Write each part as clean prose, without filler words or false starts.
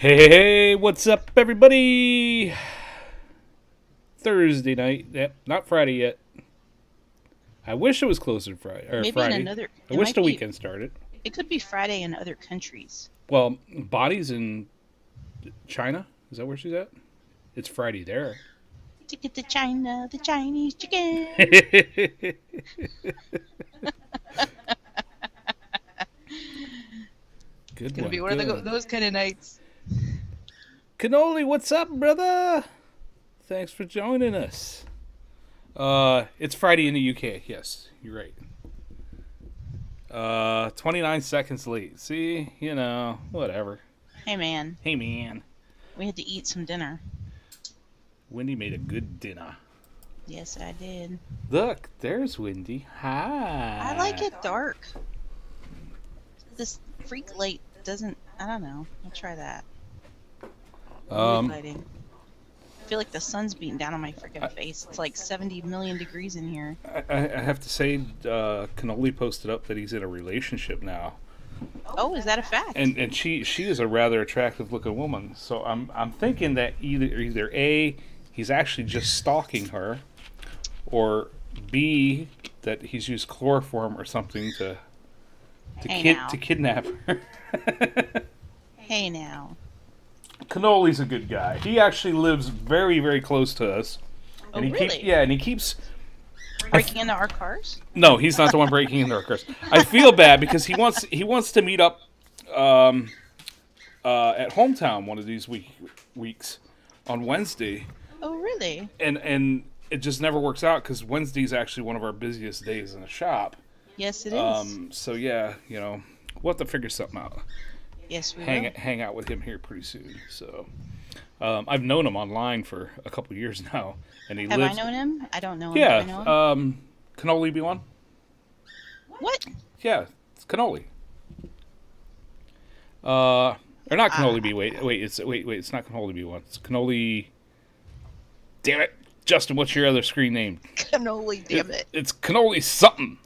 Hey, what's up, everybody? Thursday night. Yep, not Friday yet. I wish it was closer to Friday. Maybe Friday. in another. I It wish might the be. weekend started. It could be Friday in other countries. Well, Bonnie's in China. Is that where she's at? It's Friday there. Ticket to China, the Chinese chicken. Good It's gonna one. be one good. of those kind of nights. Cannoli, what's up, brother? Thanks for joining us. It's Friday in the UK. Yes, you're right. 29 seconds late. See, whatever. Hey man, Hey, man. we had to eat some dinner. Wendy made a good dinner. Yes, I did. Look, there's Wendy. Hi. I like it dark. This freak light doesn't. I don't know. I'll try that. Mood lighting. I feel like the sun's beating down on my freaking face. It's like 70 million degrees in here. I have to say, Cannoli posted up that he's in a relationship now, Oh, is that a fact? and she is a rather attractive looking woman. So I'm thinking that either A, he's actually just stalking her, or B, that he's used chloroform or something to kidnap her. Hey now. Cannoli's a good guy. He actually lives very, very close to us. Oh, And he really? and he keeps Breaking into our cars? No, he's not the one breaking into our cars. I feel bad because he wants to meet up at Hometown one of these weeks on Wednesday, Oh, really? and it just never works out because Wednesday's actually one of our busiest days in the shop. Yes, it is. So yeah, we'll have to figure something out. Yes, we will. Hang out with him here pretty soon. So I've known him online for a couple years now, and he Have lives. I known him? I don't know him. Yeah, Do I know him? Cannoli be one? What? Yeah, it's Cannoli. Or not Cannoli B. Wait, it's not Cannoli B1. It's Cannoli. Damn it, Justin, what's your other screen name? Cannoli, damn it. It's Cannoli something.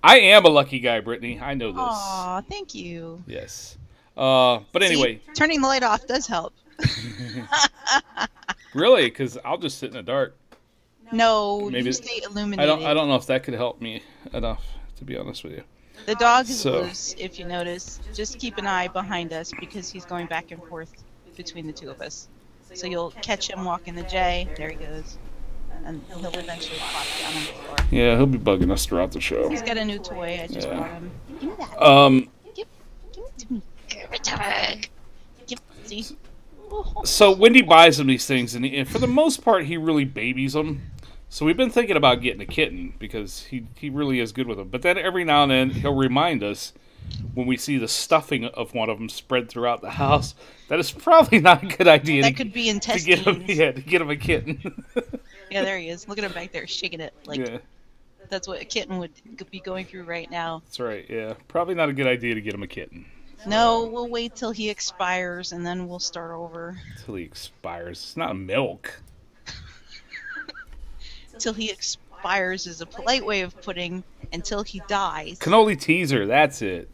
I am a lucky guy, Brittany. I know this. Aw, thank you. Yes. But anyway. See, turning the light off does help. Really? Because I'll just sit in the dark. No, Maybe you stay illuminated. I don't know if that could help me enough, to be honest with you. The dog is So- loose, if you notice. Just keep an eye behind us because he's going back and forth between the two of us. So you'll catch him walking the J. There he goes. And he'll eventually plop down on the floor. Yeah, he'll be bugging us throughout the show. He's got a new toy. I just Yeah. bought him. Give me that. Give it to me. Give it to me. See? So Wendy buys him these things, and for the most part, he really babies them. So we've been thinking about getting a kitten because he really is good with them. But then every now and then he'll remind us when we see the stuffing of one of them spread throughout the house that it's probably not a good idea That could be to get him a kitten. Yeah, there he is. Look at him back there shaking it. Like, Yeah, that's what a kitten would be going through right now. that's right. Yeah, probably not a good idea to get him a kitten No, we'll wait till he expires and then we'll start over. until he expires. It's not milk. Till he expires is a polite way of putting until he dies. Cannoli teaser. That's it.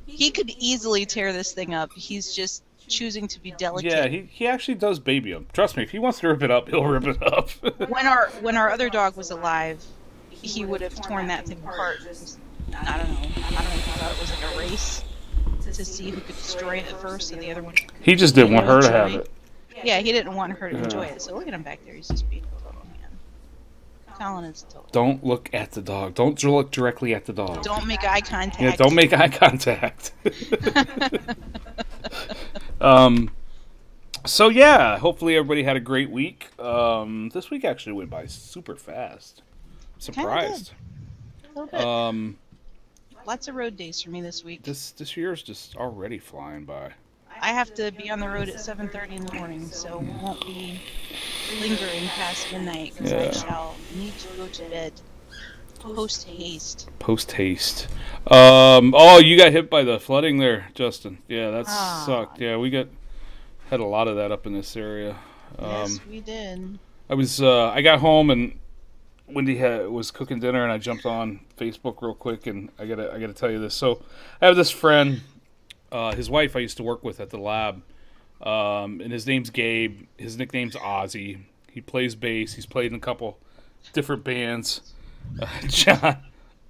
He could easily tear this thing up. He's just choosing to be delicate. Yeah, he actually does baby him. Trust me, if he wants to rip it up, he'll rip it up. When our other dog was alive, he would have torn that thing apart. I don't know. I don't know if he thought it was like a race to see who could destroy it first, and the other one. He just didn't want her to have it. Yeah, he didn't want her to enjoy it. So look at him back there. He's just being a total man. Colin is total. Don't look at the dog. Don't look directly at the dog. Don't make eye contact. Yeah, don't make eye contact. So yeah, hopefully everybody had a great week. This week actually went by super fast. Surprised. A little bit. Lots of road days for me this week. This year's just already flying by. I have to be on the road at 7:30 in the morning, so we won't be lingering past midnight because I Yeah. shall need to go to bed post haste. Post haste. Oh, you got hit by the flooding there, Justin. Yeah, that sucked. Yeah, had a lot of that up in this area. Yes, we did. I got home and Wendy was cooking dinner, and I jumped on Facebook real quick, and I gotta tell you this. So I have this friend, his wife I used to work with at the lab, and his name's Gabe. His nickname's Ozzy. He plays bass. He's played in a couple different bands. John,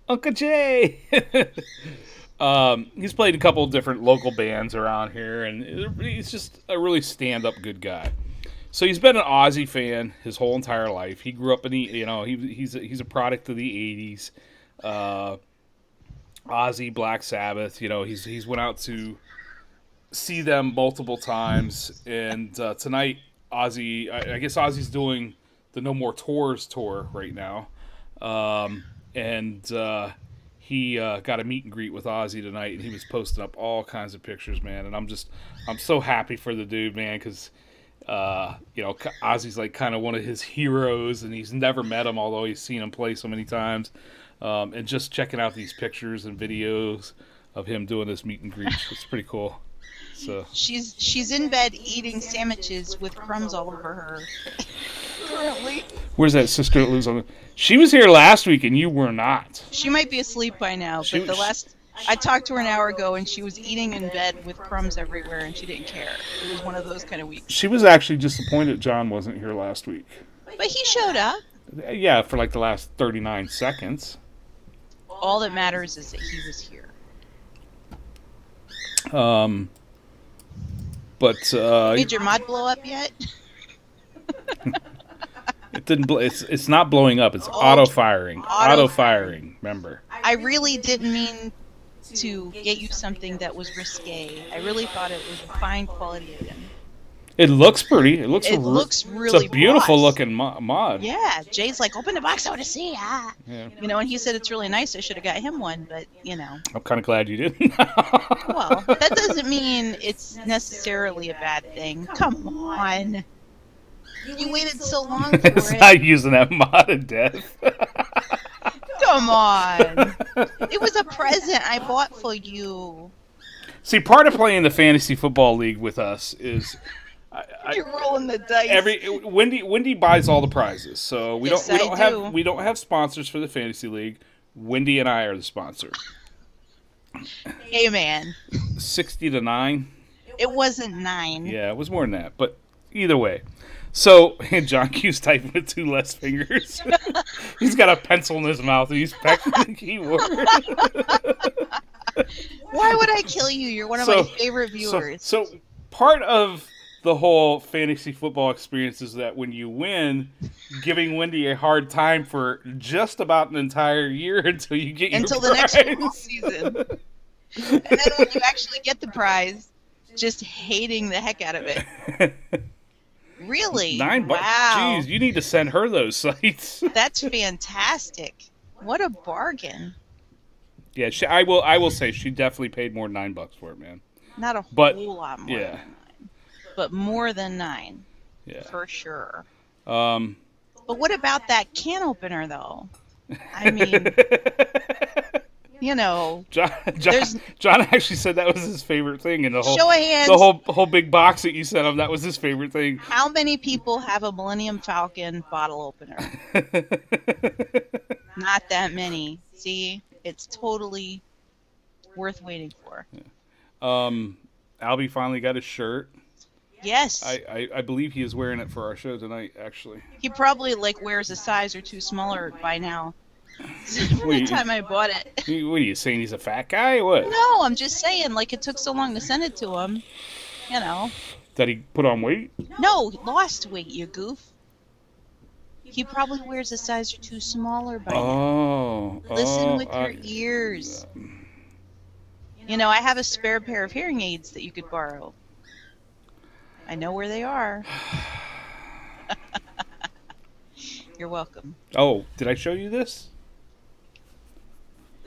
Uncle Jay. He's played in a couple different local bands around here, and he's just a really stand-up good guy. So he's been an Ozzy fan his whole entire life. He grew up in he's a product of the '80s. Ozzy, Black Sabbath. He's went out to see them multiple times, and tonight Ozzy. I guess Ozzy's doing the No More Tours tour right now, and he got a meet and greet with Ozzy tonight, and he was posting up all kinds of pictures, man. And I'm so happy for the dude, man, because Ozzy's like kind of one of his heroes, and he's never met him, although he's seen him play so many times. And just checking out these pictures and videos of him doing this meet and greet, it's pretty cool. So she's in bed eating sandwiches with crumbs all over her. Currently. Where's that sister that lives on? She was here last week, and you were not. She might be asleep by now, but I talked to her an hour ago, and she was eating in bed with crumbs everywhere, and she didn't care. It was one of those kind of weeks. She was actually disappointed John wasn't here last week. But he showed up. Yeah, for like the last 39 seconds. All that matters is that he was here. But did your mod blow up yet? It didn't. It's not blowing up. It's auto firing. Auto firing. Remember. I really didn't mean to get you something that was risque. I really thought it was a fine quality item. It looks pretty. It looks really. It's a beautiful looking mod. Yeah, Jay's like, open the box, I want to see. Yeah. And he said it's really nice. I should have got him one, but I'm kind of glad you didn't. Well, that doesn't mean it's necessarily a bad thing. Come on. You waited so long for it's it. not using that mod to death. Come on. It was a present I bought for you. See, part of playing the fantasy football league with us is you're rolling the dice. Wendy buys all the prizes, so we Yes, we don't have sponsors for the fantasy league. Wendy and I are the sponsor. Hey man. 60-9. It wasn't 9. Yeah, it was more than that, but either way. So, John Q's typing with 2 less fingers. He's got a pencil in his mouth and he's pecking the keyboard. Why would I kill you? You're one of my favorite viewers. So part of the whole fantasy football experience is that when you win, giving Wendy a hard time for just about an entire year until you get until your the prize. next football season. And then when you actually get the prize, just hating the heck out of it. Really? $9. Wow. Jeez, you need to send her those sites. That's fantastic. What a bargain. Yeah, I will say she definitely paid more than $9 for it, man. Not a whole lot more than 9. But more than 9. Yeah. For sure. But what about that can opener, though? I mean, John actually said that was his favorite thing in the whole show of hands. The whole big box that you sent him. That was his favorite thing. How many people have a Millennium Falcon bottle opener? Not that many. See, it's totally worth waiting for. Yeah. Albie finally got his shirt. Yes. I believe he is wearing it for our show tonight. Actually, he probably wears a size or 2 smaller by now. From the time I bought it. What are you saying? He's a fat guy? What? No, I'm just saying, it took so long to send it to him. That he put on weight? No, lost weight, you goof. He probably wears a size or 2 smaller by now. Listen with your ears. I have a spare pair of hearing aids that you could borrow. I know where they are. You're welcome. Oh, did I show you this?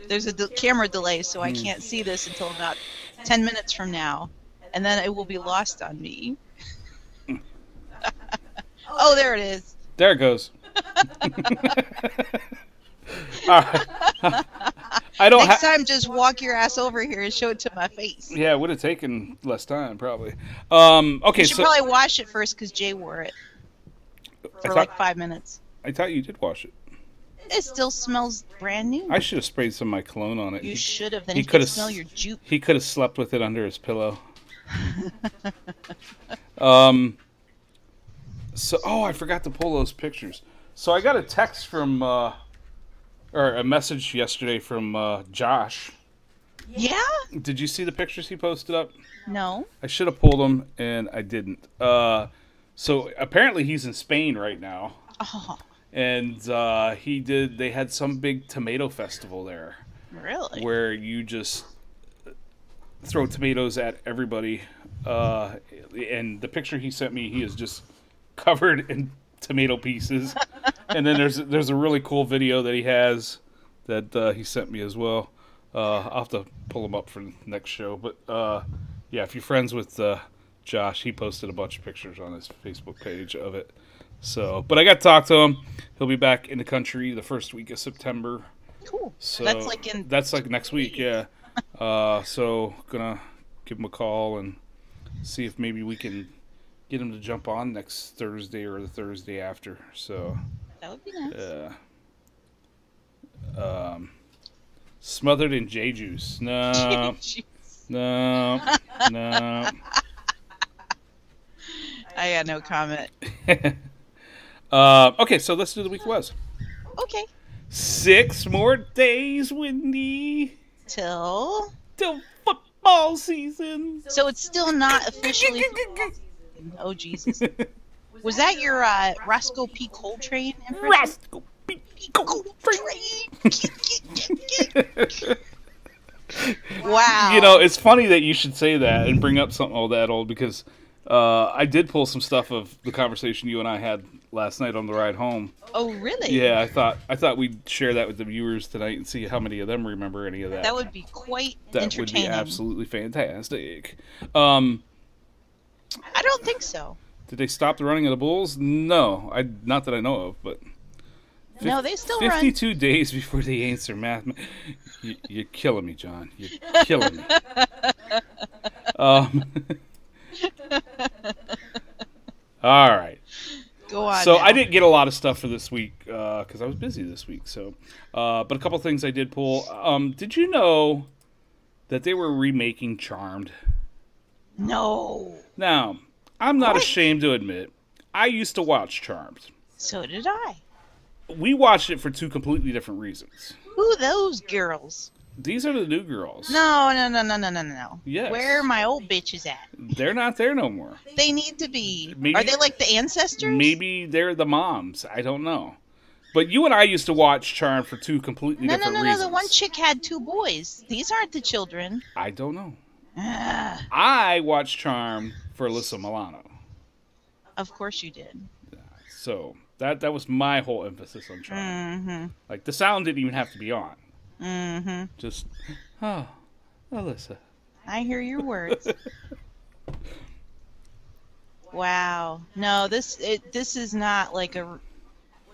There's a camera delay, so I can't see this until about 10 minutes from now. And then it will be lost on me. Oh, there it is. There it goes. Next time, just walk your ass over here and show it to my face. Yeah, it would have taken less time, probably. Okay, you should probably wash it first because Jay wore it for 5 minutes. I thought you did wash it. It still smells brand new. I should have sprayed some of my cologne on it. You should have. Then he you could could smell your juke. He could have slept with it under his pillow. So, I forgot to pull those pictures. So I got a text from, or a message yesterday from Josh. Yeah? Did you see the pictures he posted up? No. I should have pulled them, and I didn't. So apparently he's in Spain right now. Oh. And they had some big tomato festival there. Really? Where you just throw tomatoes at everybody. And the picture he sent me, he is just covered in tomato pieces. And then there's a really cool video that he has that he sent me as well. I'll have to pull him up for the next show. But yeah, if you're friends with Josh, he posted a bunch of pictures on his Facebook page of it. So, but I got to talk to him. He'll be back in the country the first week of September. Cool. So that's like next week, yeah. So gonna give him a call and see if maybe we can get him to jump on next Thursday or the Thursday after. So that would be nice. Smothered in J juice. No. No. I got no comment. Okay, so let's do the week was. Okay. 6 more days, Wendy. Till football season. So it's still not officially football season. Oh, Jesus. Was that your Roscoe P. Coltrane impression? Roscoe P. Coltrane. Wow. You know, it's funny that you should say that and bring up something all that old because I did pull some stuff of the conversation you and I had last night on the ride home. Oh, really? Yeah, I thought we'd share that with the viewers tonight and see how many of them remember any of that. That would be quite entertaining. That would be absolutely fantastic. I don't think so. Did they stop the running of the Bulls? No, not that I know of, but no, they still 52 days before they answer math. You're killing me, John. You're killing me. All right. Go on. So now. I didn't get a lot of stuff for this week because I was busy this week. So, but a couple things I did pull. Did you know that they were remaking Charmed? No. Now, I'm not ashamed to admit I used to watch Charmed. So did I. We watched it for 2 completely different reasons. Who those girls? These are the new girls. No. Yes. Where are my old bitches at? They're not there no more. They need to be. Maybe, are they like the ancestors? Maybe they're the moms. I don't know. But you and I used to watch Charmed for 2 completely different reasons. No. The one chick had 2 boys. These aren't the children. I don't know. I watched Charmed for Alyssa Milano. Of course you did. So that was my whole emphasis on Charmed. Mm-hmm. Like the sound didn't even have to be on. Mm-hmm. Just, Alyssa. I hear your words. Wow. No, this is not like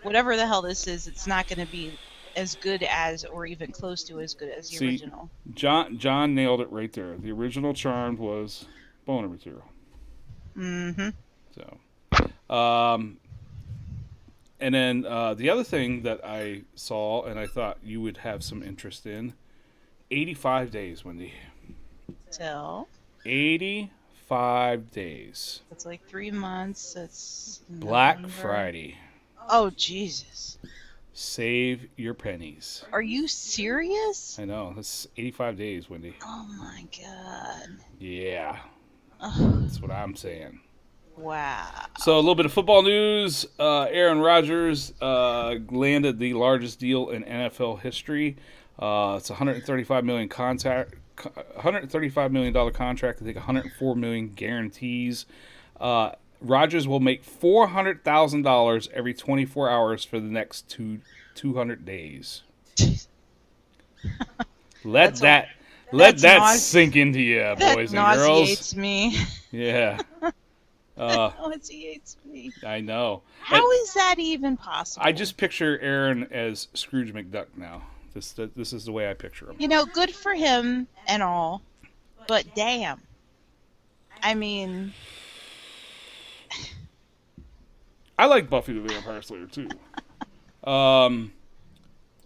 whatever the hell this is. It's not going to be as good as, or even close to as good as the original. John nailed it right there. The original Charmed was boner material. Mm-hmm. So, and then the other thing that I saw and I thought you would have some interest in, 85 days, Wendy. Till? 85 days. It's like 3 months. It's Black November. Friday. Oh, Jesus. Save your pennies. Are you serious? I know. That's 85 days, Wendy. Oh, my God. Yeah. Ugh. That's what I'm saying. Wow. So a little bit of football news. Aaron Rodgers landed the largest deal in NFL history. It's a $135 million contract. $135 million contract. I think $104 million guarantees. Rodgers will make $400,000 every 24 hours for the next 200 days. Let that sink into you, boys and girls. That nauseates me. Yeah. That nauseates me. I know. How is that even possible? I just picture Aaron as Scrooge McDuck now. This is the way I picture him. You know, good for him and all, but damn. I mean, I like Buffy the Vampire Slayer too.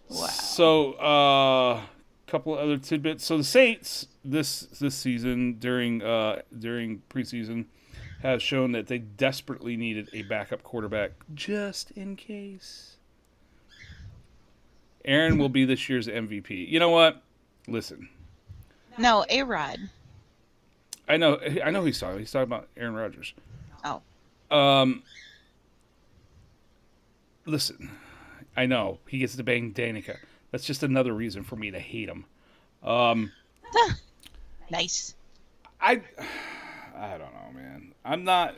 Wow. So, couple of other tidbits. So the Saints this season during preseason have shown that they desperately needed a backup quarterback just in case. Aaron will be this year's MVP. You know what? Listen. No, A-Rod. I know who he's talking. He's talking about Aaron Rodgers. Oh. Listen. I know he gets to bang Danica. That's just another reason for me to hate him. Nice. I don't know, man. I'm not.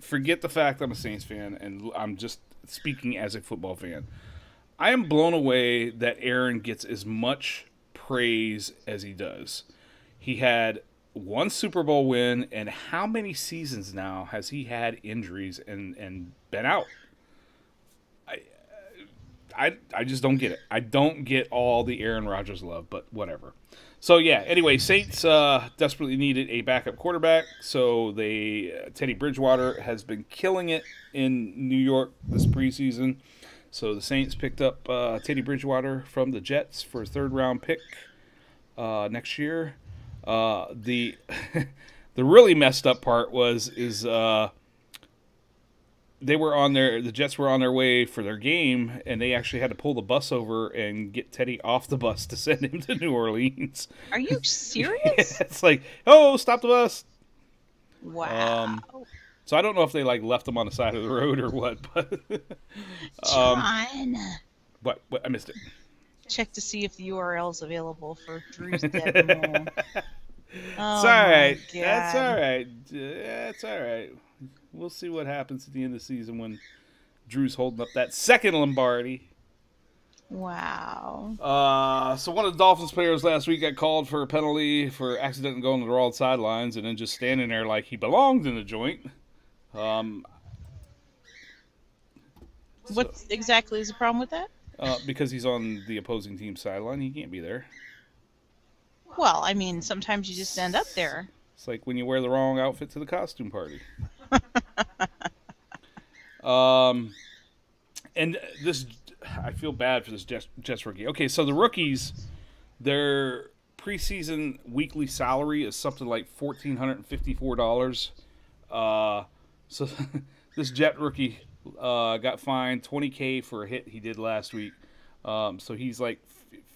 Forget the fact I'm a Saints fan, and I'm just speaking as a football fan. I am blown away that Aaron gets as much praise as he does. He had one Super Bowl win, and how many seasons now has he had injuries and been out? I just don't get it. I don't get all the Aaron Rodgers love, but whatever. So yeah. Anyway, Saints desperately needed a backup quarterback, so Teddy Bridgewater has been killing it in New York this preseason. So the Saints picked up Teddy Bridgewater from the Jets for a third-round pick next year. The the really messed up part is the Jets were on their way for their game, and they actually had to pull the bus over and get Teddy off the bus to send him to New Orleans. Are you serious? It's like, oh, stop the bus. Wow. So I don't know if they left him on the side of the road or what, but John. What I missed it. Check to see if the URL is available for Drew's dead mole. Oh, it's all right. God. That's all right. That's all right. We'll see what happens at the end of the season when Drew's holding up that second Lombardi. Wow. So one of the Dolphins players last week got called for a penalty for accidentally going to the wrong sidelines and then just standing there like he belonged in the joint. What exactly is the problem with that? Because he's on the opposing team's sideline, he can't be there. Well, I mean, sometimes you just end up there. It's like when you wear the wrong outfit to the costume party. And this, I feel bad for this Jets rookie. Okay, so the rookies, their preseason weekly salary is something like $1,454. So this Jet rookie got fined $20K for a hit he did last week. So he's like,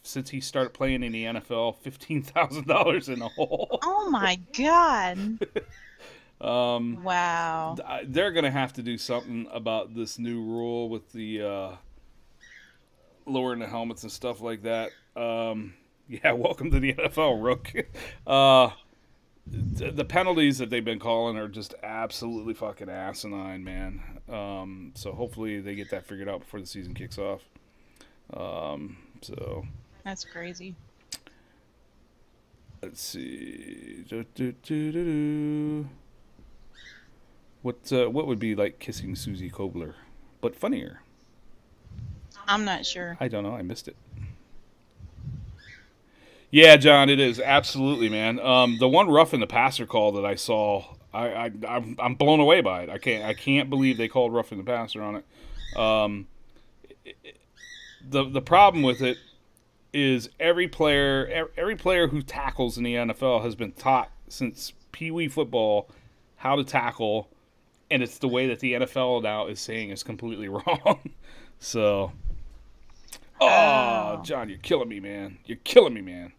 since he started playing in the NFL, $15,000 in the hole. Oh my God. Wow. They're going to have to do something about this new rule with the lowering the helmets and stuff like that. Yeah, welcome to the NFL, Rook. The penalties that they've been calling are just absolutely fucking asinine, man. So hopefully they get that figured out before the season kicks off. So that's crazy. Let's see. What would be like kissing Susie Kobler, but funnier? I'm not sure. I don't know. I missed it. Yeah, John, it is absolutely, man. The one roughing the passer call that I saw, I'm blown away by it. I can't believe they called roughing the passer on it. The problem with it is every player who tackles in the NFL has been taught since Pee Wee football how to tackle, and it's the way that the NFL now is saying is completely wrong. So, John, you're killing me, man. You're killing me, man.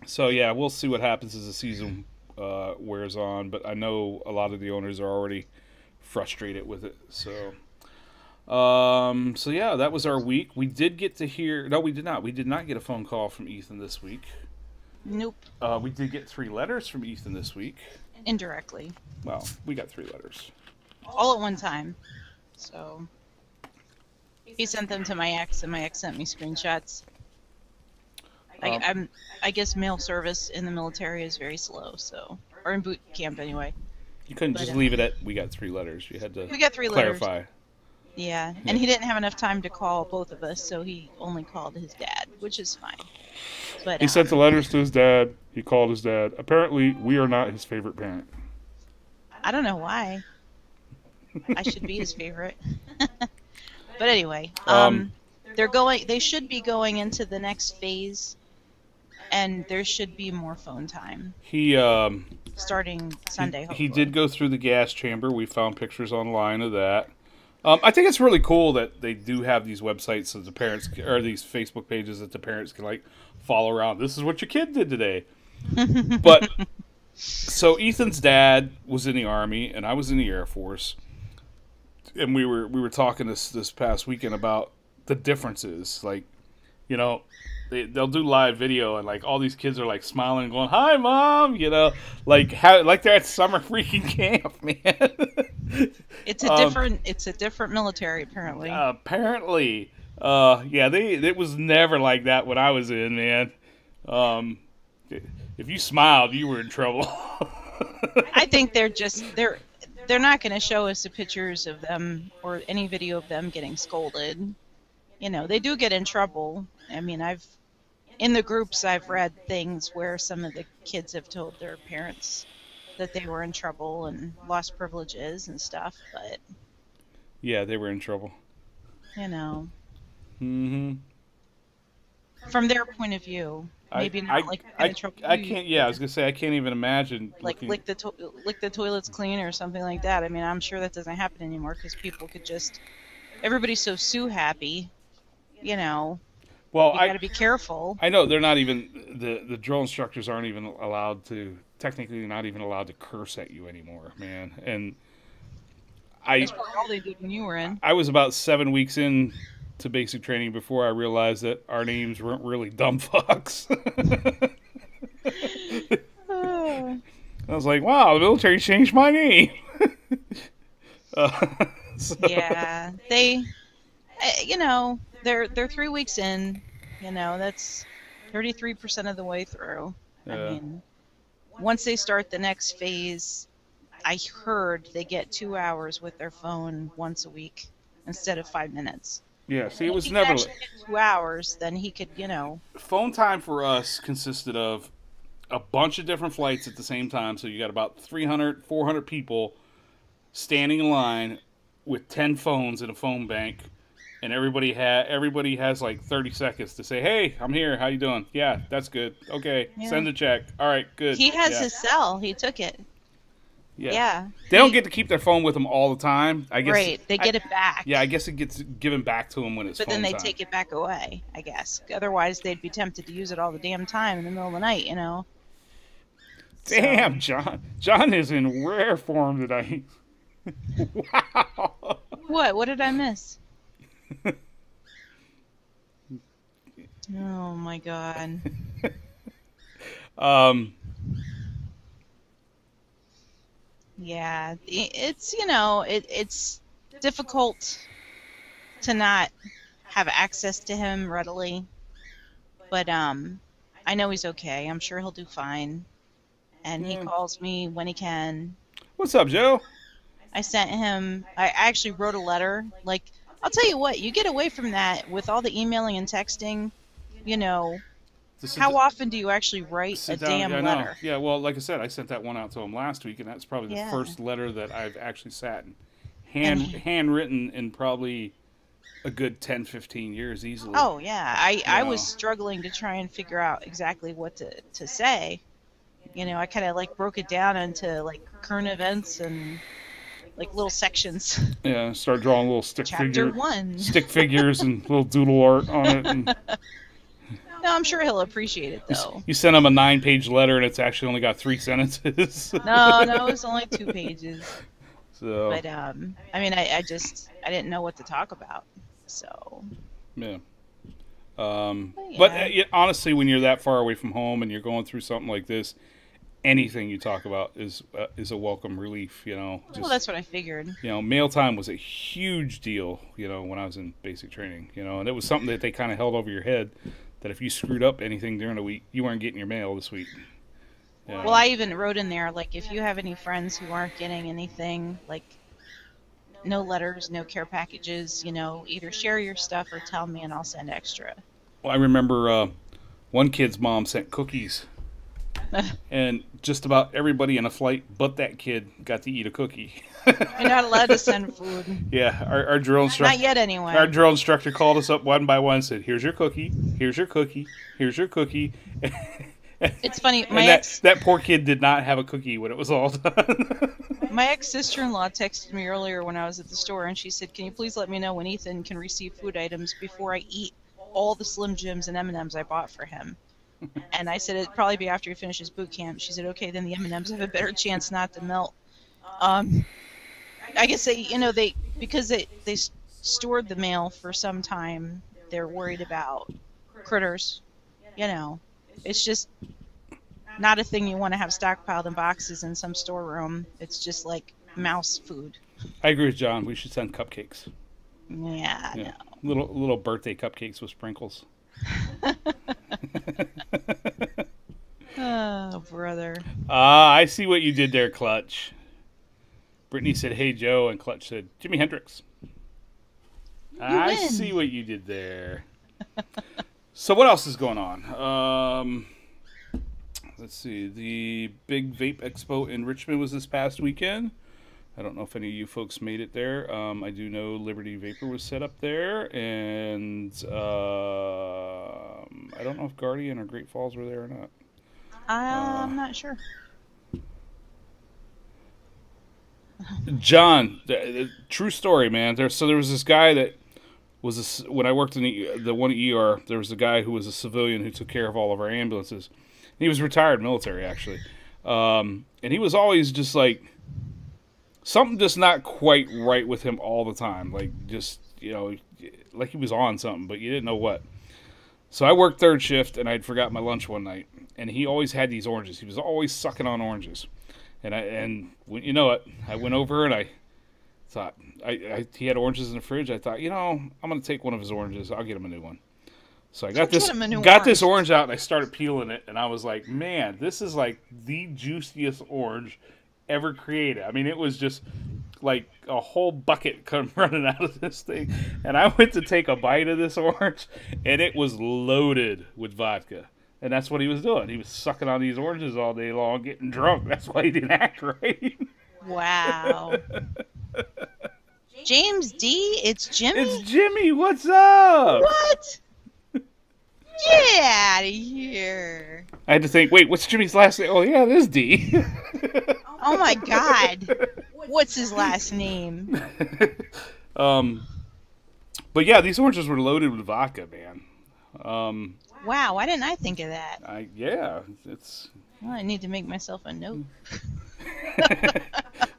So yeah, we'll see what happens as the season wears on, but I know a lot of the owners are already frustrated with it. So yeah, that was our week. We did get to hear. No, we did not. We did not get a phone call from Ethan this week. Nope. We did get 3 letters from Ethan this week. Indirectly. Well, we got 3 letters. All at one time. So he sent them to my ex, and my ex sent me screenshots. I guess mail service in the military is very slow, so, or in boot camp anyway. You couldn't just leave it at we got 3 letters. You had to we got 3 clarify. Letters. Yeah, and he didn't have enough time to call both of us, so he only called his dad, which is fine. But he sent the letters to his dad. He called his dad. Apparently, we are not his favorite parent. I don't know why. I should be his favorite. But anyway, they should be going into the next phase, and there should be more phone time He starting Sunday. he Hopefully. did go through the gas chamber. We found pictures online of that. I think it's really cool that they do have these websites that the parents, or these Facebook pages that the parents can like follow around. This is what your kid did today. But so Ethan's dad was in the Army and I was in the Air Force, and we were talking this past weekend about the differences. Like, you know, they'll do live video and like all these kids are like smiling and going, "Hi, Mom," you know, like they're at summer freaking camp, man. It's a different military apparently. Apparently, yeah, it was never like that when I was in, man. If you smiled, you were in trouble. I think they're not going to show us the pictures of them or any video of them getting scolded. You know, they do get in trouble. I mean, in the groups I've read things where some of the kids have told their parents that they were in trouble and lost privileges and stuff, but yeah, they were in trouble. You know. Mm-hmm. From their point of view, maybe not like the kind of trouble. I can't. Yeah, I was gonna say I can't even imagine. Like lick the toilets clean or something like that. I mean, I'm sure that doesn't happen anymore because people could just. Everybody's so sue happy, you know. Well, you got to be careful. I know they're not even the drill instructors aren't even allowed to. Technically, not even allowed to curse at you anymore, man. And that's probably all they did when you were in. I was about 7 weeks in to basic training before I realized that our names weren't really dumb fucks. I was like, wow, the military changed my name. Yeah, they, you know, they're 3 weeks in. You know, that's 33% of the way through. I mean, once they start the next phase, I heard they get 2 hours with their phone once a week instead of 5 minutes. Yeah, see, it was if never. He could get 2 hours, then he could, you know. Phone time for us consisted of a bunch of different flights at the same time. So you got about 300, 400 people standing in line with 10 phones in a phone bank, and everybody has like 30 seconds to say, "Hey, I'm here. How you doing? Yeah, that's good. Okay, send a check. All right, good." He has his cell. He took it. Yeah. They don't get to keep their phone with them all the time. I guess. Right. They get it back. Yeah, I guess it gets given back to them when it's. But then they time. take it back away. I guess. Otherwise, they'd be tempted to use it all the damn time in the middle of the night. You know. Damn, John. John is in rare form today. Wow. What did I miss? Oh my god. Yeah, it's, you know, it's difficult to not have access to him readily, but I know he's okay. I'm sure he'll do fine, and he calls me when he can. What's up, Joe? I actually wrote a letter. Like, I'll tell you what, you get away from that with all the emailing and texting, you know. How often do you actually write a damn letter? Yeah, well, like I said, I sent that one out to him last week, and that's probably the first letter that I've actually sat in. Handwritten in probably a good 10, 15 years easily. Oh, yeah. I was struggling to try and figure out exactly what to say. You know, I kind of, like, broke it down into, like, current events and, like, little sections. Yeah, start drawing little stick figures and little doodle art on it. And... No, I'm sure he'll appreciate it, though. You send him a 9-page letter, and it's actually only got 3 sentences. No, it's only 2 pages. So. But I mean, I didn't know what to talk about, so. Yeah. But honestly, when you're that far away from home and you're going through something like this, anything you talk about is a welcome relief. You know. Well, that's what I figured. You know, mail time was a huge deal. You know, when I was in basic training. You know, and it was something that they kind of held over your head. That if you screwed up anything during the week, you weren't getting your mail this week. Yeah. Well, I even wrote in there, like, if you have any friends who aren't getting anything, like, no letters, no care packages, you know, either share your stuff or tell me and I'll send extra. Well, I remember one kid's mom sent cookies And just about everybody in a flight but that kid got to eat a cookie. You're not allowed to send food. Yeah, our drill instructor. Not yet, anyway. Our drill instructor called us up one by one and said, "Here's your cookie. Here's your cookie. Here's your cookie." It's funny. And that poor kid did not have a cookie when it was all done. My ex-sister-in-law texted me earlier when I was at the store, and she said, "Can you please let me know when Ethan can receive food items before I eat all the Slim Jims and M&Ms I bought for him?" And I said it'd probably be after he finishes boot camp. She said, "Okay, then the M&Ms have a better chance not to melt." I guess because they stored the mail for some time, they're worried about critters. It's just not a thing you want to have stockpiled in boxes in some storeroom. It's just like mouse food. I agree with John. We should send cupcakes. Yeah. No. Little birthday cupcakes with sprinkles. Oh, brother. I see what you did there, Clutch. Brittany said, "Hey, Joe," and Clutch said, "Jimi Hendrix." I see what you did there. So what else is going on? Let's see. The big Vape Expo in Richmond was this past weekend. I don't know if any of you folks made it there. I do know Liberty Vapor was set up there, and I don't know if Guardian or Great Falls were there or not. I'm not sure. John, true story, man. There was this guy that was when I worked in the one ER. There was a guy who was a civilian who took care of all of our ambulances. He was retired military, actually, and he was always just like something just not quite right with him all the time. Like just like he was on something, but you didn't know what. So I worked third shift, and I'd forgot my lunch one night, and he always had these oranges. He was always sucking on oranges. And you know what? I went over and I thought he had oranges in the fridge. I thought, I'm gonna take one of his oranges. I'll get him a new one. So I got this orange out and I started peeling it, and I was like, man, this is like the juiciest orange ever created. I mean, it was just like a whole bucket come running out of this thing. And I went to take a bite of this orange, and it was loaded with vodka. And that's what he was doing. He was sucking on these oranges all day long, getting drunk. That's why he didn't act right. Wow. James D, it's Jimmy? It's Jimmy. What's up? What? Get out of here. I had to think, wait, what's Jimmy's last name? Oh, yeah, it is D. Oh, my God. What's his last name? But, yeah, these oranges were loaded with vodka, man. Wow, why didn't I think of that? It's... Well, I need to make myself a note.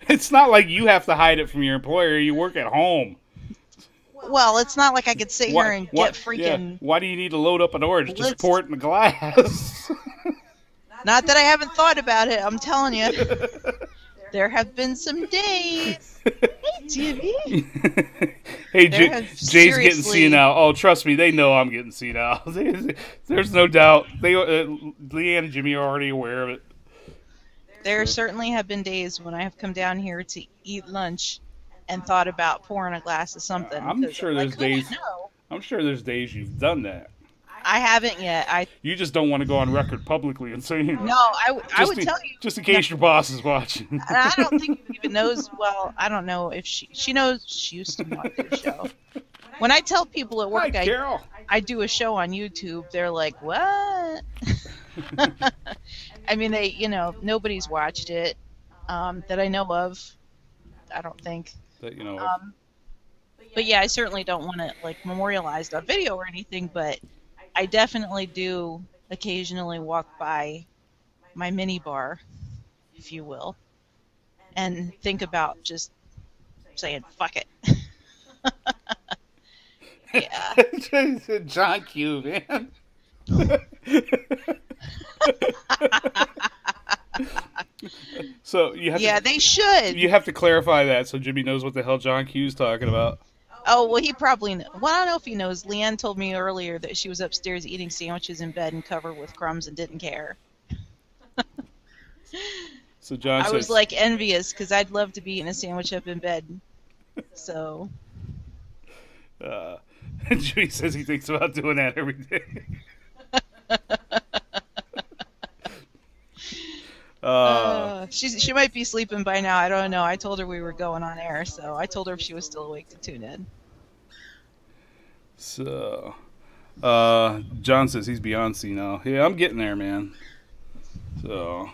It's not like you have to hide it from your employer. You work at home. Well, it's not like I could sit here and get freaking... Yeah. Why do you need to load up an orange? Just pour it in a glass. Not that I haven't thought about it. I'm telling you. There have been some days. Hey, Jimmy. Hey, Jay's getting senile. Oh, trust me, they know I'm getting senile. There's no doubt. Leanne and Jimmy are already aware of it. There certainly have been days when I have come down here to eat lunch and thought about pouring a glass of something. I'm sure there's days. I'm sure there's days you've done that. I haven't yet. You just don't want to go on record publicly and say. No, I would tell you. Just in case your boss is watching. And I don't think he even knows. Well, I don't know if she knows. She used to watch the show. When I tell people at work I do a show on YouTube, they're like, "What?" I mean, nobody's watched it that I know of. I don't think. That you know. But yeah, I certainly don't want it like memorialized on video or anything, but I definitely do occasionally walk by my mini bar, if you will, and think about just saying "fuck it." Yeah. John Q, man. So you have they should. You have to clarify that so Jimmy knows what the hell John Q's talking about. Oh, well, he probably knows. Well, I don't know if he knows. Leanne told me earlier that she was upstairs eating sandwiches in bed and covered with crumbs and didn't care. So John I was like envious because I'd love to be eating a sandwich up in bed. So. Jimmy says he thinks about doing that every day. She might be sleeping by now. I don't know. I told her we were going on air, so I told her if she was still awake to tune in. So, John says he's Beyonce now. Yeah, I'm getting there, man. So,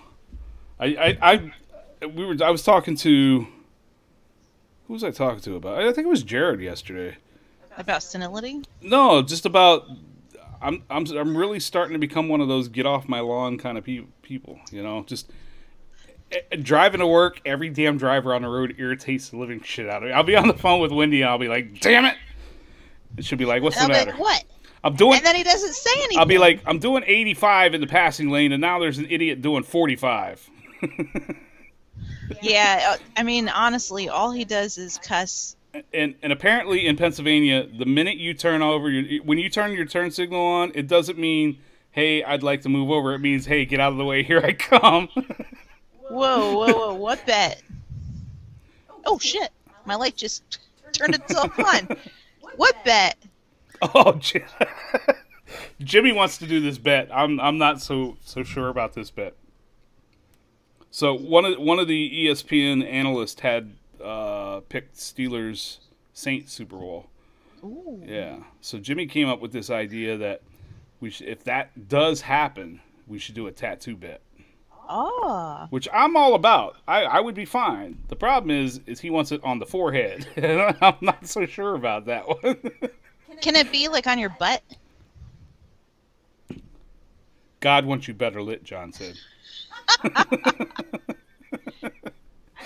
I was talking to, who was I talking to about? I think it was Jared yesterday. About senility? No, just about. I'm really starting to become one of those get off my lawn kind of people. You know, just driving to work. Every damn driver on the road irritates the living shit out of me. I'll be on the phone with Wendy and I'll be like, "Damn it!" It should be like, "What's the matter?" Like, what? I'm doing. And then he doesn't say anything. I'll be like, "I'm doing 85 in the passing lane, and now there's an idiot doing 45." Yeah, I mean, honestly, all he does is cuss. And apparently in Pennsylvania, the minute you turn over, when you turn your turn signal on, it doesn't mean, "Hey, I'd like to move over." It means, "Hey, get out of the way, here I come." Whoa, what bet? Oh, shit. My light just turned itself on. What bet? Oh, Jimmy wants to do this bet. I'm not so sure about this bet. So one of the ESPN analysts had picked Steelers Saints Super Bowl. Ooh. Yeah. So Jimmy came up with this idea that if that does happen, we should do a tattoo bet. Oh. Which I'm all about. I would be fine. The problem is he wants it on the forehead. I'm not so sure about that one. Can it be like on your butt? God wants you better lit, John said.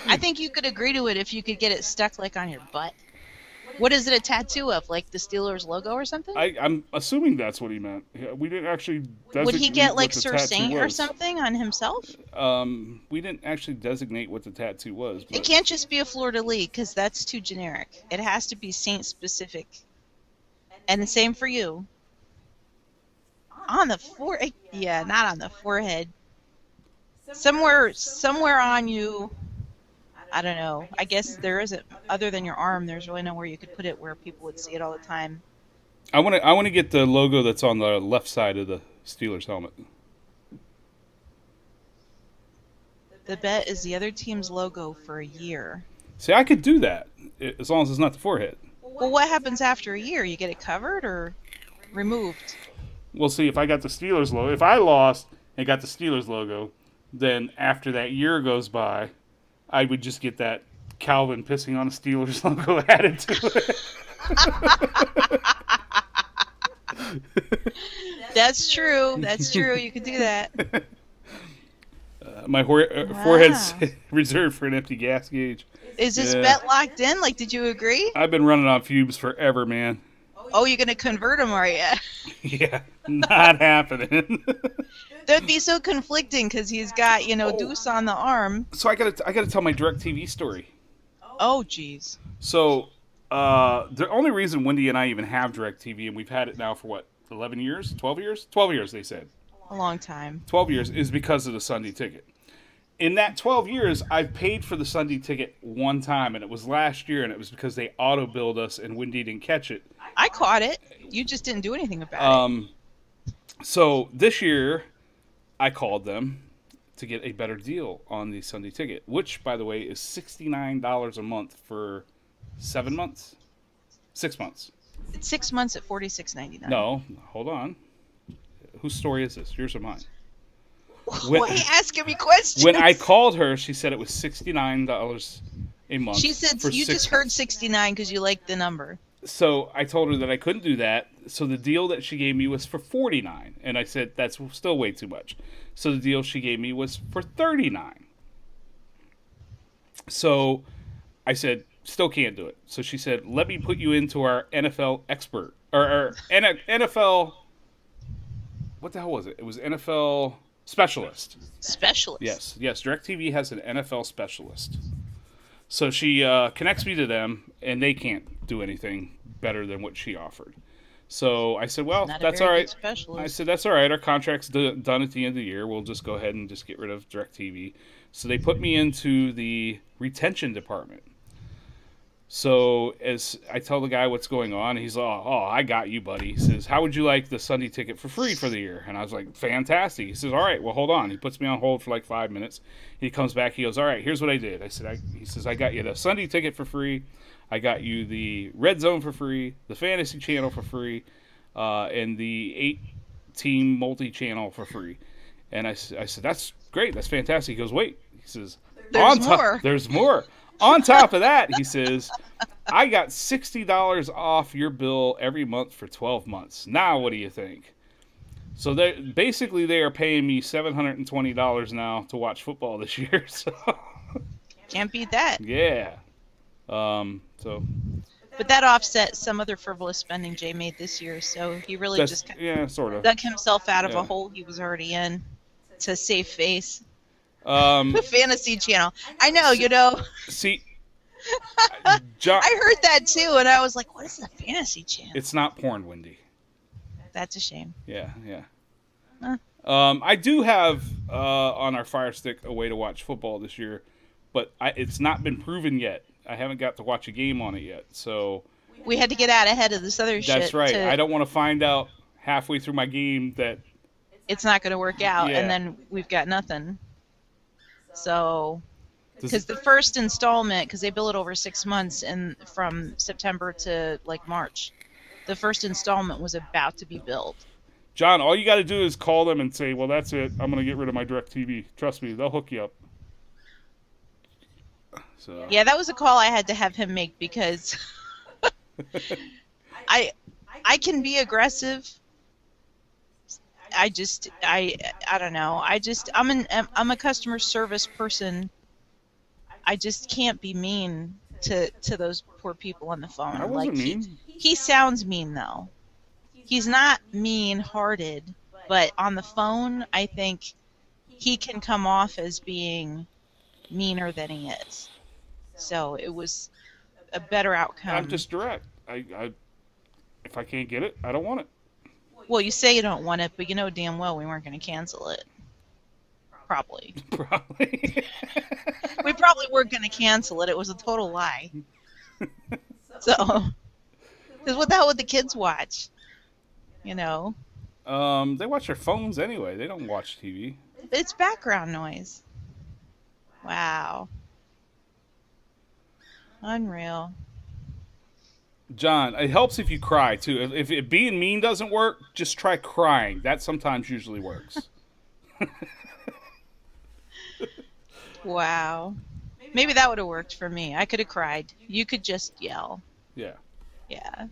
I think you could agree to it if you could get it stuck like on your butt. What is it a tattoo of? Like the Steelers logo or something? I'm assuming that's what he meant. We didn't actually designate. Would he get like what the Sir tattoo Saint was. or something on himself? We didn't actually designate what the tattoo was. But It can't just be a fleur-de-lis because that's too generic. It has to be Saint specific. And the same for you. On the forehead? Yeah, not on the forehead. Somewhere on you. I don't know. I guess there isn't, other than your arm, there's really nowhere you could put it where people would see it all the time. I want to get the logo that's on the left side of the Steelers helmet. The bet is the other team's logo for a year. See, I could do that as long as it's not the forehead. Well, what happens after a year? You get it covered or removed? We'll see if I got the Steelers logo. If I lost and got the Steelers logo, then after that year goes by, I would just get that Calvin pissing on a Steelers logo added to it. That's true. That's true. You could do that. My forehead's reserved for an empty gas gauge. Is this bet locked in? Like, did you agree? I've been running on fumes forever, man. Oh, you're going to convert him, are you? Yeah, not happening. That'd be so conflicting because he's got, Deuce on the arm. So I gotta tell my DirecTV story. Oh, jeez. So the only reason Wendy and I even have DirecTV, and we've had it now for what, 11 years? 12 years? 12 years, they said. A long time. 12 years is because of the Sunday ticket. In that 12 years, I've paid for the Sunday ticket one time, and it was last year, and it was because they auto-billed us, and Wendy didn't catch it. I caught it. You just didn't do anything about it. So this year, I called them to get a better deal on the Sunday ticket, which, by the way, is $69 a month for 7 months? 6 months. It's 6 months at $46.99. No, hold on. Whose story is this? Yours or mine? Why are you asking me questions? When I called her, she said it was $69 a month. She said you just heard 69 because you liked the number. So I told her that I couldn't do that. So the deal that she gave me was for $49, and I said that's still way too much. So the deal she gave me was for $39. So I said still can't do it. So she said, let me put you into our NFL expert or NFL. What the hell was it? It was NFL specialist. Specialist. Yes. DirecTV has an NFL specialist. So she connects me to them, and they can't do anything better than what she offered. So I said, well, that's all right. I said, that's all right. Our contract's done at the end of the year. We'll just go ahead and just get rid of DirecTV. So they put me into the retention department. So as I tell the guy what's going on, he's like, "Oh, I got you, buddy." He says, "How would you like the Sunday ticket for free for the year?" And I was like, "Fantastic." He says, "All right, well, hold on." He puts me on hold for like 5 minutes. He comes back. He goes, "All right, here's what I did." He says, "I got you the Sunday ticket for free. I got you the Red Zone for free, the Fantasy Channel for free, and the 8-team multi-channel for free." And I said, "That's great. That's fantastic." He goes, "Wait." He says, There's more. There's more. On top of that, he says, "I got $60 off your bill every month for 12 months. Now, what do you think?" So they are paying me $720 now to watch football this year. So Can't beat that. yeah. But that offset some other frivolous spending Jay made this year, so he really just sort of dug himself out of a hole he was already in to save face. The Fantasy Channel. I know, See, I heard that too, and I was like, what is the Fantasy Channel? It's not porn, Wendy. That's a shame. Yeah. Huh. I do have on our Fire Stick a way to watch football this year, but it's not been proven yet. I haven't got to watch a game on it yet, so we had to get out ahead of this other shit. That's right. I don't want to find out halfway through my game that it's not going to work out, and then we've got nothing. So, because the first installment, because they bill it over 6 months, and from September to like March, the first installment was about to be billed. John, all you got to do is call them and say, "Well, that's it. I'm going to get rid of my DirecTV. Trust me, they'll hook you up." So. Yeah, that was a call I had to have him make because I can be aggressive. I don't know. I'm a customer service person. I just can't be mean to those poor people on the phone. I wasn't mean. He sounds mean though. He's not mean-hearted, but on the phone, I think he can come off as being meaner than he is. So it was a better outcome. I'm just direct. If I can't get it, I don't want it. Well, you say you don't want it, but you know damn well we weren't going to cancel it. Probably. We probably weren't going to cancel it. It was a total lie. So, because what the hell would the kids watch? You know? They watch their phones anyway. They don't watch TV. It's background noise. Wow. Unreal. John, it helps if you cry, too. If being mean doesn't work, just try crying. That sometimes usually works. Wow. Maybe that would have worked for me. I could have cried. You could just yell. Yeah. Yeah.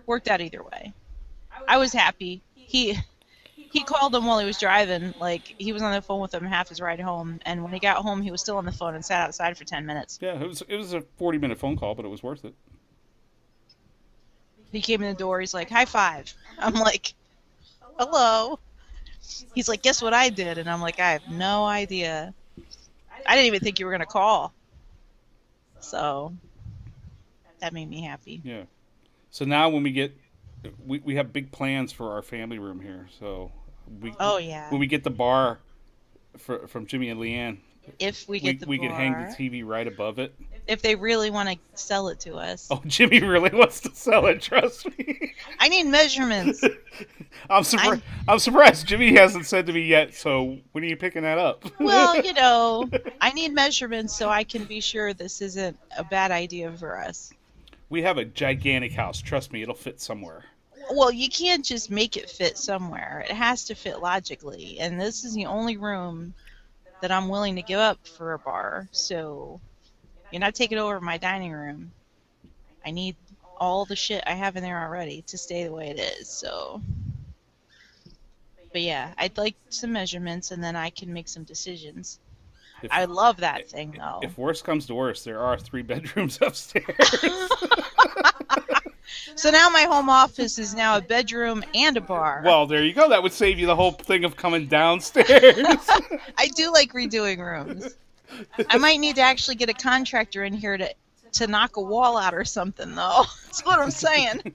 Worked out either way. I was happy. He called him while he was driving. Like, he was on the phone with him half his ride home, and when he got home, he was still on the phone and sat outside for 10 minutes. Yeah, it was a 40-minute phone call, but it was worth it. He came in the door. He's like, "High five." I'm like, "Hello." He's like, "Guess what I did?" And I'm like, "I have no idea. I didn't even think you were gonna call." So that made me happy. Yeah. So now when we have big plans for our family room here. So when we get the bar from Jimmy and Leanne, if we get we can hang the TV right above it. If they really want to sell it to us. Oh, Jimmy really wants to sell it. Trust me. I need measurements. I'm surprised Jimmy hasn't said to me yet. So when are you picking that up? Well, I need measurements so I can be sure this isn't a bad idea for us. We have a gigantic house. Trust me, it'll fit somewhere. Well, you can't just make it fit somewhere. It has to fit logically. And this is the only room that I'm willing to give up for a bar. So you're not taking over my dining room. I need all the shit I have in there already to stay the way it is. So, but yeah, I'd like some measurements and then I can make some decisions. I love that thing though. If worse comes to worse, there are 3 bedrooms upstairs. So now my home office is now a bedroom and a bar. Well, there you go. That would save you the whole thing of coming downstairs. I do like redoing rooms. I might need to actually get a contractor in here to knock a wall out or something, though. That's what I'm saying.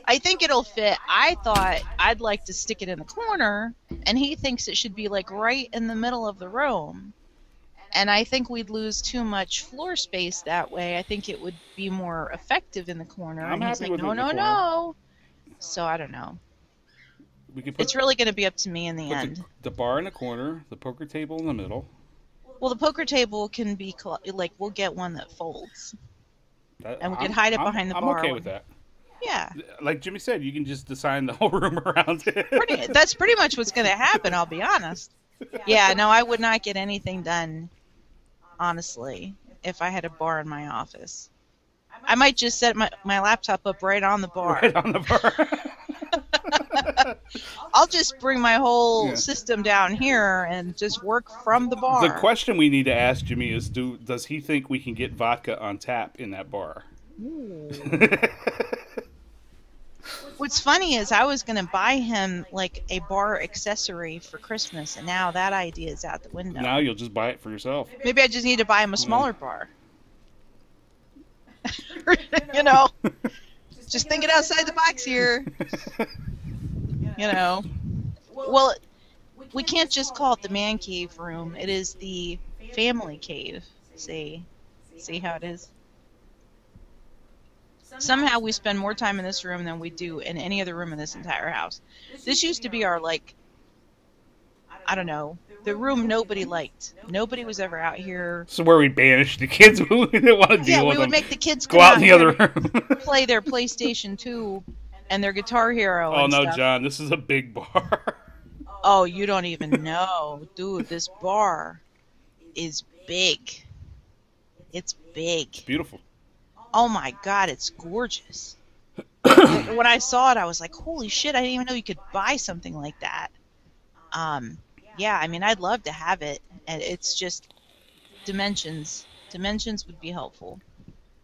I think it'll fit. I thought I'd like to stick it in the corner, and he thinks it should be like right in the middle of the room. And I think we'd lose too much floor space that way. I think it would be more effective in the corner. I'm and he's happy like, with it no, in the no, corner. no. So I don't know. We could It's really going to be up to me in the put end. the bar in the corner, the poker table in the middle. Well, the poker table can be like we'll get one that folds, and we can hide it behind the bar. I'm okay with that. Yeah. Like Jimmy said, you can just design the whole room around it. That's pretty much what's going to happen. I'll be honest. Yeah. No, I would not get anything done, honestly, if I had a bar in my office. I might just set my laptop up right on the bar. Right on the bar. I'll just bring my whole system down here and just work from the bar. The question we need to ask Jimmy is, does he think we can get vodka on tap in that bar? What's funny is I was going to buy him like a bar accessory for Christmas, and now that idea is out the window. Now you'll just buy it for yourself. Maybe I just need to buy him a smaller bar. You know, just thinking outside the box here. You know, well, we can't just call it the man cave room. It is the family cave. See how it is? Somehow we spend more time in this room than we do in any other room in this entire house. This used to be our, like, I don't know, the room nobody liked. Nobody was ever out here. So where we banished the kids, we didn't want to deal with them. Yeah, we would make the kids go out in the other room, play their PlayStation 2 and their Guitar Hero. Oh and no, stuff. John, this is a big bar. Oh, you don't even know, dude. This bar is big. It's big. It's beautiful. Oh my God, it's gorgeous. When I saw it, I was like, holy shit, I didn't even know you could buy something like that. Yeah, I mean, I'd love to have it. And it's just dimensions. Dimensions would be helpful.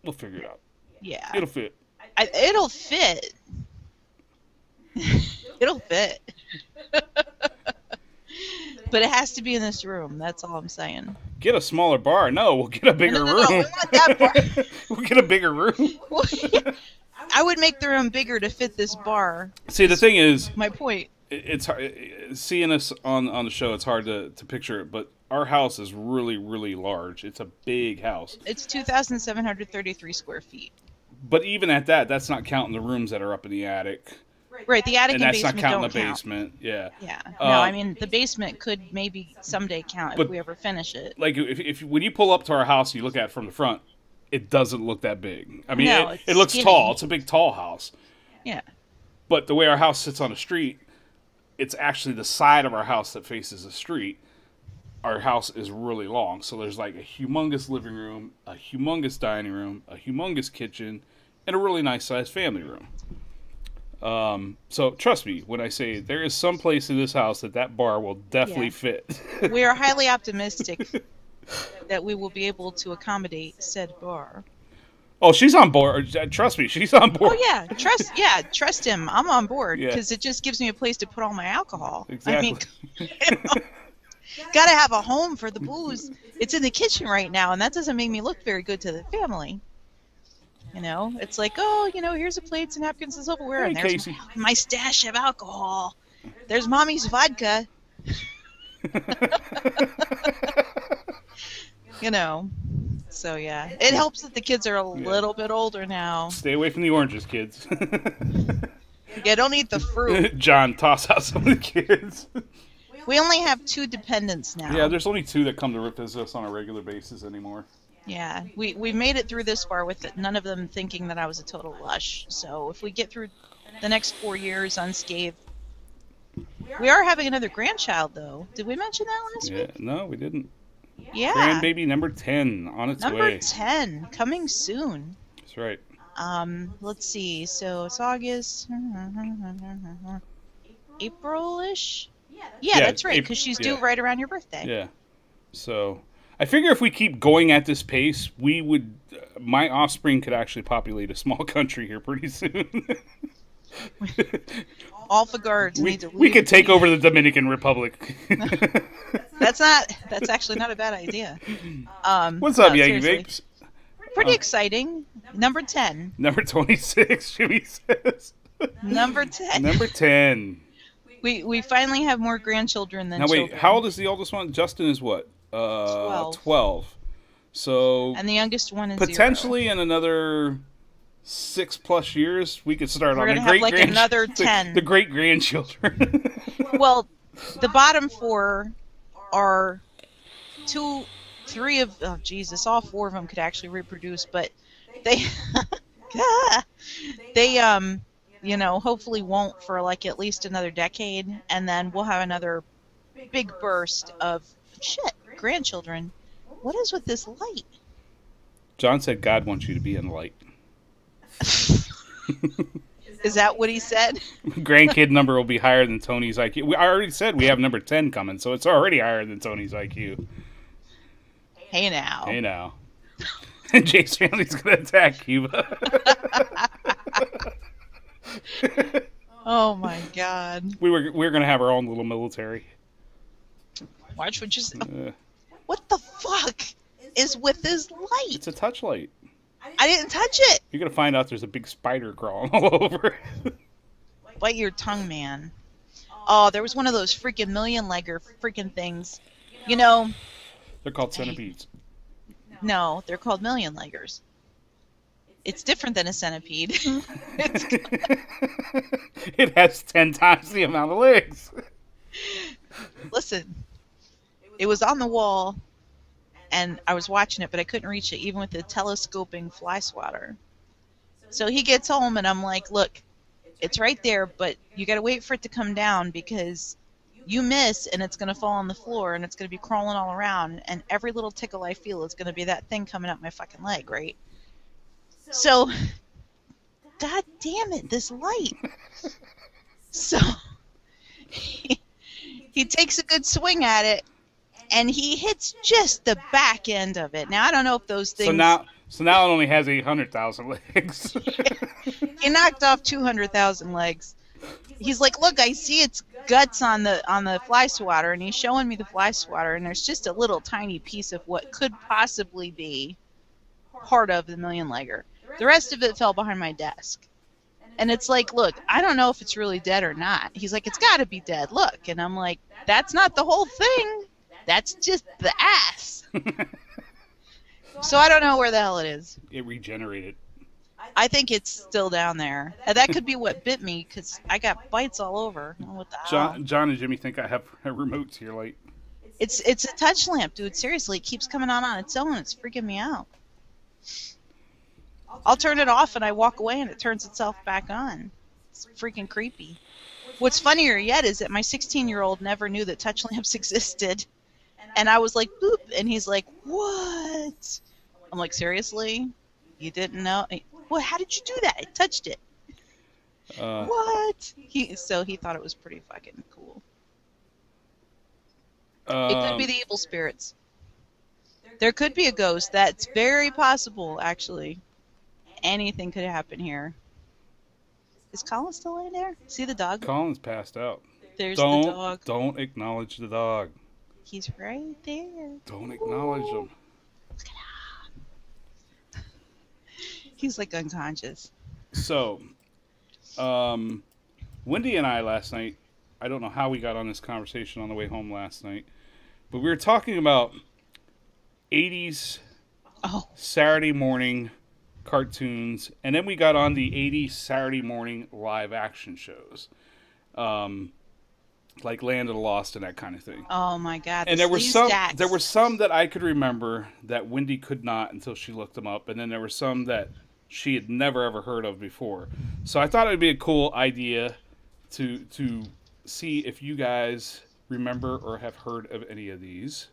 We'll figure it out. Yeah. It'll fit. It'll fit. It'll fit. But it has to be in this room. That's all I'm saying. Get a smaller bar. No, we'll get a bigger room. We want that bar. We'll get a bigger room. I would make the room bigger to fit this bar. See, the thing is, my point. It's hard, seeing us on the show. It's hard to picture it, but our house is really, really large. It's a big house. It's 2,733 square feet. But even at that, that's not counting the rooms that are up in the attic. Right, the attic and that's basement not counting don't the count. basement. Yeah. Yeah. No, I mean the basement could maybe someday count if we ever finish it. Like if when you pull up to our house and you look at it from the front, it doesn't look that big. I mean, no, it looks skinny. tall. It's a big, tall house. Yeah. But the way our house sits on the street, it's actually the side of our house that faces the street. Our house is really long, so there's like a humongous living room, a humongous dining room, a humongous kitchen, and a really nice sized family room. So trust me when I say there is some place in this house that bar will definitely fit. We are highly optimistic that we will be able to accommodate said bar. Oh, she's on board. Trust me, she's on board. Oh yeah, trust him. I'm on board because it just gives me a place to put all my alcohol. Exactly. I mean, gotta have a home for the booze. It's in the kitchen right now, and that doesn't make me look very good to the family. You know, it's like, oh, you know, here's the plates and napkins and silverware, and there's my stash of alcohol. There's mommy's vodka. You know, so yeah, it helps that the kids are a little bit older now. Stay away from the oranges, kids. Yeah, don't eat the fruit. John, toss out some of the kids. We only have 2 dependents now. Yeah, there's only 2 that come to visit us on a regular basis anymore. Yeah, we made it through this far with it, none of them thinking that I was a total lush. So if we get through the next 4 years unscathed, we are having another grandchild, though. Did we mention that last week? No, we didn't. Yeah. Grandbaby number 10 on its way. Number 10, coming soon. That's right. Let's see. So it's August, April-ish. Yeah, that's right, because she's due right around your birthday. Yeah. So I figure if we keep going at this pace, we would. My offspring could actually populate a small country here pretty soon. All the guards need to leave. We could take over the Dominican Republic. That's actually not a bad idea. What's up, Yankee Vapes? Pretty exciting. Number 10. Number 26, Jimmy says. Number 10. Number 10. We finally have more grandchildren than children. Now wait, children. how old is the oldest one? Justin is what? 12. 12. So And the youngest one is potentially 0. In another 6+ years, we could start We're on gonna have like another 10. The great grandchildren. Well, the bottom 4 are 2, 3 of Jesus. All 4 of them could actually reproduce, but they they hopefully won't for like at least another decade, and then we'll have another big burst of grandchildren. What is with this light? John said God wants you to be in light. Is that what he said? Grandkid number will be higher than Tony's IQ. I already said we have number 10 coming, so it's already higher than Tony's IQ. Hey now. Hey now. And Jay's family's going to attack Cuba. Oh my God. We were going to have our own little military. Watch what you say. What the fuck is with this light? It's a touch light. I didn't touch it. You're going to find out there's a big spider crawling all over it. Bite your tongue, man. Oh, there was one of those freaking million-legger freaking things. You know. They're called centipedes. No, they're called million-leggers. It's different than a centipede. It has 10 times the amount of legs. Listen, it was on the wall, and I was watching it, but I couldn't reach it, even with the telescoping fly swatter. So he gets home, and I'm like, look, it's right there, but you got to wait for it to come down, because you miss, and it's going to fall on the floor, and it's going to be crawling all around, and every little tickle I feel is going to be that thing coming up my fucking leg, right? So, God damn it, this light. So, he takes a good swing at it, and he hits just the back end of it. Now, I don't know if those things... So now it only has 800,000 legs. He knocked off 200,000 legs. He's like, look, I see its guts on the fly swatter, and he's showing me the fly swatter, and there's just a little tiny piece of what could possibly be part of the million-legger. The rest of it fell behind my desk. And it's like, look, I don't know if it's really dead or not. He's like, it's got to be dead, look. And I'm like, that's not the whole thing. That's just the ass. So I don't know where the hell it is. It regenerated. I think it's still down there. And that could be what bit me, because I got bites all over. Oh, what the hell? John and Jimmy think I have a remote to your light. It's a touch lamp, dude. Seriously, it keeps coming on its own. It's freaking me out. I'll turn it off and I walk away and it turns itself back on. It's freaking creepy. What's funnier yet is that my 16-year-old never knew that touch lamps existed. And I was like, boop, and he's like, what? I'm like, seriously? You didn't know? Well, how did you do that? I touched it. What? So he thought it was pretty fucking cool. It could be the evil spirits. There could be a ghost. That's very possible, actually. Anything could happen here. Is Colin still in there? See the dog? Colin's passed out. There's the dog. Don't acknowledge the dog. He's right there. Don't acknowledge him. Look at him. He's like unconscious. So, Wendy and I last night, I don't know how we got on this conversation on the way home last night, but we were talking about 80s Saturday morning cartoons, and then we got on the 80s Saturday morning live action shows, like Land of the Lost and that kind of thing. Oh my God! And there were some that I could remember that Wendy could not until she looked them up, and then there were some that she had never ever heard of before. So I thought it would be a cool idea to see if you guys remember or have heard of any of these.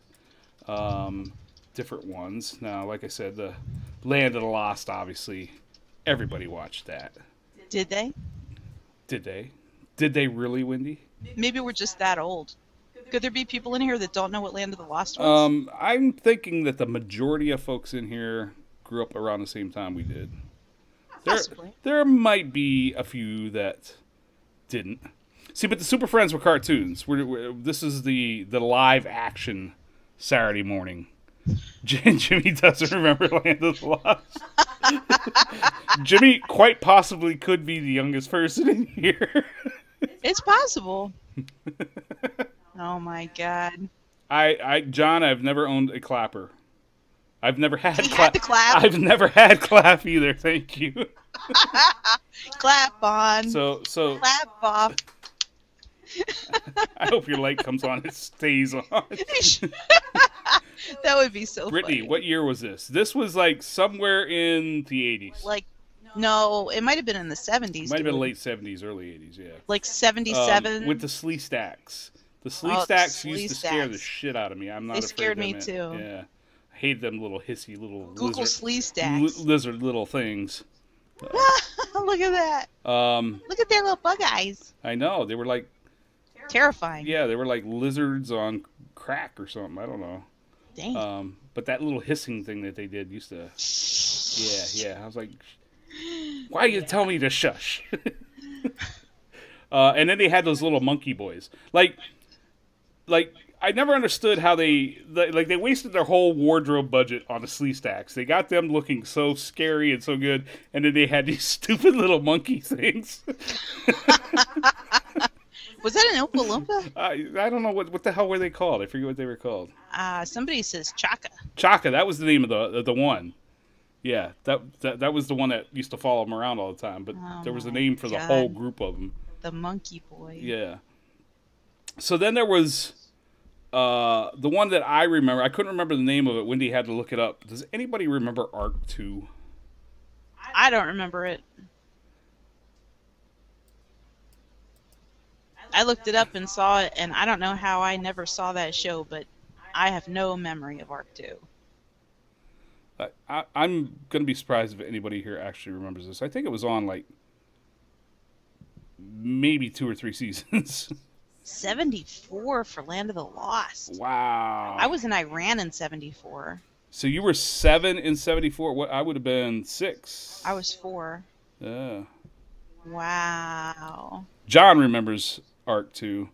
Different ones. Now, like I said, the Land of the Lost, obviously, everybody watched that. Did they? Did they? Did they really, Wendy? Maybe we're just that old. Could there be people in here that don't know what Land of the Lost was? I'm thinking that the majority of folks in here grew up around the same time we did. Possibly. There might be a few that didn't. See, but the Super Friends were cartoons. This is the live action Saturday morning. Jimmy doesn't remember Land of the Lost. Jimmy quite possibly could be the youngest person in here. It's possible. Oh my God. John, I've never owned a clapper. I've never had the clap. I've never had clap either. Thank you. Clap on. So Clap off. I hope your light comes on. It stays on. That would be so Brittany, funny. what year was this? This was like somewhere in the 80s. Like, no, it might have been in the 70s. Might have been late 70s, early 80s, yeah. Like 77. With the slee stacks. The slee Oh, the stacks slee used to scare the stacks. shit out of me. I'm not They afraid scared of me them. too. Yeah. I hate them little hissy little Google slee stacks. lizard little things. Look at that. Look at their little bug eyes. I know. They were like, Terrifying. yeah, they were like lizards on crack or something. I don't know. Dang. But that little hissing thing that they did used to, yeah. I was like, why you tell me to shush? And then they had those little monkey boys. Like I never understood how they wasted their whole wardrobe budget on the slee stacks. They got them looking so scary and so good, and then they had these stupid little monkey things. Was that an Oompa Loompa? I don't know what the hell were they called. I forget what they were called. Somebody says Chaka. Chaka, that was the name of the one. Yeah, that was the one that used to follow them around all the time. But there was a name for the whole group of them. The monkey boy. Yeah. So then there was the one that I remember. I couldn't remember the name of it. Wendy had to look it up. Does anybody remember Arc 2? I don't remember it. I looked it up and saw it, and I don't know how I never saw that show, but I have no memory of Arc 2. I'm going to be surprised if anybody here actually remembers this. I think it was on, like, maybe 2 or 3 seasons. 74 for Land of the Lost. Wow. I was in Iran in 74. So you were 7 in 74. What I would have been 6. I was 4. Yeah. Wow. John remembers Arc 2.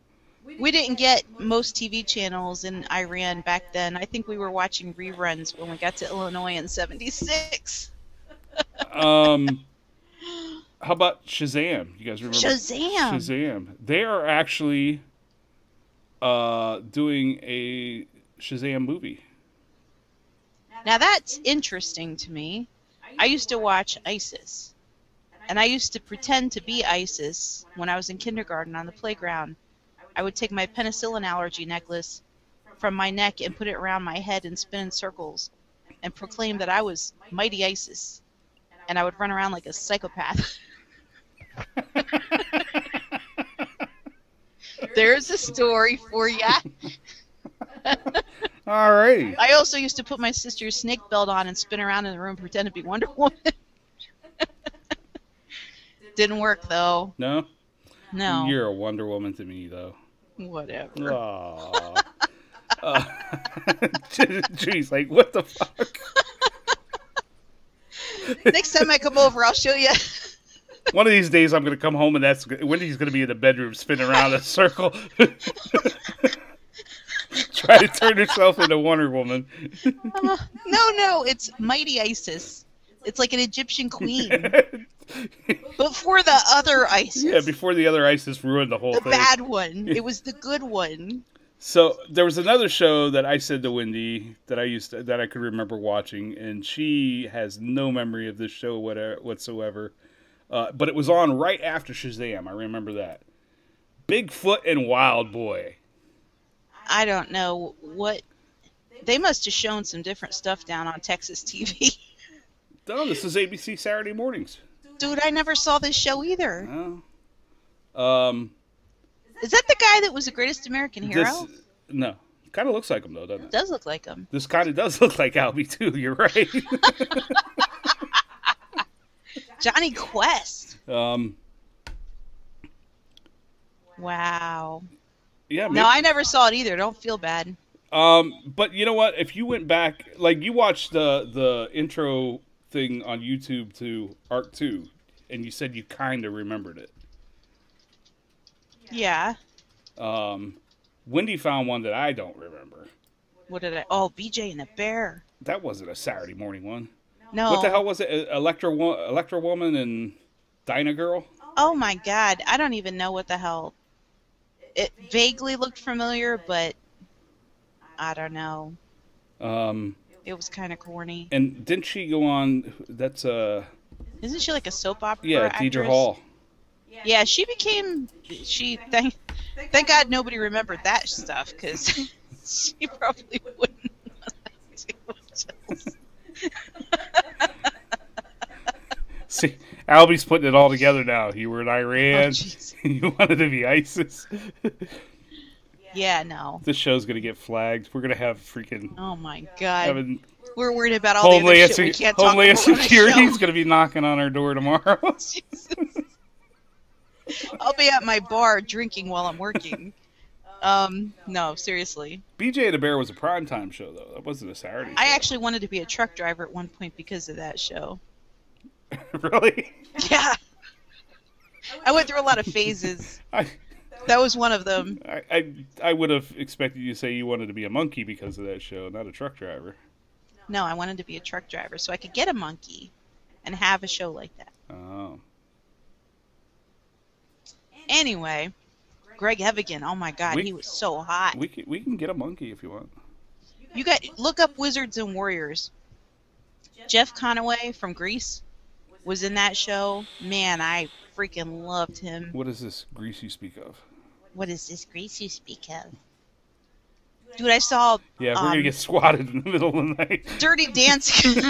We didn't get most TV channels in Iran back then. I think we were watching reruns when we got to Illinois in 76. How about Shazam? You guys remember Shazam? Shazam. They are actually doing a Shazam movie. Now that's interesting to me. I used to watch ISIS. And I used to pretend to be ISIS when I was in kindergarten on the playground. I would take my penicillin allergy necklace from my neck and put it around my head and spin in circles and proclaim that I was mighty ISIS. And I would run around like a psychopath. There's a story for ya. All right. I also used to put my sister's snake belt on and spin around in the room and pretend to be Wonder Woman. Didn't work, though. No? No. You're a Wonder Woman to me, though. Whatever. Aww. Jeez, like, what the fuck? Next time I come over, I'll show you. One of these days I'm going to come home and Wendy's going to be in the bedroom spinning around in a circle. Try to turn herself into Wonder Woman. No, it's Mighty Isis. It's like an Egyptian queen. Before the other Isis. Yeah, before the other ISIS ruined the whole thing. The bad one. It was the good one. So there was another show that I said to Wendy that I could remember watching, and she has no memory of this show whatsoever. But it was on right after Shazam. I remember that. Bigfoot and Wild Boy. I don't know what. They must have shown some different stuff down on Texas TV. No, this is ABC Saturday mornings. Dude, I never saw this show either. Oh. Is that the guy that was the greatest American hero? No. Kind of looks like him, though, doesn't it? It does look like him. This kind of does look like Albie, too. You're right. Johnny Quest. Wow. Yeah. No, I never saw it either. Don't feel bad. But you know what? If you went back, like you watched the intro thing on YouTube to Arc 2, and you said you kind of remembered it. Yeah. Wendy found one that I don't remember. What did I? Oh, BJ and the Bear. That wasn't a Saturday morning one. No. What the hell was it? Electra Woman and Dinah Girl? Oh my God, I don't even know what the hell. It vaguely looked familiar, but I don't know. Um, It was kind of corny. and didn't she go on? That's Isn't she like a soap opera yeah, actress? Deidre Hall. Yeah, she became. Thank God nobody remembered that stuff, because she probably wouldn't want to do much else. See, Albie's putting it all together now. You were in Oh, Iran. jeez. You wanted to be ISIS. Yeah, no. This show's gonna get flagged. We're gonna have freaking Oh my God. having We're worried about all the other shit we can't talk about on Homeland the Security's show. gonna be knocking on our door tomorrow. Jesus. I'll be at my bar drinking while I'm working. No, seriously. BJ and the Bear was a primetime show though. That wasn't a Saturday show. I actually wanted to be a truck driver at one point because of that show. Really? Yeah. I went through a lot of phases. That was one of them. I would have expected you to say you wanted to be a monkey because of that show, not a truck driver. No, I wanted to be a truck driver so I could get a monkey and have a show like that. Oh. Anyway, Greg Evigan, oh my God, he was so hot. We can get a monkey if you want. You got look up Wizards and Warriors. Jeff Conaway from Greece was in that show. Man, I freaking loved him. What is this grease you speak of? What is this Greece you speak of? Dude, I saw Yeah, we're gonna get swatted in the middle of the night. Dirty Dancing.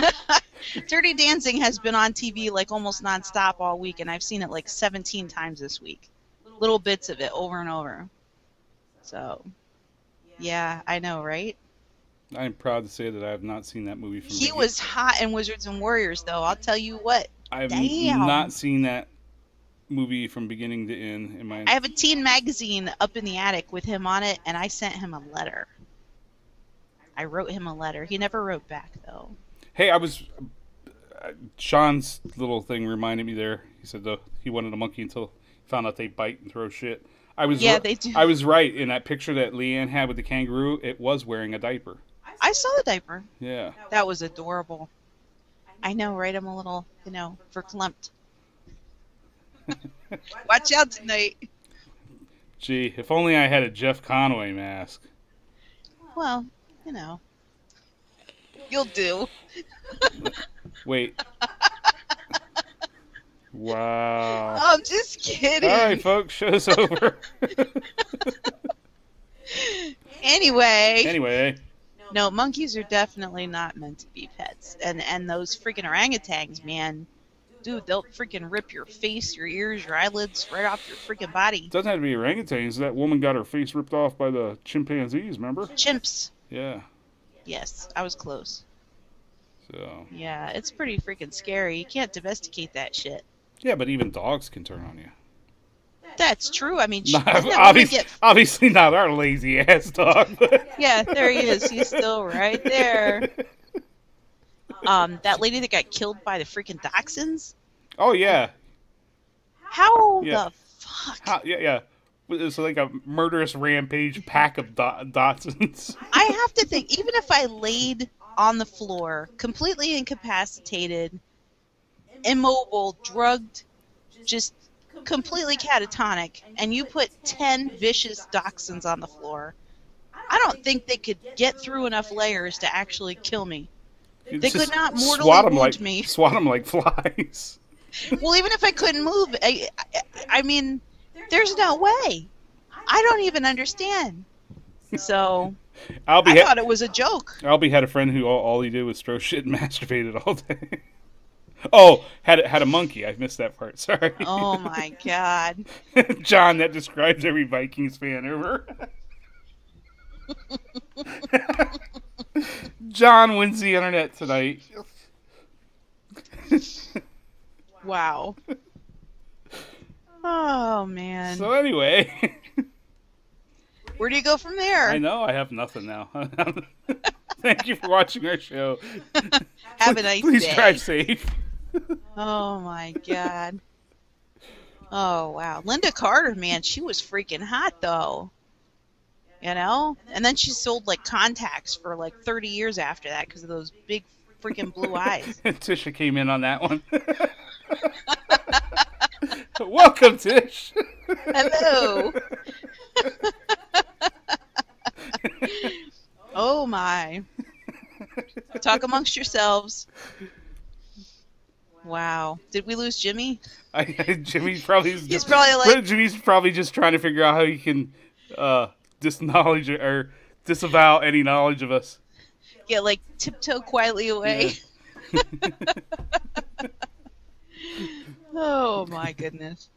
Dirty Dancing has been on TV like almost nonstop all week, and I've seen it like 17 times this week. Little bits of it over and over. So, yeah, I know, right? I'm proud to say that I have not seen that movie from He was hot in Wizards and Warriors, though. I'll tell you what. I have Damn. not seen that movie from beginning to end in my I have a teen magazine up in the attic with him on it, and I sent him a letter. I wrote him a letter. He never wrote back, though. Hey, I was Sean's little thing reminded me there. He said he wanted a monkey until he found out they bite and throw shit. Yeah, they do. I was right. In that picture that Leanne had with the kangaroo, it was wearing a diaper. I saw the diaper. Yeah. That was adorable. I know, right? I'm a little, verklempt. Watch out tonight. Gee, if only I had a Jeff Conaway mask. Well, you'll do. Wait. Wow. I'm just kidding. All right, folks, show's over. Anyway. No, monkeys are definitely not meant to be pets. And those freaking orangutans, man. Dude, they'll freaking rip your face, your ears, your eyelids right off your freaking body. It doesn't have to be orangutans. That woman got her face ripped off by the chimpanzees, remember? Chimps. Yeah. Yes, I was close. So. Yeah, it's pretty freaking scary. You can't domesticate that shit. Yeah, but even dogs can turn on you. That's true. I mean, obviously not our lazy ass dog. But... Yeah, there he is. He's still right there. That lady that got killed by the freaking dachshunds. Oh yeah. How the fuck? Yeah. It's like a murderous rampage pack of dachshunds. I have to think, even if I laid on the floor, completely incapacitated, immobile, drugged, just completely catatonic, and you put 10 vicious dachshunds on the floor, I don't think they could get through enough layers to actually kill me. They could not mortally wound me. Swat them like flies. Well, even if I couldn't move, I mean, there's no way. I don't even understand. So, I thought it was a joke. Albie had a friend who all he did was throw shit and masturbated all day. Oh, had a monkey. I missed that part. Sorry. Oh my God. John, that describes every Vikings fan ever. John wins the internet tonight. Wow. Oh man. So anyway, where do you go from there? I know I have nothing now. Thank you for watching our show. Have a nice day. Please drive safe. Oh my God. Oh wow. Linda Carter, man, she was freaking hot though. And then she sold like contacts for like 30 years after that because of those big freaking blue eyes. Tisha came in on that one. Welcome, Tish. Hello. Oh my. Talk amongst yourselves. Wow. Did we lose Jimmy? Jimmy's probably He's probably like, Jimmy's probably just trying to figure out how he can disknowledge or disavow any knowledge of us. yeah, like tiptoe quietly away. Yeah. Oh my goodness.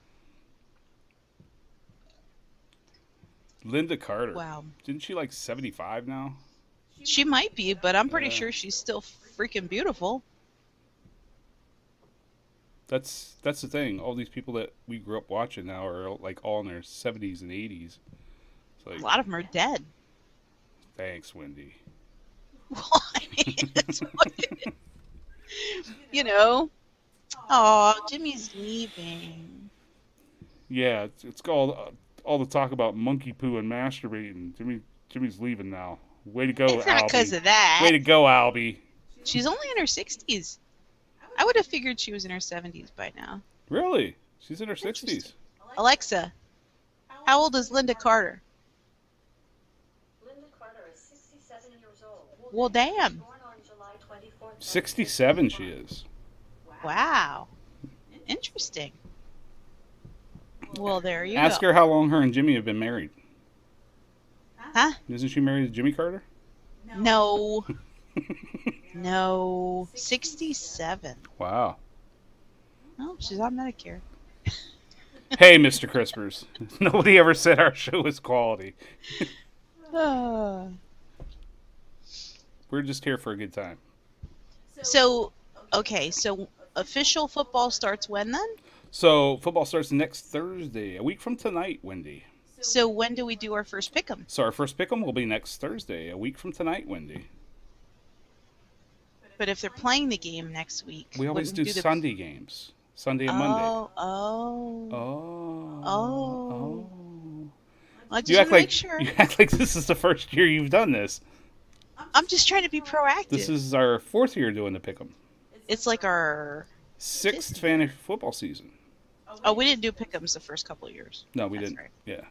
Linda Carter. Wow. Didn't she like 75 now? She might be, but I'm pretty sure she's still freaking beautiful. That's the thing. All these people that we grew up watching now are like all in their 70s and 80s. It's like, A lot of them are dead. thanks, Wendy. Well, I mean, it's what- you know. Oh, Jimmy's leaving. Yeah, it's called all the talk about monkey poo and masturbating. Jimmy's leaving now. Way to go, It's not because Albie. of that. Way to go, Albie. She's only in her 60s. I would have figured she was in her 70s by now. Really? She's in her 60s. Interesting. Alexa, how old is Linda Carter? Linda Carter is 67 years old. Well, damn. Born on July 24th. 67 she is. Wow. Interesting. Well, there you Ask go. her how long her and Jimmy have been married. Huh? Isn't she married to Jimmy Carter? No. No. 67. Wow. Oh, she's on Medicare. Hey, Mr. Crispers. Nobody ever said our show is quality. We're just here for a good time. So, okay, so official football starts when then? So, football starts next Thursday, a week from tonight, Wendy. So when do we do our first pick'em? So, our first pick'em will be next Thursday, a week from tonight, Wendy. But if they're playing the game next week, We always do the... Sunday games. Sunday and Monday. Oh. Oh. I just You want act to make like sure. you act like this is the first year you've done this. I'm just trying to be proactive. This is our fourth year doing the pick'em. It's like our... Sixth fantasy football season. Oh, we didn't do pick'ems the first couple of years. No, we That's didn't. right. Yeah.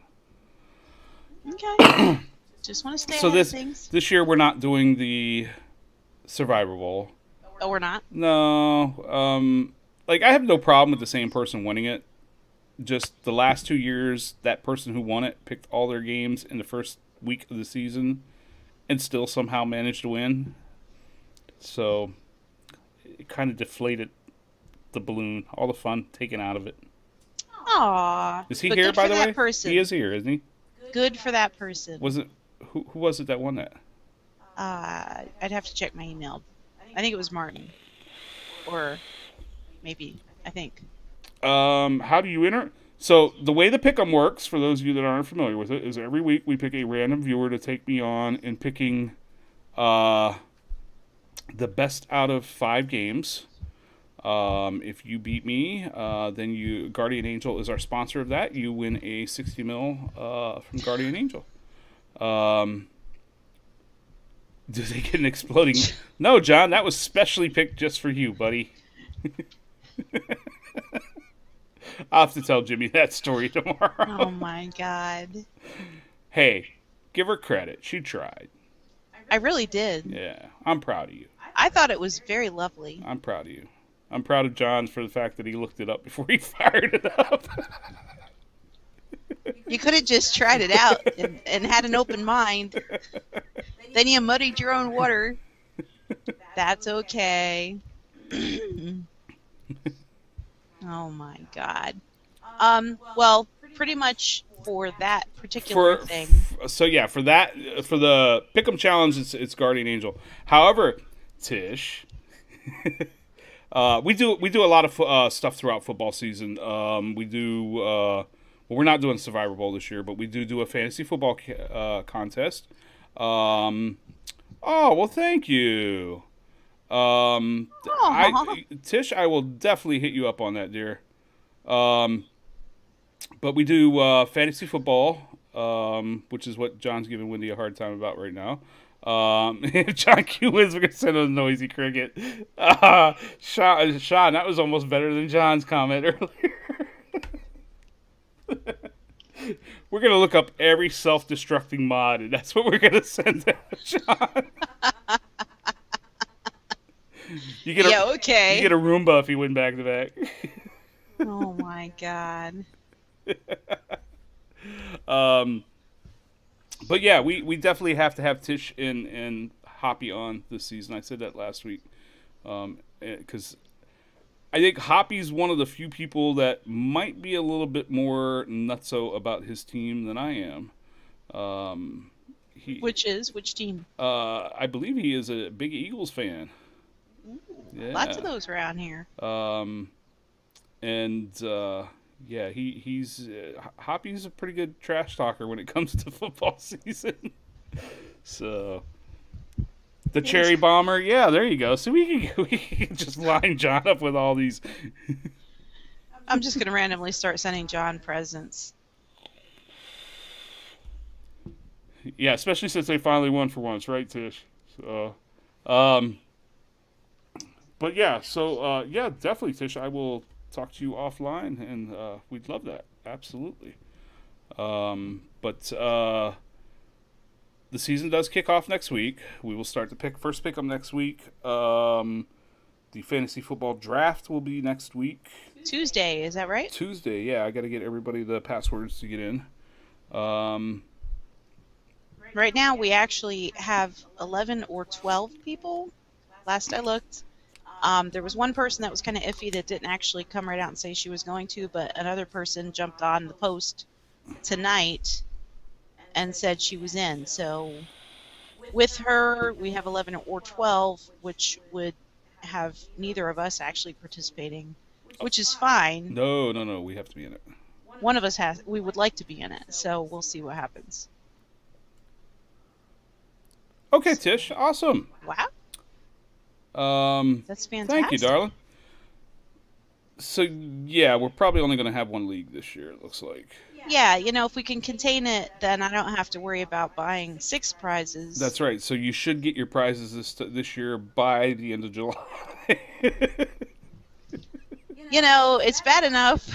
Okay. Just want to stay So ahead of things. this year we're not doing the Survivor Bowl. Oh, we're not? No. Like I have no problem with the same person winning it. Just the last 2 years, that person who won it picked all their games in the first week of the season and still somehow managed to win. So it kind of deflated the balloon, all the fun taken out of it. Aww. Is he but here, good by for the that way? Person. He is here, isn't he? Good for that person. Was it who was it that won that? I'd have to check my email. I think it was Martin. Or maybe, I think. How do you enter? So the way the pick'em works, for those of you that aren't familiar with it, is every week we pick a random viewer to take me on in picking the best out of 5 games. If you beat me, then Guardian Angel is our sponsor of that. You win a 60 mil from Guardian Angel. Do they get an exploding? No, John, that was specially picked just for you, buddy. I'll have to tell Jimmy that story tomorrow. Oh my god. Hey, give her credit. She tried. I really did. Yeah, I'm proud of you. I thought it was very lovely. I'm proud of you. I'm proud of John for the fact that he looked it up before he fired it up. You could have just tried it out and had an open mind. Then you muddied your own water. That's okay. Oh my god. Well, pretty much for that particular thing. So yeah, for the Pick'em Challenge, it's Guardian Angel. However, Tish, we do a lot of stuff throughout football season. We do. Well, we're not doing Survivor Bowl this year, but we do a fantasy football contest. Oh well, thank you. Tish, I will definitely hit you up on that, dear. But we do fantasy football, which is what John's giving Wendy a hard time about right now. If John Q wins, we're going to send a noisy cricket. Sean, that was almost better than John's comment earlier. We're gonna look up every self-destructing mod, and that's what we're gonna send to John. You get Yeah, okay. You get a Roomba if you win back to back. Oh my god. But yeah, we definitely have to have Tish and Hoppy on this season. I said that last week, because I think Hoppy's one of the few people that might be a little bit more nutso about his team than I am. Which team? I believe he is a big Eagles fan. Ooh, Yeah. lots of those around here. Yeah, he's Hoppy's a pretty good trash talker when it comes to football season. So the cherry bomber, yeah, there you go. So we can just line John up with all these. I'm just gonna randomly start sending John presents. Yeah, especially since they finally won for once, right, Tish? So, but yeah, so yeah, definitely, Tish. I will talk to you offline, and we'd love that, absolutely. But the season does kick off next week. We will start the first pick up next week. The fantasy football draft will be next week. Tuesday, is that right? Tuesday, yeah. I got to get everybody the passwords to get in. Right now, we actually have 11 or 12 people. Last I looked. There was one person that was kind of iffy that didn't actually come right out and say she was going to, but another person jumped on the post tonight and said she was in. So with her, we have 11 or 12, which would have neither of us actually participating, which is fine. No, we have to be in it. One of us we would like to be in it, so we'll see what happens. Okay, Tish, awesome. Wow. That's fantastic. Thank you, darling. So, yeah, we're probably only going to have one league this year, it looks like. Yeah, if we can contain it, then I don't have to worry about buying 6 prizes. That's right. So you should get your prizes this year by the end of July. It's bad enough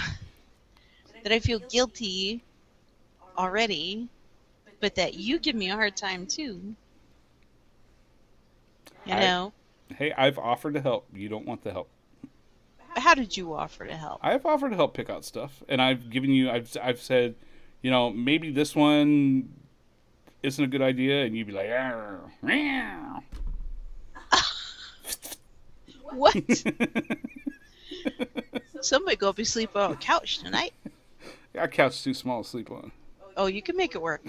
that I feel guilty already, but that you give me a hard time, too. Hey, I've offered to help. You don't want the help. How did you offer to help? I've offered to help pick out stuff, and I've given you. I've said, maybe this one isn't a good idea, and you'd be like, meow. What? Somebody go be sleep on a couch tonight. Our couch is too small to sleep on. Oh, you can make it work.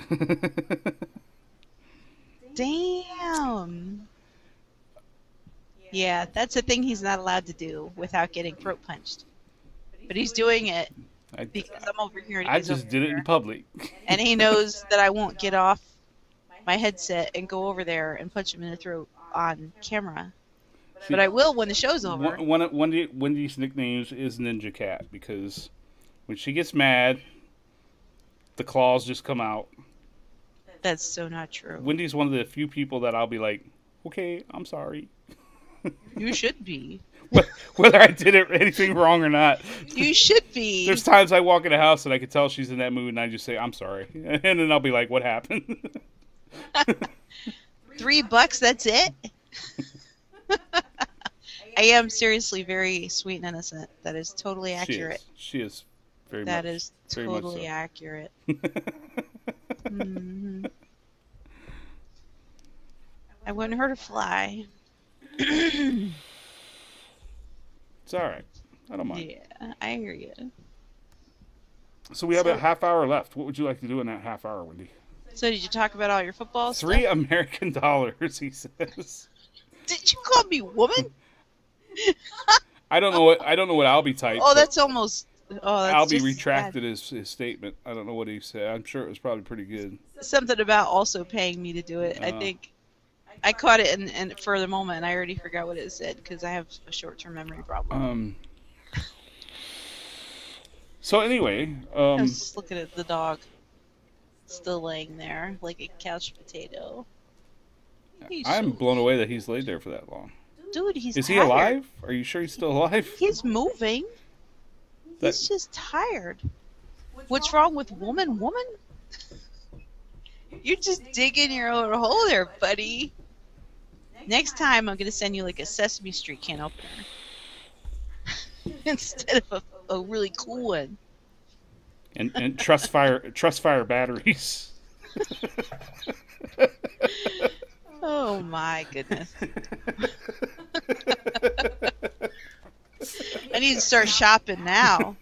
Damn. Yeah, that's a thing he's not allowed to do without getting throat punched. But he's doing it because I'm over here. And I just did it in public. And he knows that I won't get off my headset and go over there and punch him in the throat on camera. See, but I will when the show's over. Wendy's nickname is Ninja Cat because when she gets mad, the claws just come out. That's so not true. Wendy's one of the few people that I'll be like, okay, I'm sorry. You should be. Whether I did anything wrong or not. You should be. There's times I walk in the house and I can tell she's in that mood and I just say, I'm sorry. And then I'll be like, what happened? $3, that's it? I am seriously very sweet and innocent. That is totally accurate. She is very that much. That is very totally much so. Accurate. Mm-hmm. I want her to fly. It's all right. I don't mind. Yeah, I hear you. So we have a half hour left. What would you like to do in that half hour, Wendy? So did you talk about all your football stuff? $3 American, he says. Did you call me woman? I don't know what Albie typed. Oh, that's almost. Oh, that's Albie retracted his statement. I don't know what he said. I'm sure it was probably pretty good. Something about also paying me to do it. I think I caught it and for the moment, and I already forgot what it said because I have a short-term memory problem. So anyway, I was just looking at the dog, still laying there like a couch potato. I'm blown away that he's laid there for that long. Dude, he's Is tired. he alive? Are you sure he's still alive? He's moving. He's just tired. What's wrong with woman? You're just digging your own hole there, buddy. Next time, I'm gonna send you like a Sesame Street can opener instead of a really cool one. And trust fire batteries. Oh my goodness! I need to start shopping now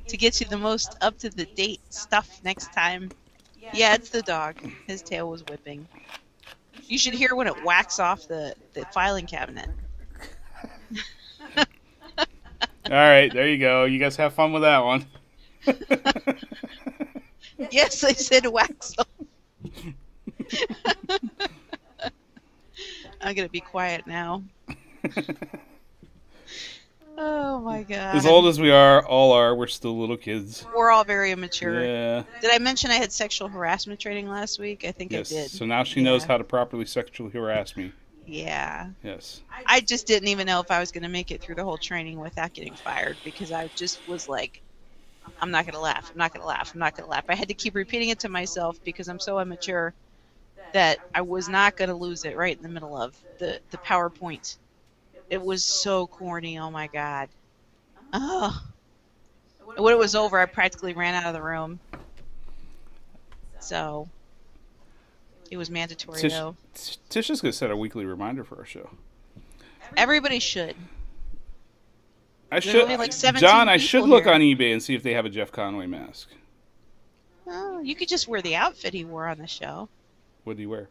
to get you the most up-to-the-date stuff next time. Yeah, it's the dog. His tail was whipping. You should hear when it whacks off the filing cabinet. All right, there you go. You guys have fun with that one. Yes, I said wax off. I'm going to be quiet now. Oh my god. As old as we all are, we're still little kids. We're all very immature. Yeah. Did I mention I had sexual harassment training last week? I think Yes. I did. So now she knows how to properly sexually harass me. Yeah. Yes. I just didn't even know if I was going to make it through the whole training without getting fired because I just was like, I'm not going to laugh. I'm not going to laugh. I'm not going to laugh. I had to keep repeating it to myself because I'm so immature that I was not going to lose it right in the middle of the PowerPoint. It was so corny. Oh my god. Oh. When it was over, I practically ran out of the room. So it was mandatory though. Tisha's gonna set a weekly reminder for our show. Everybody should. I There's should, only like 17 John. I should people look here. on eBay and see if they have a Jeff Conway mask. Oh, you could just wear the outfit he wore on the show. What do you wear?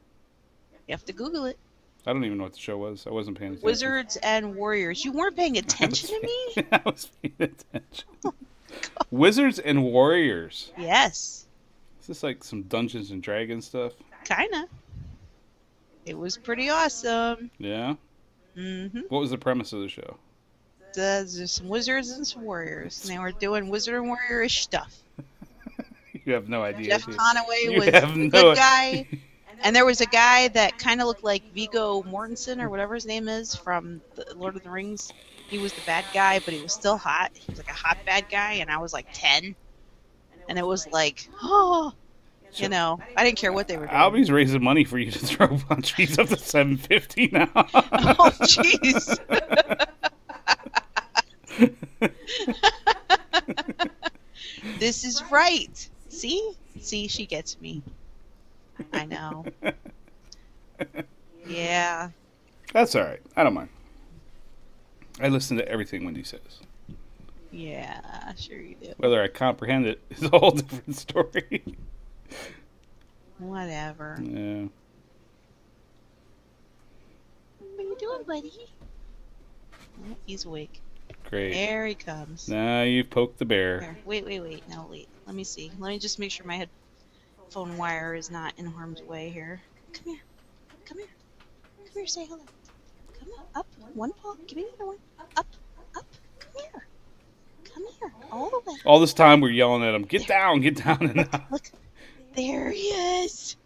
You have to Google it. I don't even know what the show was. I wasn't paying attention. Wizards and Warriors. You weren't paying attention to me? I was paying attention. Wizards and Warriors. Yes. Is this like some Dungeons and Dragons stuff? Kinda. It was pretty awesome. Yeah. Mm-hmm. What was the premise of the show? There's some wizards and some warriors, and they were doing wizard and warrior-ish stuff. You have no idea. Jeff do you? Conaway You was have the no good guy, and there was a guy that kind of looked like Viggo Mortensen or whatever his name is from the Lord of the Rings. He was the bad guy, but he was still hot. He was like a hot bad guy, and I was like 10, and it was like, oh, you know, I didn't care what they were doing. Albie's raising money for you to throw punchies up to $7.50 now. Oh, jeez. This is right. See? See, she gets me. I know. Yeah. That's all right. I don't mind. I listen to everything Wendy says. Yeah, sure you do. Whether I comprehend it is a whole different story. Whatever. Yeah. What are you doing, buddy? Oh, he's awake. Great. There he comes. Now you've poked the bear. Here. Wait. No, wait. Let me see. Let me just make sure my headphone wire is not in harm's way here. Come here. Come here. Come here, say hello. Come on. Up. One paw. Give me the other one. Up. Up. Come here. Come here. All the way. All this time we're yelling at him, get down. And Look. There he is.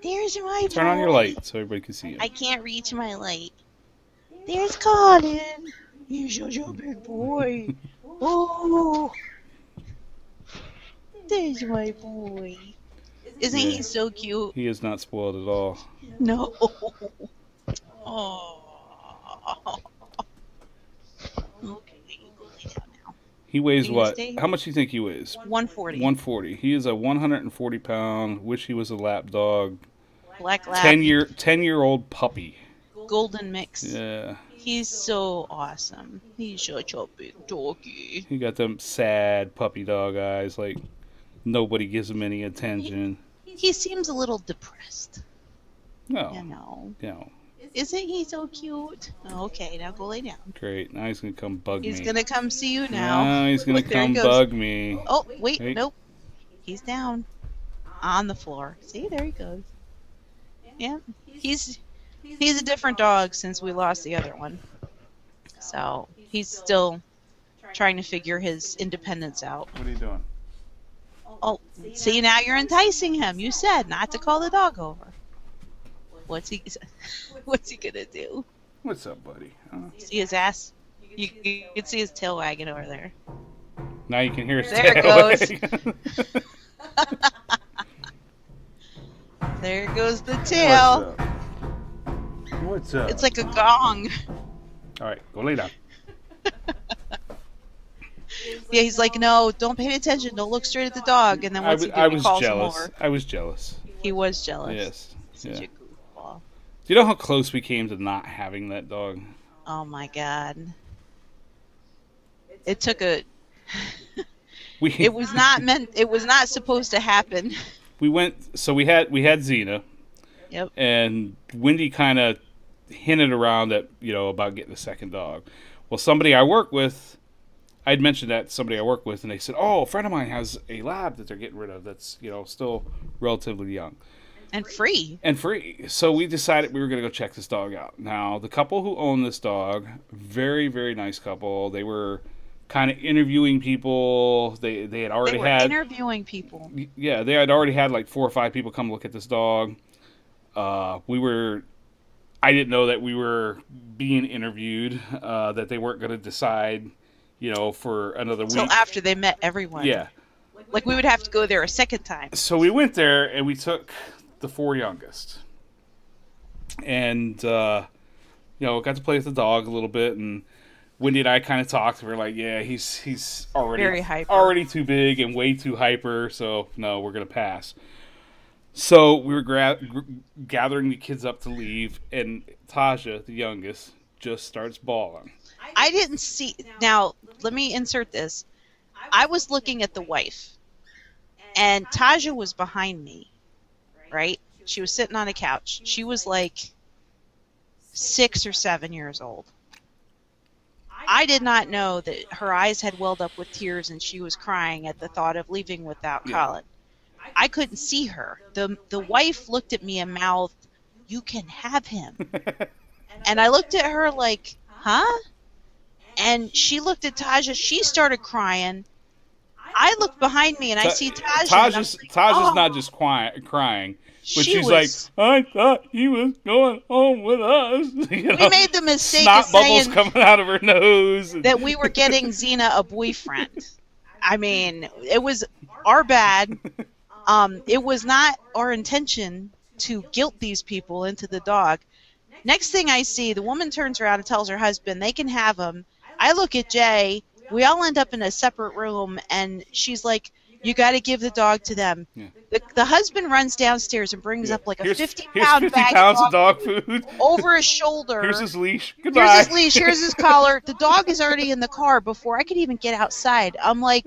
There's my turn on your boy. light so everybody can see him. I can't reach my light. There's Colin. He's such a big boy. Oh. There's my boy. Isn't Yeah. he so cute? He is not spoiled at all. No. Oh. Okay, you go lay down now. He weighs Can you what? stay? How much do you think he weighs? 140. 140. He is a 140-pound, wish he was a lap dog, Black lab. 10-year-old puppy. Golden mix. Yeah. He's so awesome. He's such a big doggy. He got them sad puppy dog eyes, like nobody gives him any attention. He seems a little depressed. No. You know. No. Isn't he so cute? Okay, now go lay down. Great. Now he's going to come bug He's me. gonna come see you now. Now he's going Look, to there he come goes. bug me. Oh, wait, Hey. nope. He's down. On the floor. See, there he goes. Yeah. He's a different dog since we lost the other one. So, he's still trying to figure his independence out. What are you doing? Oh, see, now you're enticing him. You said not to call the dog over. What's he gonna do? What's up, buddy? Huh? See his ass? You can see his tail wagging over there. Now you can hear his There it tail. There goes the tail. What's up? It's like a gong. All right, go lay down. Yeah, he's like, no, don't pay attention. Don't look straight at the dog. And then once he was calls him jealous. over. I was jealous. He was jealous. Yes. Such Yeah. a goofball. Do you know how close we came to not having that dog? Oh my god. It took a. It was not meant. It was not supposed to happen. We went. So we had Xena. Yep. And Wendy kind of hinted around that, about getting a second dog. Well, somebody I work with, I'd mentioned that to somebody I work with, and they said, "Oh, a friend of mine has a lab that they're getting rid of that's still relatively young And free. So we decided we were going to go check this dog out. Now, the couple who owned this dog, very, very nice couple. They were kind of interviewing people. They had already interviewing people. Yeah, they had already had like 4 or 5 people come look at this dog. I didn't know that we were being interviewed. That they weren't going to decide, for another week. Until after they met everyone. Yeah. Like we would have to go there a second time. So we went there and we took the 4 youngest, and got to play with the dog a little bit. And Wendy and I kind of talked. We were like, "Yeah, he's already Very hyper. already too big and way too hyper. So no, we're gonna pass." So we were gathering the kids up to leave, and Taja, the youngest, just starts bawling. I didn't see. Now, let me insert this. I was looking at the wife, and Taja was behind me, right? She was sitting on a couch. She was like 6 or 7 years old. I did not know that her eyes had welled up with tears and she was crying at the thought of leaving without Colin. I couldn't see her. The wife looked at me and mouthed, "You can have him." And I looked at her like, "Huh?" And she looked at Taja. She started crying. I looked behind me and I see Taja. Taja's "Oh." not just crying, but She she's was- like, "I thought he was going home with us." We made the mistake snot of bubbles saying coming out of her nose. that we were getting Xena a boyfriend. I mean, it was our bad. It was not our intention to guilt these people into the dog. Next thing I see, the woman turns around and tells her husband they can have him. I look at Jay. We all end up in a separate room, and she's like, "You got to give the dog to them." Yeah. The husband runs downstairs and brings up like a Here's 50-pound 50 bag pounds of of dog food. over his shoulder. Here's his leash. Goodbye. Here's his leash. Here's his collar. The dog is already in the car before I could even get outside. I'm like,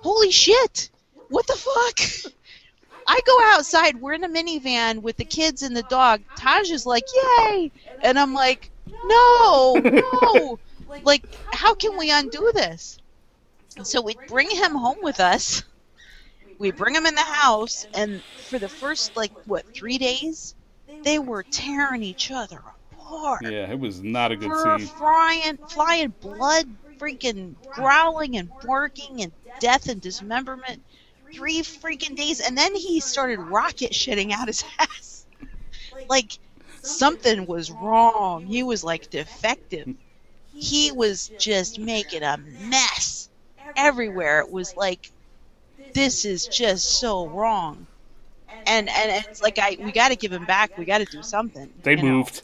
holy shit! What the fuck? I go outside. We're in a minivan with the kids and the dog. Taja's like, "Yay!" And I'm like, no. Like, how can we undo this? So we bring him home with us. We bring him in the house, and for the first 3 days, they were tearing each other apart. Yeah, it was not a good Fur scene. flying, blood, freaking growling and barking, and death and dismemberment. 3 freaking days, and then he started rocket shitting out his ass. Like, something was wrong. He was like defective. He was just making a mess everywhere. It was like, this is just so wrong. And it's like, we got to give him back. We got to do something. They moved.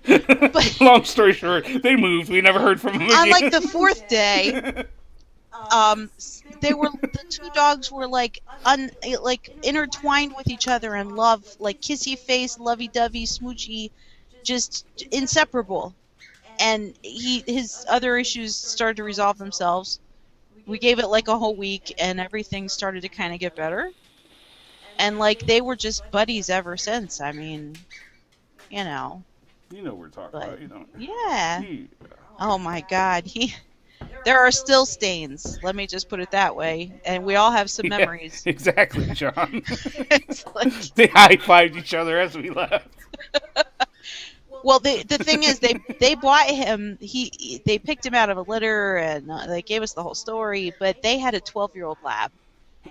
But Long story short, they moved. We never heard from them again. on like the 4th day, the 2 dogs were like intertwined with each other in love, like kissy face, lovey-dovey, smoochy, just inseparable. And his other issues started to resolve themselves. We gave it like a whole week, and everything started to kind of get better. And like they were just buddies ever since. I mean, You know what we're talking about, Yeah. Yeah. Oh my God, there are still stains. Let me just put it that way. And we all have some memories. Yeah, exactly, John. It's like, They high-fived each other as we left. well, the thing is, they bought him. They picked him out of a litter, and they gave us the whole story. But they had a 12-year-old lab,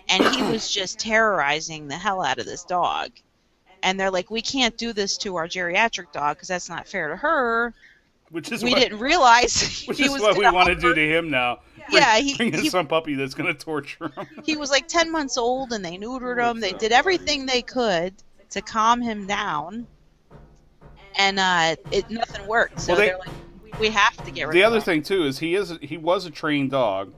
and he was just terrorizing the hell out of this dog. And they're like, "We can't do this to our geriatric dog because that's not fair to her." Which is We didn't realize Which he is was what we gonna want to offer- do to him now. Yeah, bring in some puppy that's going to torture him. he was like 10 months old, and they neutered him. They did everything they could to calm him down, and nothing worked. So Well, they're like, we have to get rid The of other him. thing too is he was a trained dog,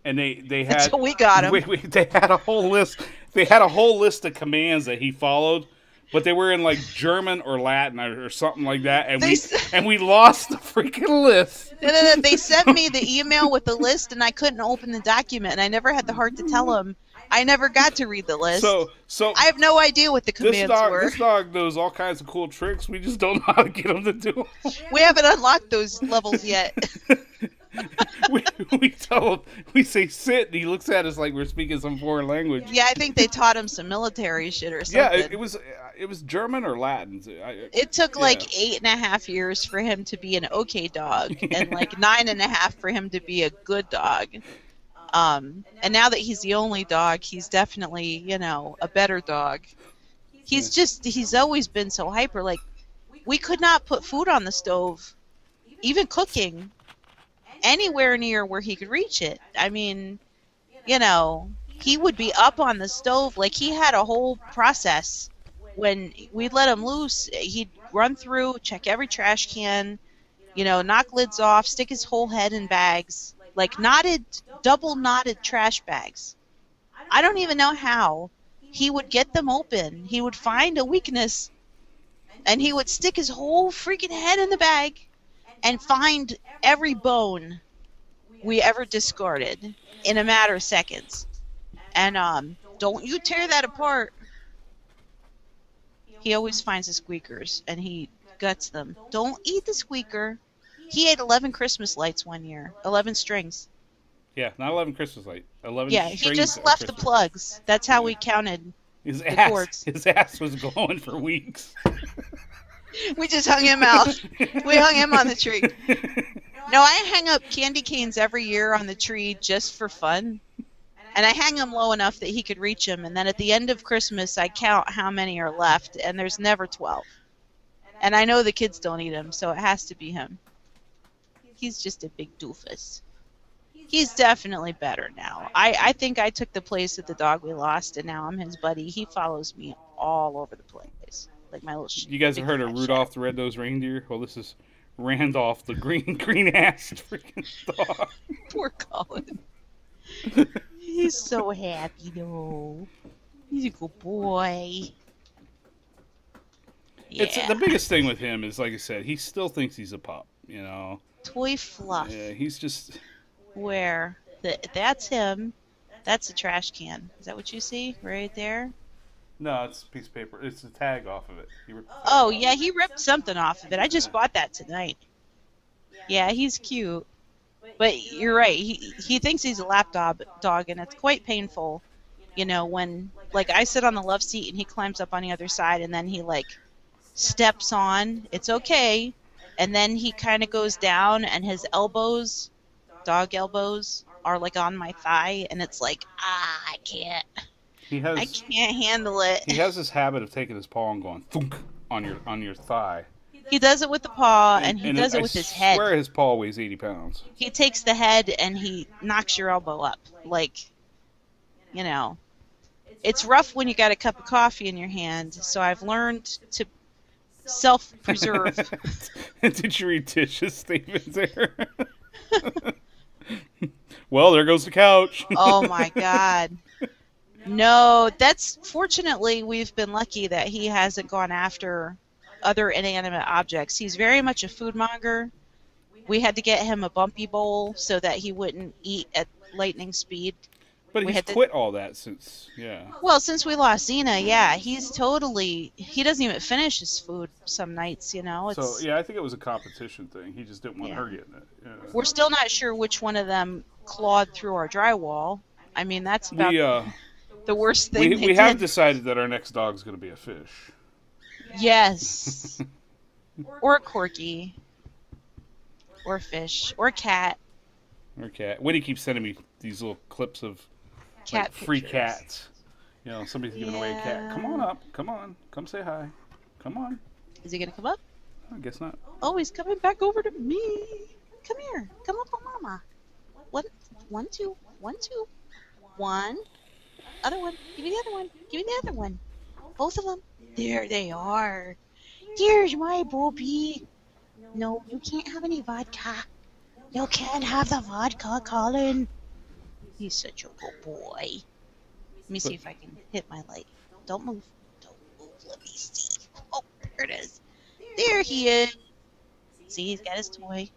and they had Until we got him. they had a whole list. They had a whole list of commands that he followed, but they were in like German or Latin or something like that, and we lost the freaking list. No. They sent me the email with the list, and I couldn't open the document, and I never had the heart to tell them. I never got to read the list. So I have no idea what the commands were. This dog knows all kinds of cool tricks. We just don't know how to get him to do them. We haven't unlocked those levels yet. we tell him, we say sit, and he looks at us like we're speaking some foreign language. Yeah, I think they taught him some military shit or something. Yeah, it was German or Latin. It took like 8.5 years for him to be an okay dog, and like 9.5 for him to be a good dog. And now that he's the only dog, he's definitely, a better dog. He's always been so hyper. Like, we could not put food on the stove, even cooking, anywhere near where he could reach it. I mean, he would be up on the stove. Like, he had a whole process. When we'd let him loose, he'd run through, check every trash can, knock lids off, stick his whole head in bags, like double knotted trash bags. I don't even know how. He would get them open. He would find a weakness, and he would stick his whole freaking head in the bag and find every bone we ever discarded in a matter of seconds. And don't you tear that apart. He always finds the squeakers, and he guts them. Don't eat the squeaker. He ate 11 Christmas lights one year. 11 strings. Yeah, not 11 Christmas lights. 11 Yeah, he just left the plugs. That's how we counted his the cords. His ass was glowing for weeks. We just hung him out. We hung him on the tree. No, I hang up candy canes every year on the tree just for fun. And I hang them low enough that he could reach them. And then at the end of Christmas, I count how many are left. And there's never 12. And I know the kids don't eat them, so it has to be him. He's just a big doofus. He's definitely better now. I think I took the place of the dog we lost, and now I'm his buddy. He follows me all over the place. Like my little You guys have heard of Rudolph the Red-Nosed Reindeer? Well, this is Randolph the green-assed freaking dog. Poor Colin. He's so happy, though. He's a good boy. Yeah. It's the biggest thing with him is, like I said, he still thinks he's a pup, Toy fluff. Yeah, he's just... Where? That's him. That's a trash can. Is that what you see? Right there? No, it's a piece of paper. It's the tag off of it. Oh, yeah, he ripped something off of it. I just bought that tonight. Yeah, he's cute. But you're right. He thinks he's a lap dog, and it's quite painful, when, like, I sit on the love seat and he climbs up on the other side, and then he, like, steps on. It's okay. And then he kind of goes down, and his elbows, dog elbows, are, like, on my thigh, and it's like, I can't. I can't handle it. He has this habit of taking his paw and going thunk on your thigh. He does it with the paw, and he does it with his head. I swear his paw weighs 80 pounds. He takes the head, and he knocks your elbow up. Like, it's rough when you got a cup of coffee in your hand, so I've learned to self-preserve. Did you read Tish's statement there? Well, there goes the couch. Oh, my God. No, fortunately, we've been lucky that he hasn't gone after other inanimate objects. He's very much a food monger. We had to get him a bumpy bowl so that he wouldn't eat at lightning speed. But he's quit all that since, Well, since we lost Xena, yeah, he doesn't even finish his food some nights, So, I think it was a competition thing. He just didn't want her getting it. Yeah. We're still not sure which one of them clawed through our drywall. I mean, that's about the worst thing we have decided that our next dog's going to be a fish. Yes. Or a corgi. Or fish. Or cat. Or cat. Woody keeps sending me these little clips of free cats. Somebody's giving away a cat. Come on up. Come on. Come say hi. Come on. Is he going to come up? I guess not. Oh, he's coming back over to me. Come here. Come up on Mama. 1, 2, 1, 2, 1. Other one. Give me the other one. Give me the other one. Both of them. There they are. There's my booby. No, you can't have any vodka. You can't have the vodka, Colin. He's such a good boy. Let me see if I can hit my light. Don't move. Don't move. Let me see. Oh, there it is. There he is. See, he's got his toy.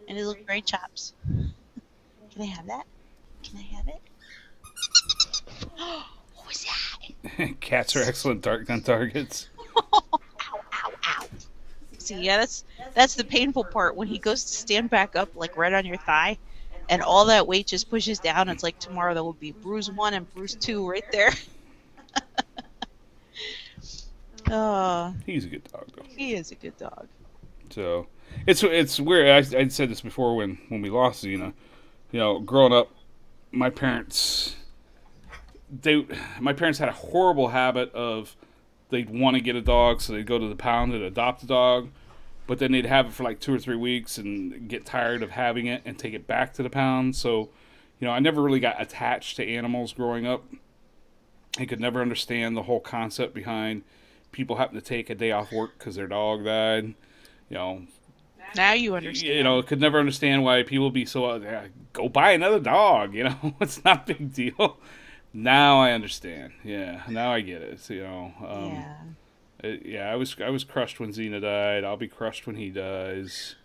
And his little gray chops. Can I have that? Can I have it? What was that? Cats are excellent dark gun targets. Ow, ow, ow. See, yeah, that's the painful part when he goes to stand back up, like right on your thigh, and all that weight just pushes down. It's like tomorrow there will be bruise 1 and bruise 2 right there. He's a good dog, though. He is a good dog. So it's weird. I said this before when we lost Xena. You know, growing up, my parents had a horrible habit of they'd want to get a dog, so they'd go to the pound and adopt a dog, but then they'd have it for like 2 or 3 weeks and get tired of having it and take it back to the pound. So, you know, I never really got attached to animals growing up. I could never understand the whole concept behind people having to take a day off work because their dog died. You know, now you understand. You know, could never understand why people be so go buy another dog. You know, it's not a big deal. Now I understand. Yeah, now I get it. You know, I was crushed when Xena died. I'll be crushed when he dies.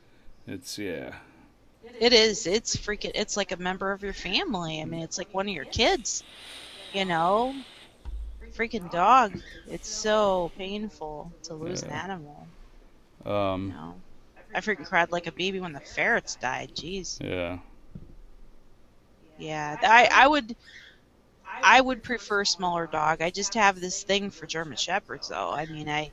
It's It is. It's freaking. It's like a member of your family. I mean, it's like one of your kids. You know, freaking dog. It's so painful to lose an animal. You know? I freaking cried like a baby when the ferrets died. Jeez. Yeah. Yeah, I would prefer smaller dog. I just have this thing for German Shepherds, though. I mean, I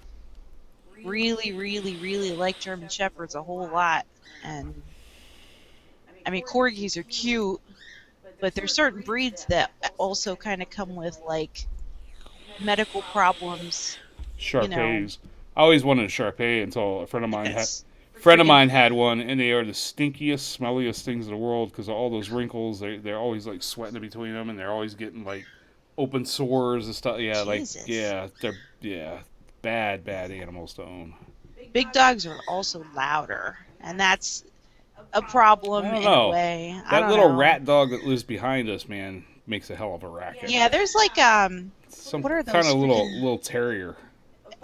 really, really, really like German Shepherds a whole lot. And, I mean, Corgis are cute, but there's certain breeds that also kind of come with, like, medical problems. Shar-Peis. You know. I always wanted a Shar-Pei until a friend of mine had one, and they are the stinkiest, smelliest things in the world because of all those wrinkles. They're always like sweating between them, and they're always getting like open sores and stuff. Yeah, Jesus. they're bad animals to own. Big dogs are also louder, and that's a problem in a way. That little rat dog that lives behind us, man, makes a hell of a racket. Yeah, there's like some what are those kind of little terrier.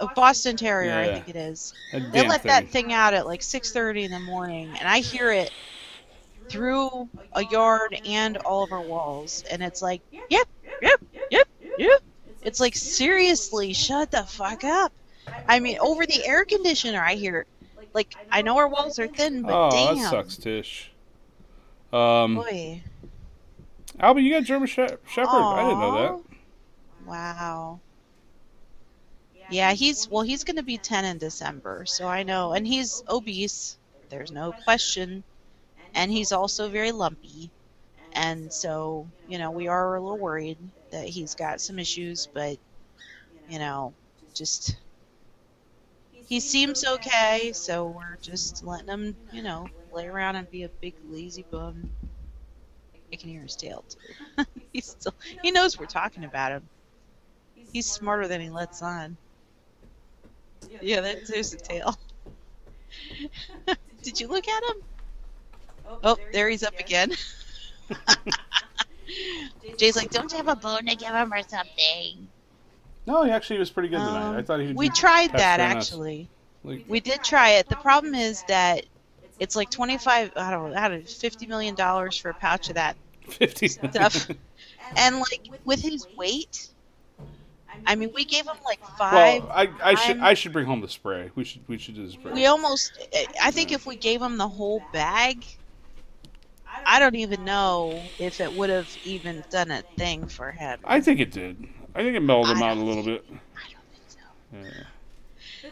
A Boston Terrier, I think it is. They let that thing out at like 6:30 in the morning, and I hear it through a yard and all of our walls, and it's like, yep. It's like, seriously, shut the fuck up. I mean, over the air conditioner, I hear it. Like, I know our walls are thin, but damn. That sucks, Tish. Boy. Albie, you got German Shepherd? I didn't know that. Wow. Yeah, he's going to be 10 in December, so I know. And he's obese, there's no question. And he's also very lumpy. And so, you know, we are a little worried that he's got some issues, but, you know, just, he seems okay, so we're just letting him, you know, lay around and be a big lazy bum. I can hear his tail, too. He knows we're talking about him. He's smarter than he lets on. Yeah, there's the tail. Did you look at him? Oh, there he's up again. Jay's like, don't you have a bone to give him or something? No, he actually was pretty good tonight. I thought he would. We tried that, actually. We did try it. The problem is that it's like $50 million for a pouch of that 50 stuff. And, like, with his weight... I mean, we gave him like 5. Well, I should bring home the spray. We should do the spray. I think if we gave him the whole bag, I don't even know if it would have even done a thing for him. I think it did. I think it mellowed him out a little bit. I don't think so. Yeah.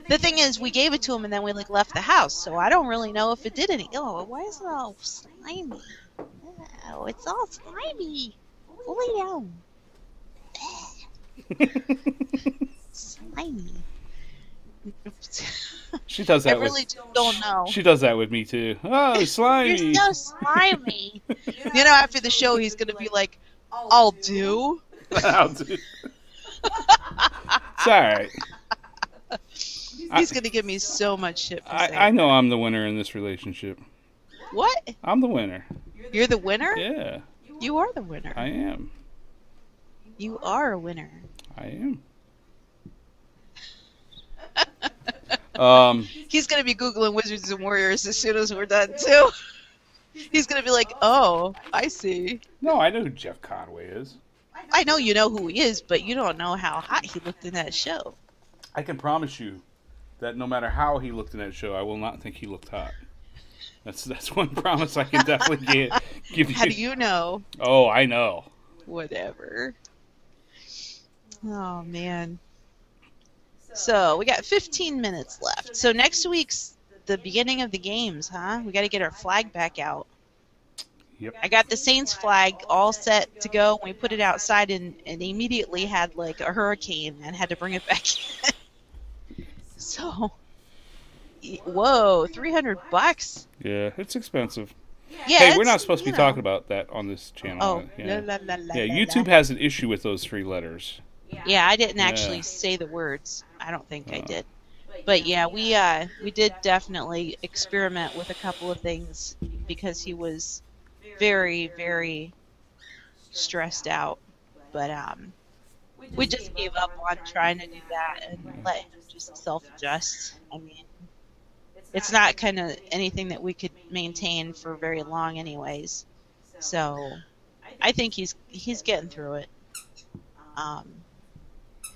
The thing is, we gave it to him and then we like left the house, so I don't really know if it did any. Oh, why is it all slimy? Oh, it's all slimy. Go lay down. Slimy. She does I that. really don't know. She does that with me too. Oh, slimy. You're so slimy. You know, after the show, he's gonna be like, "I'll do." I'll do. It's all right. He's gonna give me so much shit for saying I know I'm the winner in this relationship. What? I'm the winner. You're the winner? Yeah, You are the winner. I am. You are a winner. I am. He's gonna be Googling Wizards and Warriors as soon as we're done too. He's gonna be like, "Oh, I see. No, I know who Jeff Conway is. I know you know who he is, but you don't know how hot he looked in that show." I can promise you that no matter how he looked in that show, I will not think he looked hot. That's one promise I can definitely give you. How do you know? Oh, I know. Whatever. Oh man. So we got 15 minutes left. So next week's the beginning of the games, huh? We got to get our flag back out. Yep. I got the Saints flag all set to go. We put it outside and immediately had like a hurricane and had to bring it back in. So, whoa, $300? Yeah, it's expensive. Yeah. Hey, we're it's, not supposed to you be know. talking about that on this channel. Oh, yeah. la, la, la, Yeah, la, YouTube la. has an issue with those 3 letters. Yeah, I didn't actually Yeah. say the words. I don't think I did. But yeah, we did definitely experiment with a couple of things because he was very, very stressed out. But we just gave up on trying to do that and let him just self-adjust. I mean, it's not kind of anything that we could maintain for very long anyways. So I think he's getting through it.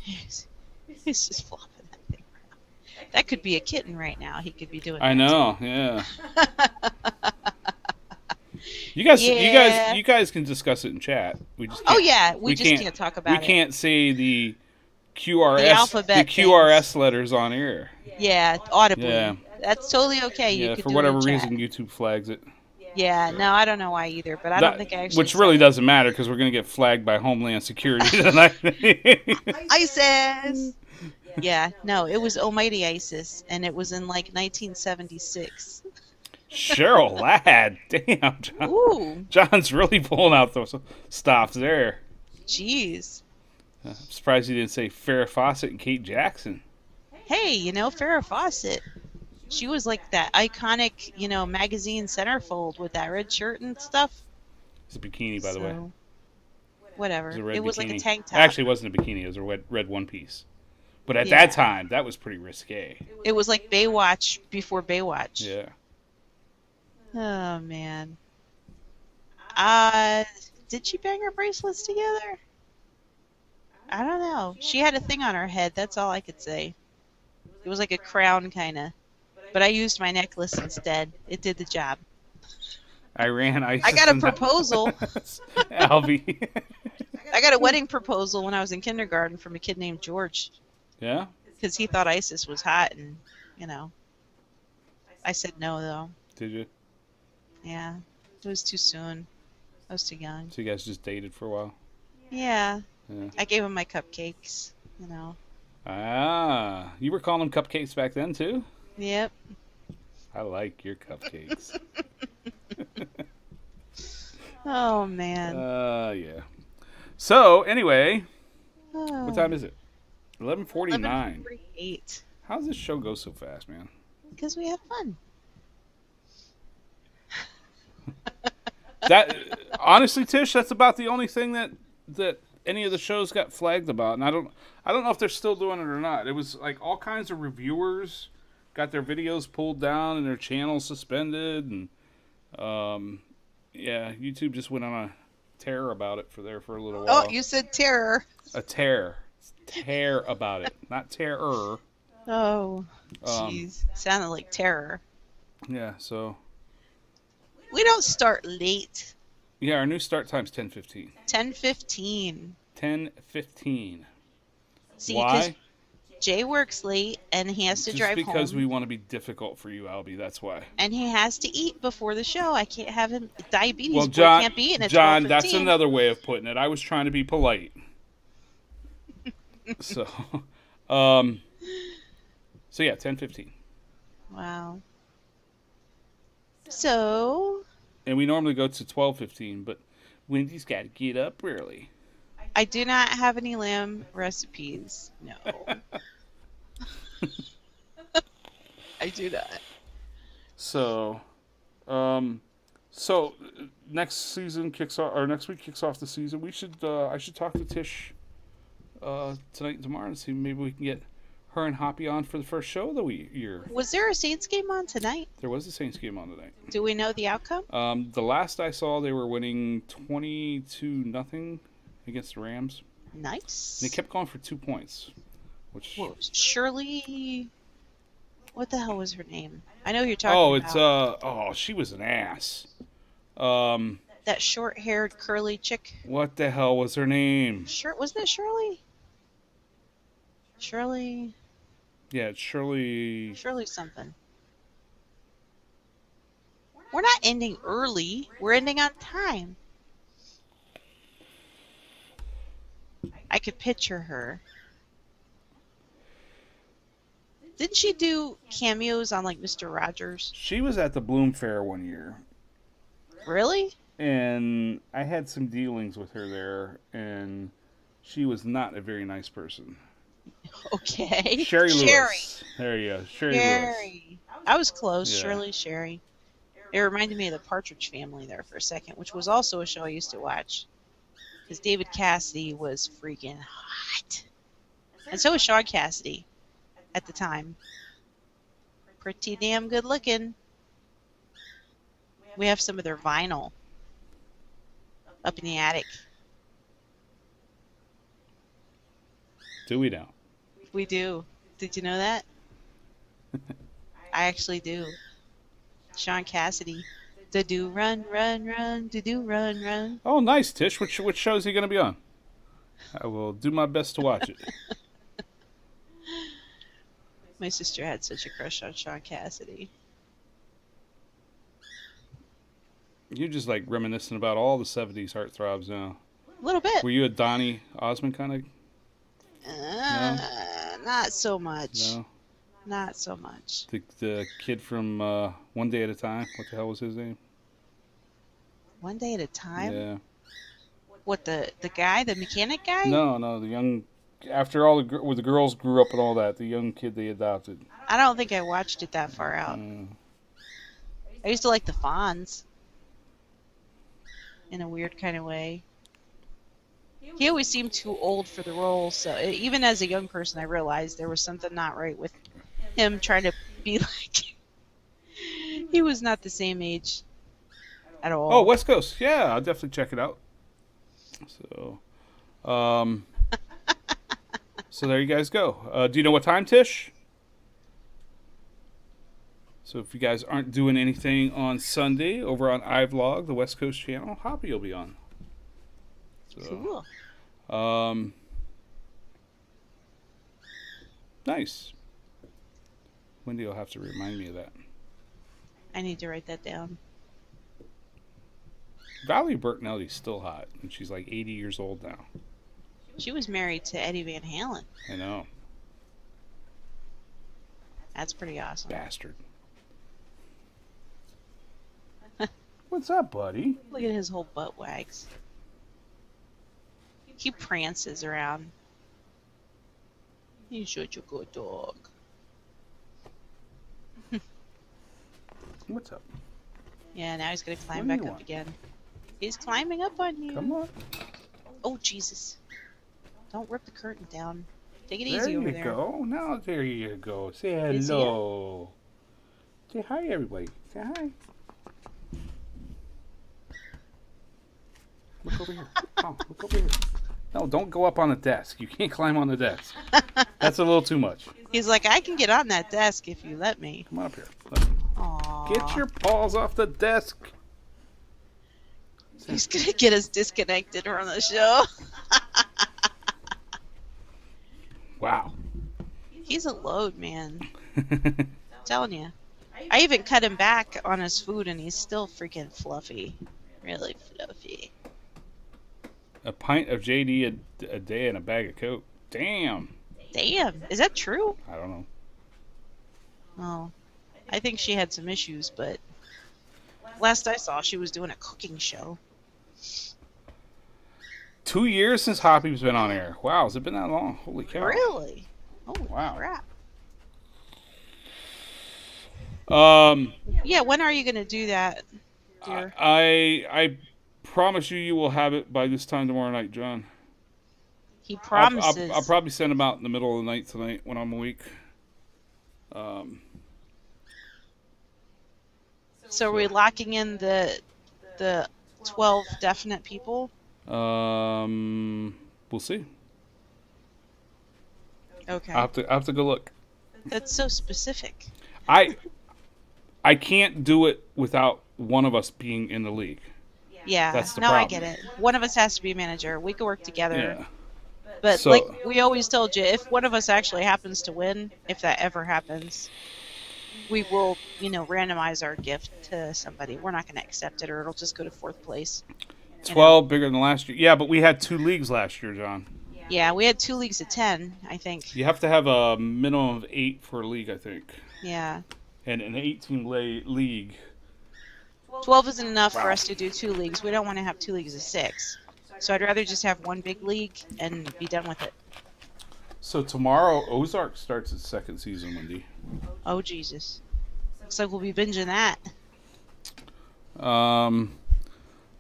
He's just flopping that thing around. That could be a kitten right now. He could be doing I that know, yeah. You guys can discuss it in chat. We just Oh can't- yeah, we just can't talk about it. We can't say the QRS The alphabet QRS letters on air. Yeah, audibly. Yeah. That's totally okay. You Yeah, could for do whatever it in chat. reason YouTube flags it. Yeah, no, I don't know why either, but I don't think I actually. Which really doesn't matter because we're going to get flagged by Homeland Security tonight. ISIS. Yeah, no, it was Almighty ISIS, and it was in like 1976. Cheryl Ladd. Damn, John. Ooh, John's really pulling out those stops there. jeez. I'm surprised he didn't say Farrah Fawcett and Kate Jackson. Hey, you know Farrah Fawcett. She was like that iconic, magazine centerfold with that red shirt and stuff. It's a bikini, by the way. Whatever. It was a red It was bikini. like a tank top. Actually, it wasn't a bikini. It was a red one piece. But at Yeah. that time, that was pretty risque. It was like Baywatch before Baywatch. Yeah. Oh man. Did she bang her bracelets together? I don't know. She had a thing on her head. That's all I could say. It was like a crown kind of. But I used my necklace instead. It did the job. Iran, ISIS. I got a and- proposal. Albie. I got a wedding proposal when I was in kindergarten from a kid named George Yeah? because he thought ISIS was hot, and I said no though. Did you? Yeah, it was too soon. I was too young. So you guys just dated for a while? Yeah, Yeah. I gave him my cupcakes. Ah, you were calling them cupcakes back then too? Yep. I like your cupcakes. Oh man. Yeah. So, anyway, Oh. what time is it? 11:49. 11:48. How does this show go so fast, man? Because we have fun. That honestly, Tish, that's about the only thing that any of the shows got flagged about, and I don't know if they're still doing it or not. It was like all kinds of reviewers got their videos pulled down and their channels suspended, and yeah, YouTube just went on a tear about it for a little while. Oh, you said terror. A tear about it, not terror. Oh, jeez. Sounded like terror. Yeah, so We don't start late. yeah, our new start time's 10:15. 10:15. 10:15. See, Why? because Jay works late and he has to Just drive because home. we want to be difficult for you, Albie. That's why. And he has to eat before the show. I can't have him diabetes. Well, Boy John, can't be eating at John, 12:15. that's another way of putting it. I was trying to be polite. So, So yeah, 10:15. Wow. So And we normally go to 12:15, but Wendy's got to get up early. I do not have any lamb recipes. No. I do not. So, so next season kicks off, or next week kicks off the season. We should, I should talk to Tish tonight and tomorrow and see maybe we can get her and Hoppy on for the first show of the year. Was there a Saints game on tonight? There was a Saints game on tonight. Do we know the outcome? The last I saw, they were winning 22-0 against the Rams. Nice. They kept going for 2 points, which. Well, Shirley. What the hell was her name? I know who you're talking Oh, about. it's she was an ass. That short-haired curly chick. What the hell was her name? Wasn't it Shirley? Shirley. Yeah, it's Shirley. Shirley something. We're not ending early. We're ending on time. I could picture her. Didn't she do cameos on like Mr. Rogers? She was at the Bloom Fair one year, Really? and I had some dealings with her there, and she was not a very nice person. Okay. Sherry Lewis. There you go. Sherry Lewis. Sherry. I was close. Yeah. Shirley, Sherry. It reminded me of the Partridge Family there for a second, which was also a show I used to watch. Because David Cassidy was freaking hot. And so was Sean Cassidy at the time. Pretty damn good looking. We have some of their vinyl up in the attic. Do we now? We do. Did you know that? I actually do. Sean Cassidy. The do run, run, run, to do run, run. Oh, nice, Tish. Which show is he going to be on? I will do my best to watch it. My sister had such a crush on Sean Cassidy. You're just like reminiscing about all the 70s heartthrobs now. A little bit. Were you a Donny Osmond kind of? Not so much. No. Not so much. The kid from One Day at a Time. What the hell was his name? One day at a time? Yeah. What, the guy? The mechanic guy? No, the young. After all where the girls grew up and all that, the young kid they adopted. I don't think I watched it that far out. I used to like the Fonz. In a weird kind of way. He always seemed too old for the role, so even as a young person, I realized there was something not right with him trying to be like. He was not the same age at all. Oh, West Coast. Yeah, I'll definitely check it out. So, so there you guys go. Do you know what time, Tish? So if you guys aren't doing anything on Sunday over on iVlog, the West Coast channel, Hoppy will be on. So, Cool. Nice. Wendy will have to remind me of that. I need to write that down. Valerie Bertinelli's still hot, and she's like 80 years old now. She was married to Eddie Van Halen. I know. That's pretty awesome. Bastard. What's up, buddy? Look at his whole butt wags. He prances around. He's such a good dog. What's up? Yeah, now he's gonna climb What do back you up want? again. He's climbing up on you. Come on. Oh, Jesus. Don't rip the curtain down. Take it There easy over you there. go. Now there you go. Say Is he hello. Say hi, everybody. Say hi. Look over here. Oh, look over here. No, don't go up on the desk. You can't climb on the desk. That's a little too much. He's like, I can get on that desk if you let me. Come on up here. Aww. Get your paws off the desk. He's gonna get us disconnected from the show. Wow. He's a load, man. I'm telling you. I even cut him back on his food, and he's still freaking fluffy. Really fluffy. A pint of JD a day and a bag of Coke. Damn. Damn. Is that true? I don't know. Oh, I think she had some issues, but last I saw, she was doing a cooking show. 2 years since Hoppy's been on air. Wow, has it been that long? Holy cow. Really? Holy Wow. crap. Um, Yeah, when are you going to do that, dear? I promise you will have it by this time tomorrow night, John. He promises. I'll probably send them out in the middle of the night tonight when I'm awake. So are we locking in the 12 definite people? We'll see. Okay. I have to go look. That's so specific. I can't do it without one of us being in the league. Yeah. That's the no, I problem. get it. One of us has to be a manager. We could work together. Yeah. But So- like we always told you, if one of us actually happens to win, if that ever happens, we will, randomize our gift to somebody. We're not going to accept it, or it'll just go to 4th place. 12 bigger than last year. Yeah, but we had 2 leagues last year, John. Yeah, we had 2 leagues of 10, I think. You have to have a minimum of 8 for a league, I think. Yeah. And an 18 league. 12 isn't enough for us to do 2 leagues. We don't want to have 2 leagues of 6. So I'd rather just have one big league and be done with it. So tomorrow, Ozark starts its 2nd season, Wendy. Oh, Jesus. Looks like we'll be binging that.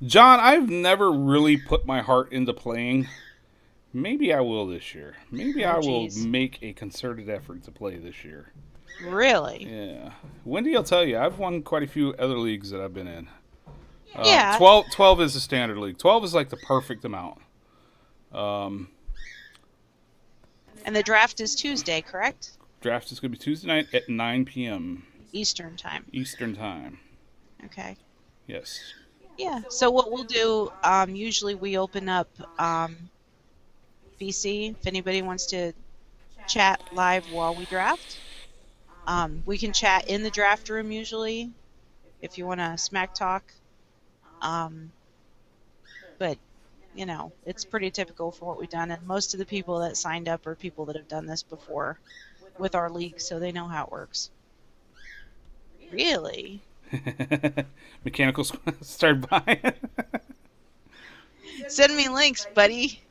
John, I've never really put my heart into playing. Maybe I will this year. Maybe I will geez. make a concerted effort to play this year. Really? Yeah. Wendy, I'll tell you, I've won quite a few other leagues that I've been in. Yeah. 12 is the standard league. 12 is like the perfect amount. And the draft is Tuesday, correct? Draft is going to be Tuesday night at 9 p.m. Eastern time. Eastern time. Okay. Yes. Yeah. So what we'll do, usually we open up VC if anybody wants to chat live while we draft. We can chat in the draft room usually if you want to smack talk. But, it's pretty typical for what we've done. And most of the people that signed up are people that have done this before with our league, so they know how it works. Really? Mechanical start buying. Send me links, buddy.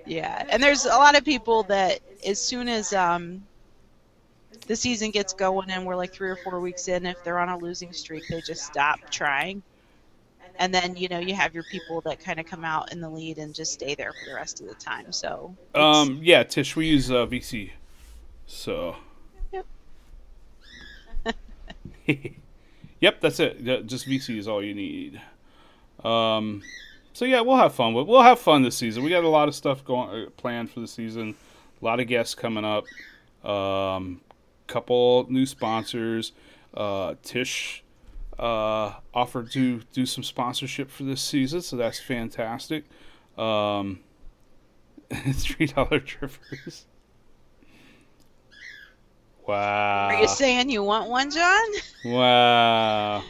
Yeah, and there's a lot of people that as soon as the season gets going and we're like 3 or 4 weeks in, if they're on a losing streak, they just stop trying. And then, you have your people that kind of come out in the lead and just stay there for the rest of the time. So, yeah, Tish, we use VC. So. Yep. Yep, that's it. Just VC is all you need. So yeah, we'll have fun. We'll have fun this season. We got a lot of stuff planned for the season. A lot of guests coming up. Couple new sponsors. Tish offered to do some sponsorship for this season, so that's fantastic. $3 trippers. Wow. Are you saying you want one, John? Wow.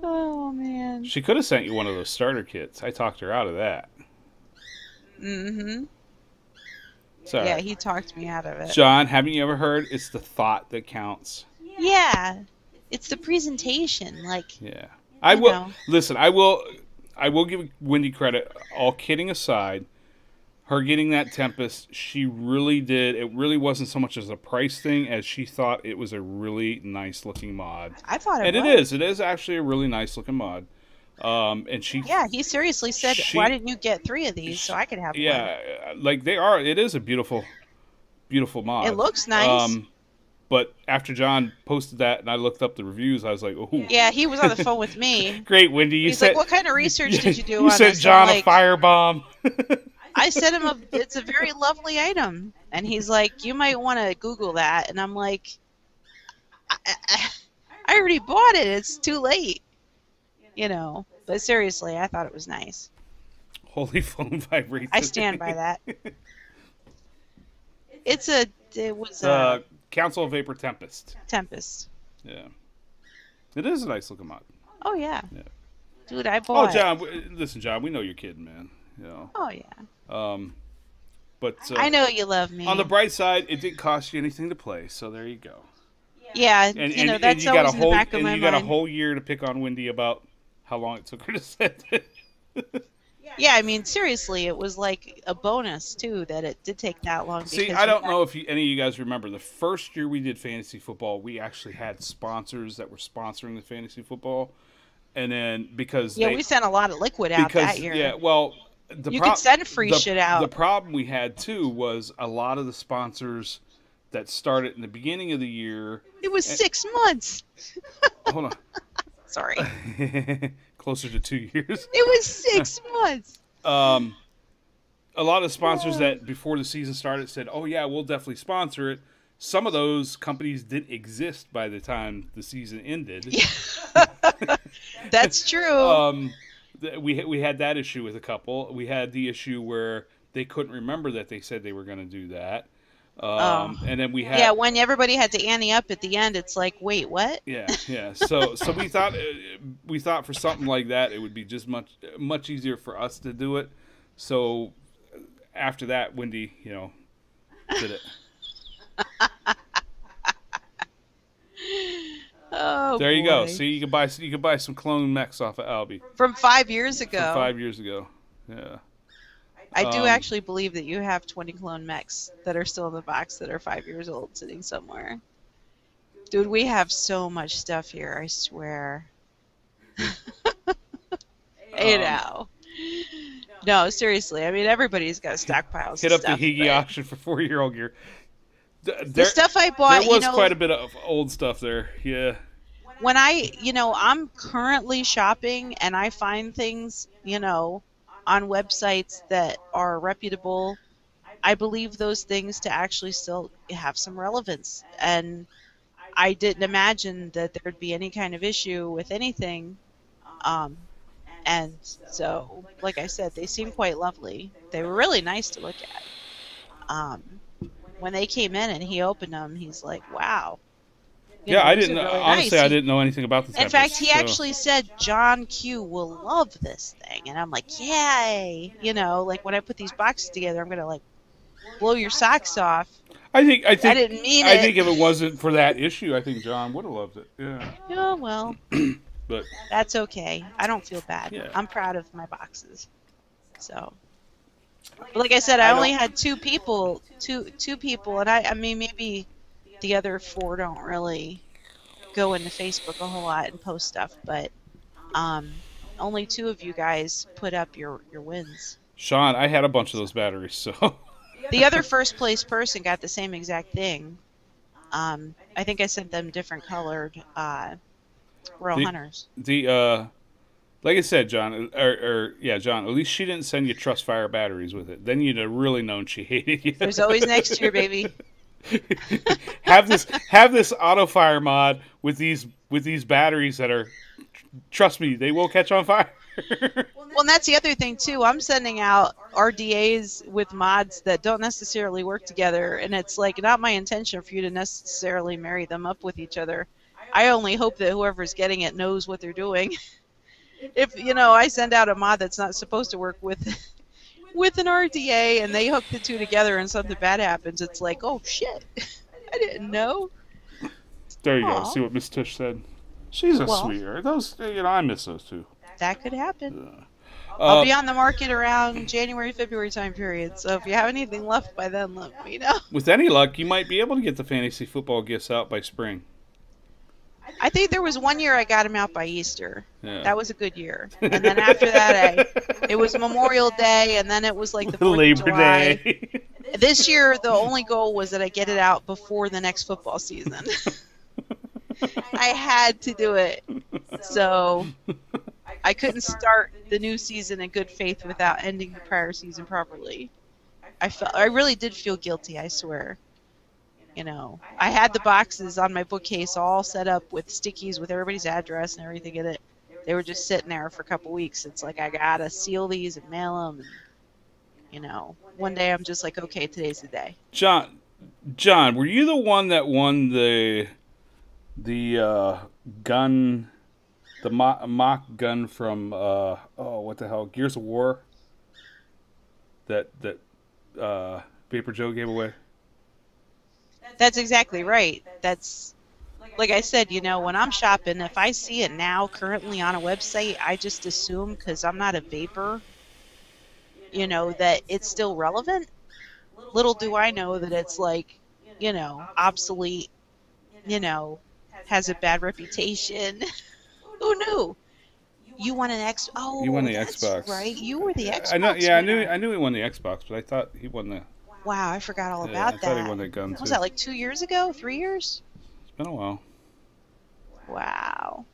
Oh, man. She could have sent you one of those starter kits. I talked her out of that. Mm-hmm. Sorry. Yeah, he talked me out of it. John, haven't you ever heard it's the thought that counts? Yeah. It's the presentation. Like, Yeah. I will know. listen, I will give Wendy credit, all kidding aside. Her getting that Tempest, she really did. It really wasn't so much as a price thing as she thought it was a really nice looking mod. I thought it And was. it is actually a really nice looking mod. And she Yeah, he seriously said, why didn't you get 3 of these so I could have one? Yeah, like it is a beautiful mod. It looks nice. But after John posted that and I looked up the reviews, I was like, oh. Yeah, he was on the phone with me. Great, Wendy. You He's said, like, what kind of research did you do you on said this? John I'm a like, firebomb. I sent him it's a very lovely item. And he's like, you might want to Google that. And I'm like, I already bought it. It's too late. But seriously, I thought it was nice. Holy phone vibrates. I stand by that. It was a Council of Vapor Tempest. Tempest. Yeah. It is a nice looking mod. Oh, yeah. Yeah. Dude, I bought Oh, John, listen, John, we know you're kidding, man. Oh, yeah. But I know you love me. on the bright side, it didn't cost you anything to play, so there you go. Yeah, that's always in the back of my mind. You got a whole year to pick on Wendy about how long it took her to set it. Yeah, I mean, seriously, it was like a bonus, too, that it did take that long. See, I don't know if any of you guys remember. The first year we did fantasy football, we actually had sponsors that were sponsoring the fantasy football. And then because we sent a lot of liquid out that year. Yeah, well, you could send free shit out. The problem we had, too, was a lot of the sponsors that started in the beginning of the year. It was 6 months. Hold on. Sorry. Closer to 2 years. It was 6 months. A lot of sponsors that before the season started said, "Oh yeah, we'll definitely sponsor it." Some of those companies didn't exist by the time the season ended. Yeah. That's true. We had that issue with a couple. We had the issue where they couldn't remember that they said they were going to do that. And then we had when everybody had to ante up at the end, it's like, wait, what? Yeah. So we thought for something like that it would be just much easier for us to do it. So after that, Wendy, did it. Oh, there you go. See, you can buy some clone mechs off of Albie from 5 years ago. From 5 years ago, yeah. I do actually believe that you have 20 clone mechs that are still in the box that are 5 years old sitting somewhere. Dude, we have so much stuff here, I swear. Hey, now. No, seriously. I mean, everybody's got stockpiles. Hit up the Higgy auction for 4-year-old gear. The stuff I bought, there was quite a bit of old stuff there, yeah. When I'm currently shopping and I find things, on websites that are reputable, I believe those things to actually still have some relevance. And I didn't imagine that there'd be any kind of issue with anything. And so, like I said, they seem quite lovely. They were really nice to look at. When they came in and he opened them, he's like, wow. I didn't. Really honestly, nice. I didn't know anything about this. In fact, he actually said John Q will love this thing, and I'm like, yay! Like when I put these boxes together, I'm gonna like blow your socks off. I think. I didn't mean it. I think if it wasn't for that issue, I think John would have loved it. Yeah. Yeah, well, but that's okay. I don't feel bad. Yeah. I'm proud of my boxes. So, but like I said, I only had two people, and I mean maybe the other 4 don't really go into Facebook a whole lot and post stuff, but only 2 of you guys put up your wins. Sean, I had a bunch of those batteries, so. The other first place person got the same exact thing. I think I sent them different colored Royal Hunters. Like I said, John, John, at least she didn't send you Trust Fire batteries with it. Then you'd have really known she hated you. There's always next year, baby. have this auto fire mod with these batteries that are, trust me, they will catch on fire. Well, and that's the other thing too. I'm sending out RDAs with mods that don't necessarily work together, and it's like not my intention for you to necessarily marry them up with each other. I only hope that whoever's getting it knows what they're doing. If I send out a mod that's not supposed to work with an RDA and they hook the 2 together and something bad happens, it's like, oh shit, I didn't know. There you go. See what Miss Tish said. She's a sweetheart. Those, I miss those too. That could happen. I'll be on the market around January, February time period. So if you have anything left by then, let me know. With any luck, you might be able to get the fantasy football gifts out by spring. I think there was 1 year I got them out by Easter. Yeah. That was a good year. And then after that, it was Memorial Day, and then it was like the 4th Labor of July. Day. This year, the only goal was that I get it out before the next football season. I had to do it. So I couldn't start the new season in good faith without ending the prior season properly. I really did feel guilty, I swear. I had the boxes on my bookcase all set up with stickies with everybody's address and everything in it. They were just sitting there for a couple weeks. It's like I gotta seal these and mail them. And, one day I'm just like, okay, today's the day. John, were you the one that won the gun, the mock gun from what the hell, Gears of War? That Vapor Joe gave away. That's exactly right. That's like I said, when I'm shopping, if I see it now currently on a website, I just assume because I'm not a vapor, that it's still relevant. Little do I know that it's like, obsolete, you know, has a bad reputation. Who knew? You won an X. Oh, He won the that's Xbox. right. You were the Xbox. I know. Yeah, winner. I knew he won the Xbox, but I thought he won the. Wow, I forgot all Yeah, about I thought that. he won the gun too. Was that like 2 years ago? 3 years? It's been a while. Wow.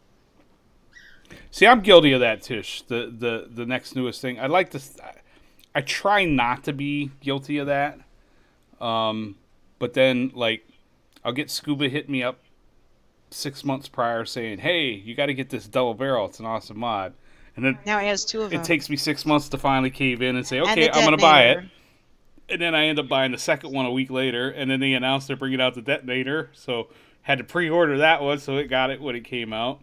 See, I'm guilty of that, Tish. The next newest thing. I try not to be guilty of that. But then like, I'll get Scuba hit me up 6 months prior saying, "Hey, you got to get this double barrel. It's an awesome mod." And then Now he has 2 of them. it takes me 6 months to finally cave in and say, And "Okay, the I'm going to buy it." detonator. And then I end up buying the second one a week later, and then they announced they're bringing out the detonator, so had to pre-order that one, so it got it when it came out.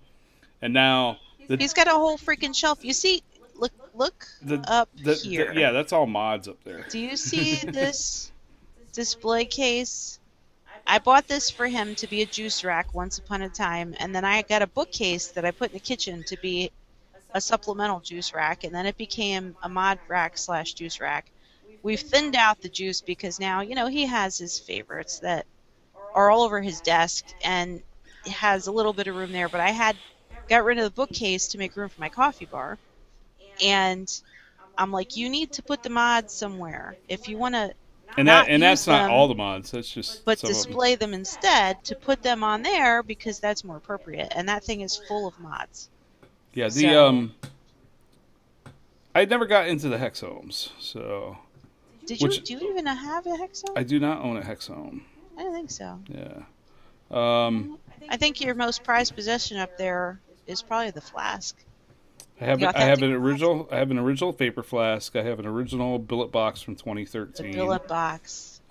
And now He's got a whole freaking shelf. You see, look up here. yeah, that's all mods up there. Do you see this display case? I bought this for him to be a juice rack once upon a time, and then I got a bookcase that I put in the kitchen to be a supplemental juice rack, and then it became a mod rack / juice rack. We've thinned out the juice because now, he has his favorites that are all over his desk, and it has a little bit of room there, but I got rid of the bookcase to make room for my coffee bar, and I'm like, you need to put the mods somewhere. If you want to And that's not all the mods. That's just but some of them. display them instead, to put them on there because that's more appropriate. And that thing is full of mods. Yeah, So- I never got into the hexohms, so Do Which- you even have a hexo? I do not own a hexohm. I don't think so. Yeah. I think your most prized possession up there is probably the flask. I have The I have authentic an original vapor flask. I have an original billet box from The 2013. billet box.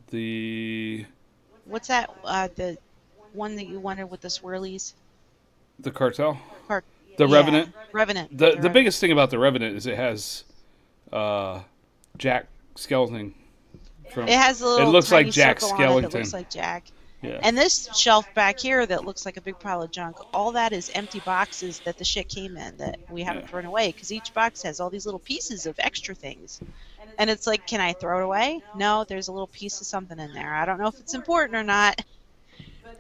The What's that? The one that you wanted with the swirlies? cartel. Part. The Revenant. Revenant. The biggest thing about the Revenant is it has Jack Skellington. From, It has a little looks tiny like Jack circle on it that Skellington. looks like Jack. Yeah. And this shelf back here that looks like a big pile of junk, all that is empty boxes that the shit came in that we haven't Yeah. thrown away, because each box has all these little pieces of extra things. And it's like, can I throw it away? No, there's a little piece of something in there. I don't know if it's important or not,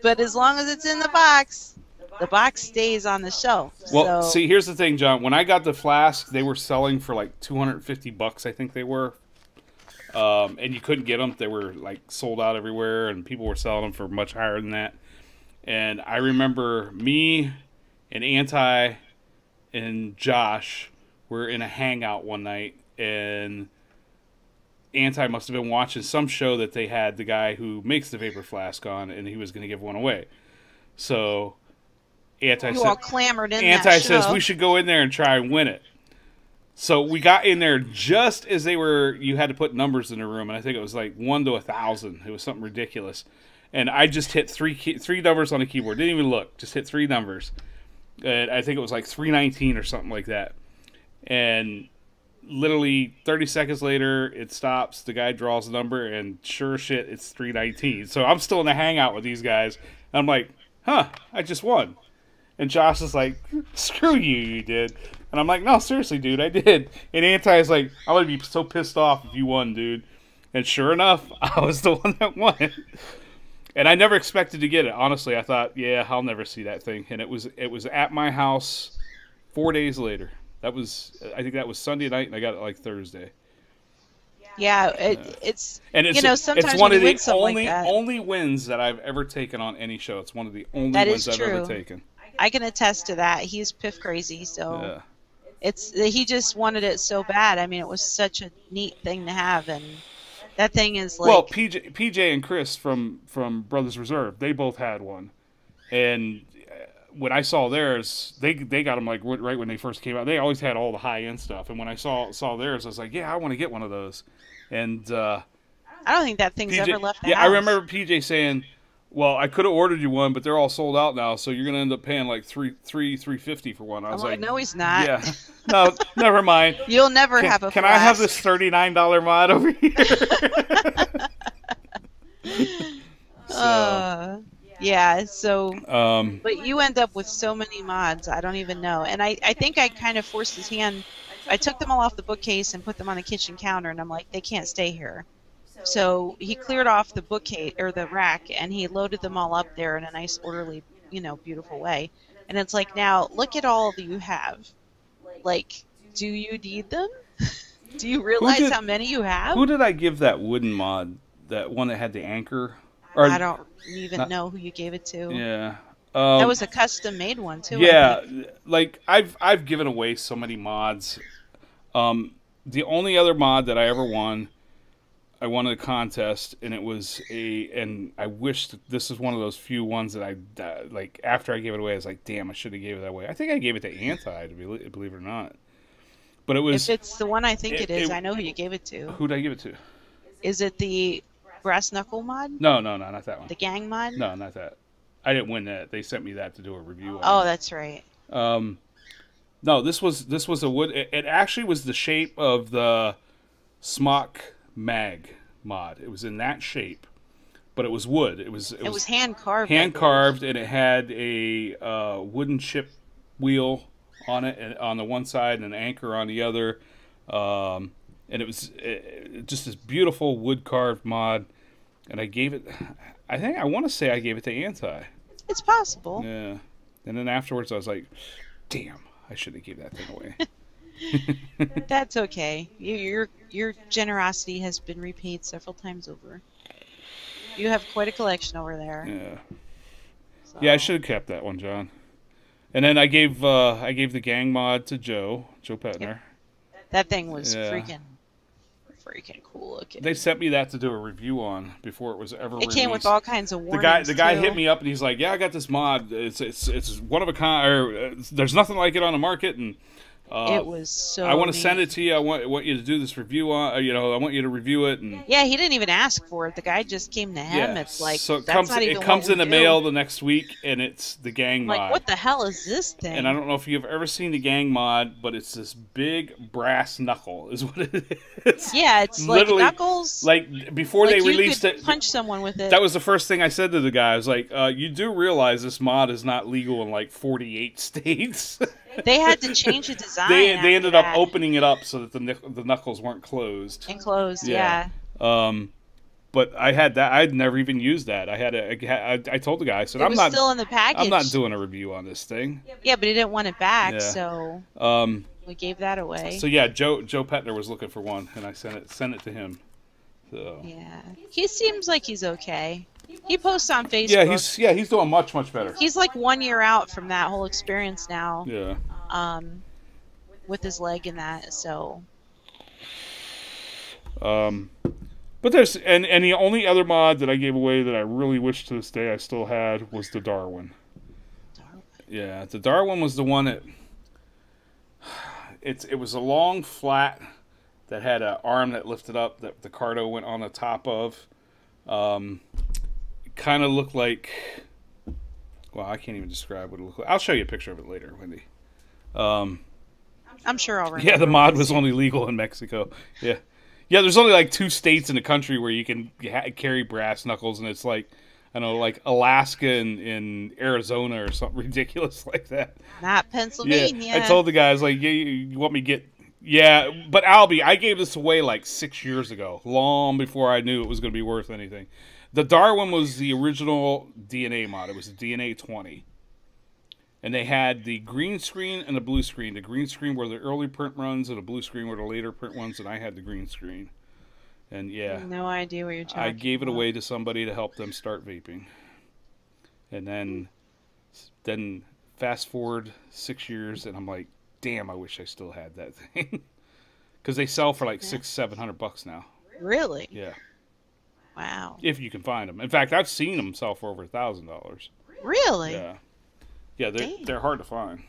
but as long as it's in the box stays on the shelf. Well, So, see, here's the thing, John. When I got the flask, they were selling for like $250, I think they were. And you couldn't get them. They were like sold out everywhere, and people were selling them for much higher than that. And I remember me and Anti and Josh were in a hangout one night, and Anti must have been watching some show that they had the guy who makes the vapor flask on, and he was going to give one away. So Anti you said, all clamored in Anti that says show. we should go in there and try and win it. So we got in there just as you had to put numbers in the room, and I think it was like 1 to 1,000. It was something ridiculous. And I just hit three numbers on the keyboard. Didn't even look. Just hit 3 numbers. And I think it was like 319 or something like that. And literally 30 seconds later, it stops. The guy draws the number, and sure as shit, it's 319. So I'm still in the hangout with these guys. And I'm like, huh, I just won. And Josh is like, screw you, you did. And I'm like, no, seriously, dude, I did. And Anti is like, I'm going to be so pissed off if you won, dude. And sure enough, I was the one that won. And I never expected to get it. Honestly, I thought, yeah, I'll never see that thing. And it was at my house 4 days later. I think that was Sunday night, and I got it like Thursday. Yeah, it's And it's, sometimes it's one when of you win the something like that, only wins that I've ever taken on any show. It's one of the only That wins is I've ever true. taken. I can attest to that. He's piff crazy, so Yeah. he just wanted it so bad. I mean, it was such a neat thing to have, and that thing is like, Well, PJ and Chris from Brothers Reserve, they both had one, and when I saw theirs, they got them like right when they first came out. They always had all the high end stuff, and when I saw theirs, I was like, yeah, I want to get one of those. And I don't think that thing's ever left the yeah, house. I remember PJ saying, well, I could have ordered you one, but they're all sold out now, so you're gonna end up paying like $350 for one. I was like, no, he's not. yeah, no, never mind. You'll never have a Can flask. I have this $39 mod over here? Yeah, so, Um, but you end up with so many mods, I don't even know. And I think I kind of forced his hand. I took them all off the bookcase and put them on the kitchen counter, and I'm like, they can't stay here. So he cleared off the bookcase, or the rack, and he loaded them all up there in a nice, orderly, beautiful way. And it's like, now, look at all that you have. Like, do you need them? Do you realize how many you have? Who did I give that wooden mod? That one that had the anchor? I don't even know who you gave it to. Yeah. That was a custom made one too. Yeah, like I've given away so many mods. The only other mod that I ever won, I won a contest, and it was and I wish that this is one of those few ones that I like. After I gave it away, I was like, damn, I should have gave it that away. I think I gave it to Anti, believe it or not. But it was. If it's the one I think it is, I know who you gave it to. Who did I give it to? Is it the brass knuckle mod? No, not that one. The gang mod? No, not that. I didn't win that. They sent me that to do a review on. Oh, that's right. No, this was a wood. It actually was the shape of the Smock Mag mod. It was in that shape, but it was wood. It was hand carved. Hand carved, and it had a wooden chip wheel on it, and on the one side, and an anchor on the other. And it was just this beautiful wood carved mod. And I gave it. I want to say I gave it to Anti. It's possible. Yeah. And then afterwards, I was like, damn, I shouldn't have gave that thing away. That's okay. Your generosity has been repaid several times over. You have quite a collection over there. Yeah. So. Yeah, I should have kept that one, John. And then I gave the gang mod to Joe Petner. That thing was freaking cool looking. They sent me that to do a review on before it was ever released. It came with all kinds of warnings. The guy hit me up and he's like, "Yeah, I got this mod. It's one of a kind. Or there's nothing like it on the market." And it was so. I want to send it to you. I want you to do this review on. I want you to review it. And yeah, he didn't even ask for it. The guy just came to him. Yeah. It's like, so it that's comes in the mail the next week, and it's the gang mod. Like, what the hell is this thing? And I don't know if you've ever seen the gang mod, but it's this big brass knuckle, is what it is. Yeah, it's literally like knuckles. Like before they released it, punch someone with it. That was the first thing I said to the guy. I was like, "You do realize this mod is not legal in like 48 states." They had to change the design. They ended up opening it up so that the knuckles weren't closed. Enclosed, yeah. But I had that. I'd never even used that. I told the guy, I said, I'm not still in the package. I'm not doing a review on this thing. Yeah, but he didn't want it back, so we gave that away. So yeah, Joe Petner was looking for one, and I sent it to him. So yeah, he seems like he's okay. He posts on Facebook. Yeah, he's doing much better. He's like 1 year out from that whole experience now. Yeah. With his leg and that, so. But there's and the only other mod that I gave away that I really wish to this day I still had was the Darwin. Yeah, the Darwin was the one that it was a long flat that had an arm that lifted up that the cardo went on the top of. It kind of looked like, well, I can't even describe what it looked like. I'll show you a picture of it later, Wendy. I'm sure I'll remember. Yeah, the mod was only legal in Mexico. Yeah. Yeah, there's only like 2 states in the country where you can carry brass knuckles, and it's like, I don't know, like Alaska and Arizona or something ridiculous like that. Not Pennsylvania. Yeah. I told the guys, like, you want me to get... Yeah, but Albie, I gave this away like 6 years ago, long before I knew it was going to be worth anything. The Darwin was the original DNA mod. It was the DNA 20. And they had the green screen and the blue screen. The green screen were the early print runs, and the blue screen were the later print ones, and I had the green screen. And yeah. No idea what you're talking about. I gave it away to somebody to help them start vaping. And then fast forward 6 years, and I'm like, damn, I wish I still had that thing. Because they sell for like $600-700 now. Really? Yeah. Wow. If you can find them. In fact, I've seen them sell for over $1,000. Really? Yeah. Yeah, they're hard to find.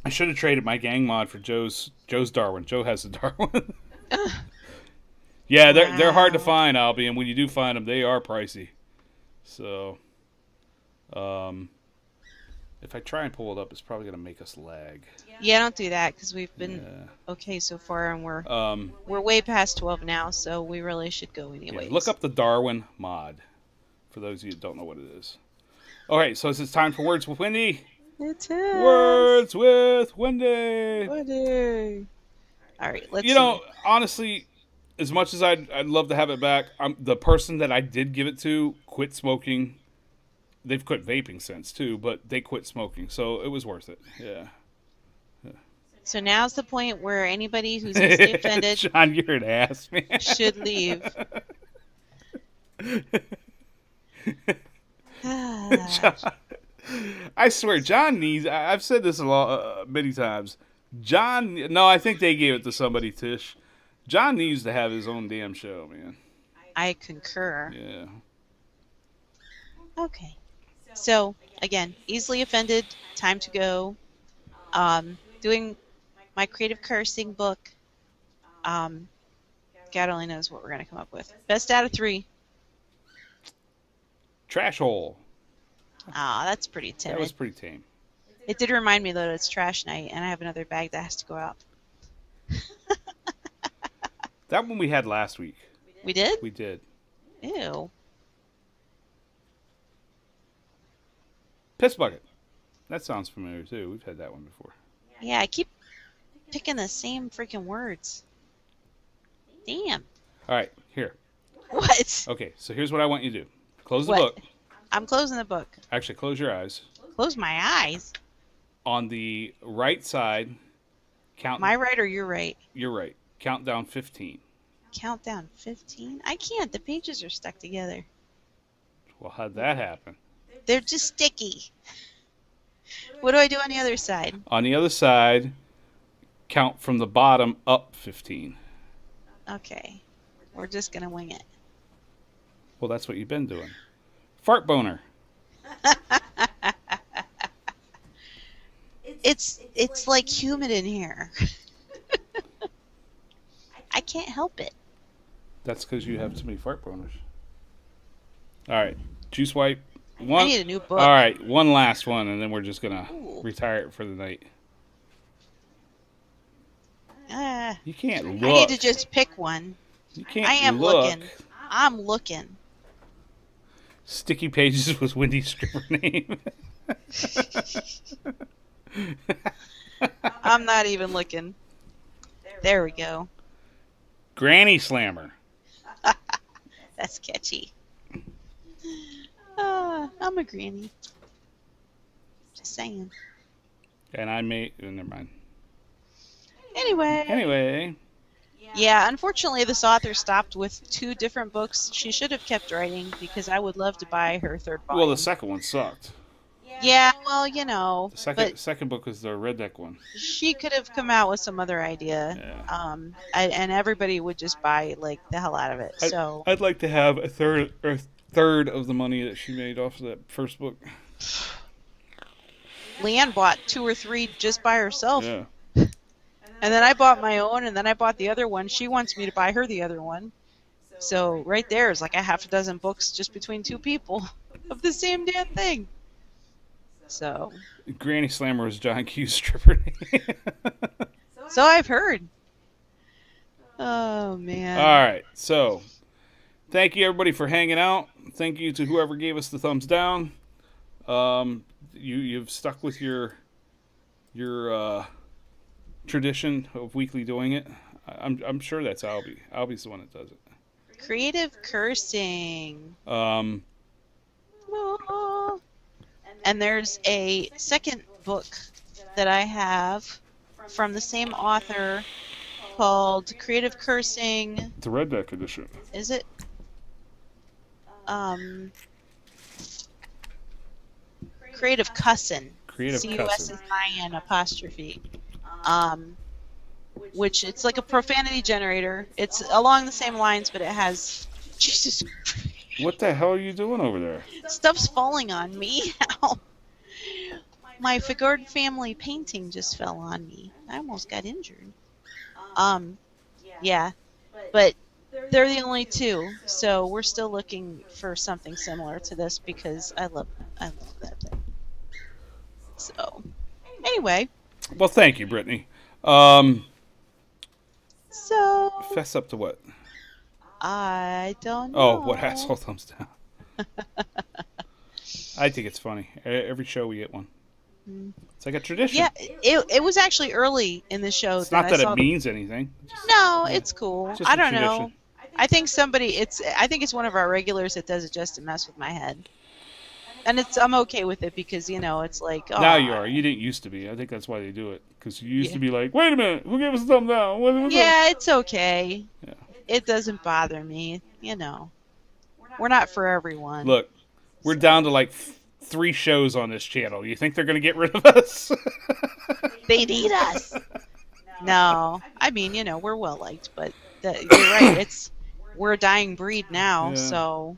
I should have traded my gang mod for Joe's Darwin. Joe has the Darwin. Yeah, they're hard to find, Albie, and when you do find them, they are pricey. So, if I try and pull it up, it's probably going to make us lag. Yeah, don't do that because we've been Yeah. okay so far, and we're way past 12 now, so we really should go anyways. Yeah, look up the Darwin mod for those of you that don't know what it is. Okay, so it's time for Words with Wendy. It's Words with Wendy. Wendy. All right, let's. You know, honestly, as much as I'd love to have it back, the person that I did give it to quit smoking. They've quit vaping since too, but they quit smoking, so it was worth it. Yeah. So now's the point where anybody who's easily offended John, you're an ass, man. should leave. John, I swear, John needs. I've said this many times. John, no, I think they gave it to somebody. Tish, John needs to have his own damn show, man. I concur. Yeah. Okay. So again, easily offended. Time to go. Doing my creative cursing book. God only knows what we're gonna come up with. Best out of 3. Trash hole. Ah, that's pretty timid. That was pretty tame. It did remind me that it's trash night, and I have another bag that has to go out. That one we had last week. We did? We did. Ew. Piss bucket. That sounds familiar too. We've had that one before. Yeah, I keep picking the same freaking words. Damn. All right, here. What? Okay, so here's what I want you to do. Close the What? book. I'm closing the book. Actually, close your eyes. Close my eyes. On the right side, count. My right or your right? You're right. Count down 15. Countdown 15? I can't. The pages are stuck together. Well, how'd that happen? They're just sticky. What do I do on the other side? On the other side, count from the bottom up 15. Okay. We're just going to wing it. Well, that's what you've been doing. Fart boner. It's like humid in here. I can't help it. That's because you have too many fart boners. All right. Juice wipe. I need a new book. All right. One last one, and then we're just going to Ooh. retire it for the night. You can't look. I need to just pick one. You can't I am look. looking. I'm looking. Sticky Pages was Wendy's stripper name. I'm not even looking. There we go. Granny Slammer. That's catchy. I'm a granny. Just saying. And I made... never mind. Anyway. Yeah, unfortunately, this author stopped with 2 different books. She should have kept writing because I would love to buy her 3rd volume. Well, the second one sucked. Yeah, well, you know. The second book was the redneck one. She could have come out with some other idea. Yeah. And everybody would just buy like the hell out of it. So I'd like to have a third of the money that she made off of that first book. Leanne bought 2 or 3 just by herself. Yeah. And then I bought my own, and then I bought the other one. She wants me to buy her the other one. So right there is like a half a dozen books just between 2 people of the same damn thing. So. Granny Slammer was John Q's stripper name. So I've heard. Oh, man. All right. So, thank you, everybody, for hanging out. Thank you to whoever gave us the thumbs down. You've stuck with your tradition of weekly doing it. I'm sure that's Albie. Albie's the one that does it. Creative cursing. Oh. And there's a second book that I have from the same author called Creative Cursing. The Redneck edition. Is it? Creative Cussin'. Creative Cussin'. C-U-S-S-I-N apostrophe. Which it's like a profanity generator. It's along the same lines, but it has Jesus. What the hell are you doing over there? Stuff's falling on me. Ow. My Figard family painting just fell on me. I almost got injured. Yeah. But They're the only two, so we're still looking for something similar to this because I love that thing. So, anyway, Well, thank you, Brittany. Um, so fess up to what? I don't know. Oh, what asshole thumbs down? I think it's funny. Every show we get one. It's like a tradition. Yeah, it was actually early in the show. It's not I that saw it means anything. No, it's cool. It's just I a don't tradition. know. I think it's one of our regulars that does it just to mess with my head. And I'm okay with it because, it's like, oh. Now you are. You didn't used to be. I think that's why they do it. Because you used Yeah. to be like, wait a minute, who gave us a thumb down? Yeah, it's okay. Yeah. It doesn't bother me, We're not for everyone. Look, we're down to like 3 shows on this channel. You think they're going to get rid of us? They need us. No, I mean, we're well liked, but you're right. We're a dying breed now, Yeah. so,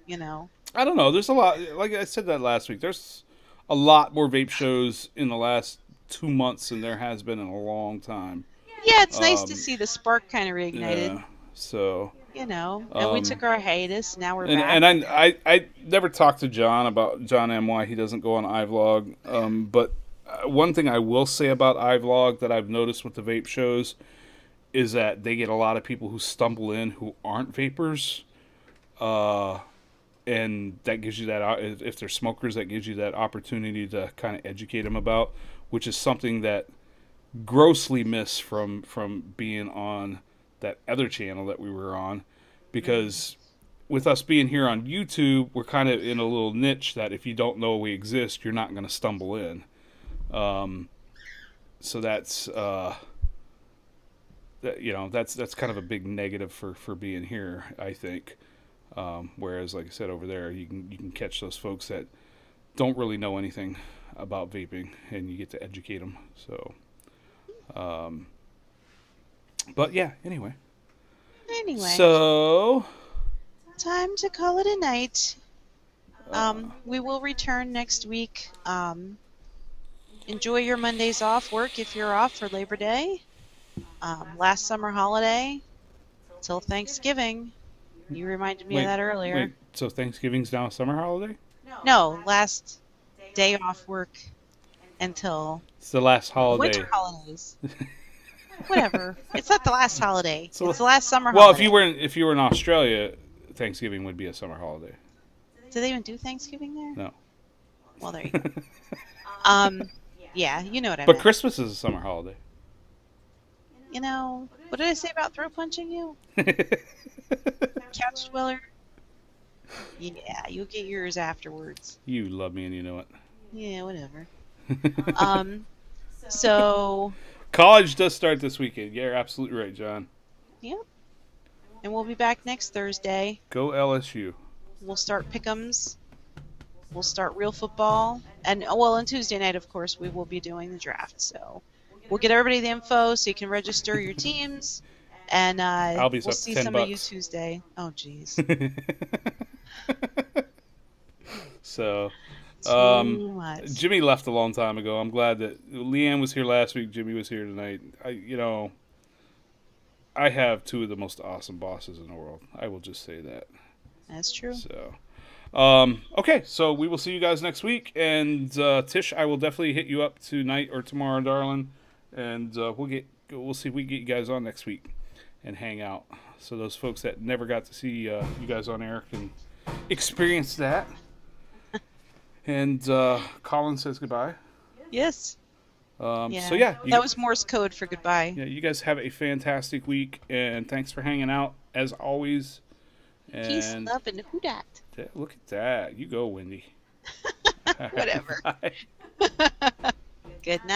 I don't know. There's a lot. Like I said that last week. There's a lot more vape shows in the last 2 months than there has been in a long time. Yeah, it's nice to see the spark kind of reignited. Yeah. So. And we took our hiatus. Now we're back. And I never talked to John about John M. why he doesn't go on iVlog. But one thing I will say about iVlog that I've noticed with the vape shows is that they get a lot of people who stumble in who aren't vapers. And that gives you that, if they're smokers, that gives you that opportunity to kind of educate them about, which is something that grossly missed from being on that other channel that we were on, because with us being here on YouTube, we're kind of in a little niche that if you don't know we exist, you're not going to stumble in. So that's that's kind of a big negative for being here, I think. Whereas, like I said, over there, you can catch those folks that don't really know anything about vaping, and you get to educate them. So, but yeah, anyway. So, time to call it a night. We will return next week. Enjoy your Mondays off work if you're off for Labor Day. Last summer holiday till Thanksgiving. You reminded me of that earlier. Wait, so Thanksgiving's now a summer holiday? No, last day off work until It's the last holiday. winter holidays. Whatever. It's not the last holiday. So- It's the last summer Well, holiday. if you were in Australia, Thanksgiving would be a summer holiday. Do they even do Thanksgiving there? No. Well, there you go. Yeah, you know what I But meant. Christmas is a summer holiday. What did I say about throat punching you? Couch dweller? Yeah, you'll get yours afterwards. You love me and you know it. Yeah, whatever. So, College does start this weekend. Yeah, you're absolutely right, John. yep. And we'll be back next Thursday. Go LSU. We'll start pick'ems. We'll start real football. And, on Tuesday night, of course, we will be doing the draft. So, we'll get everybody the info so you can register your teams. And I'll be we'll up see 10 some of you bucks. Tuesday. Oh, jeez. So, Too much. Jimmy left a long time ago. I'm glad that Leanne was here last week. Jimmy was here tonight. I have 2 of the most awesome bosses in the world. I will just say that. That's true. So, okay. So we will see you guys next week. And Tish, I will definitely hit you up tonight or tomorrow, darling. And we'll see if we get you guys on next week and hang out. So those folks that never got to see you guys on air can experience that. And Colin says goodbye. Yes. So yeah, that was Morse code for goodbye. yeah, you guys have a fantastic week, and thanks for hanging out as always. And Peace, love, and who dat? look at that, you go, Wendy. Whatever. Bye. Good night.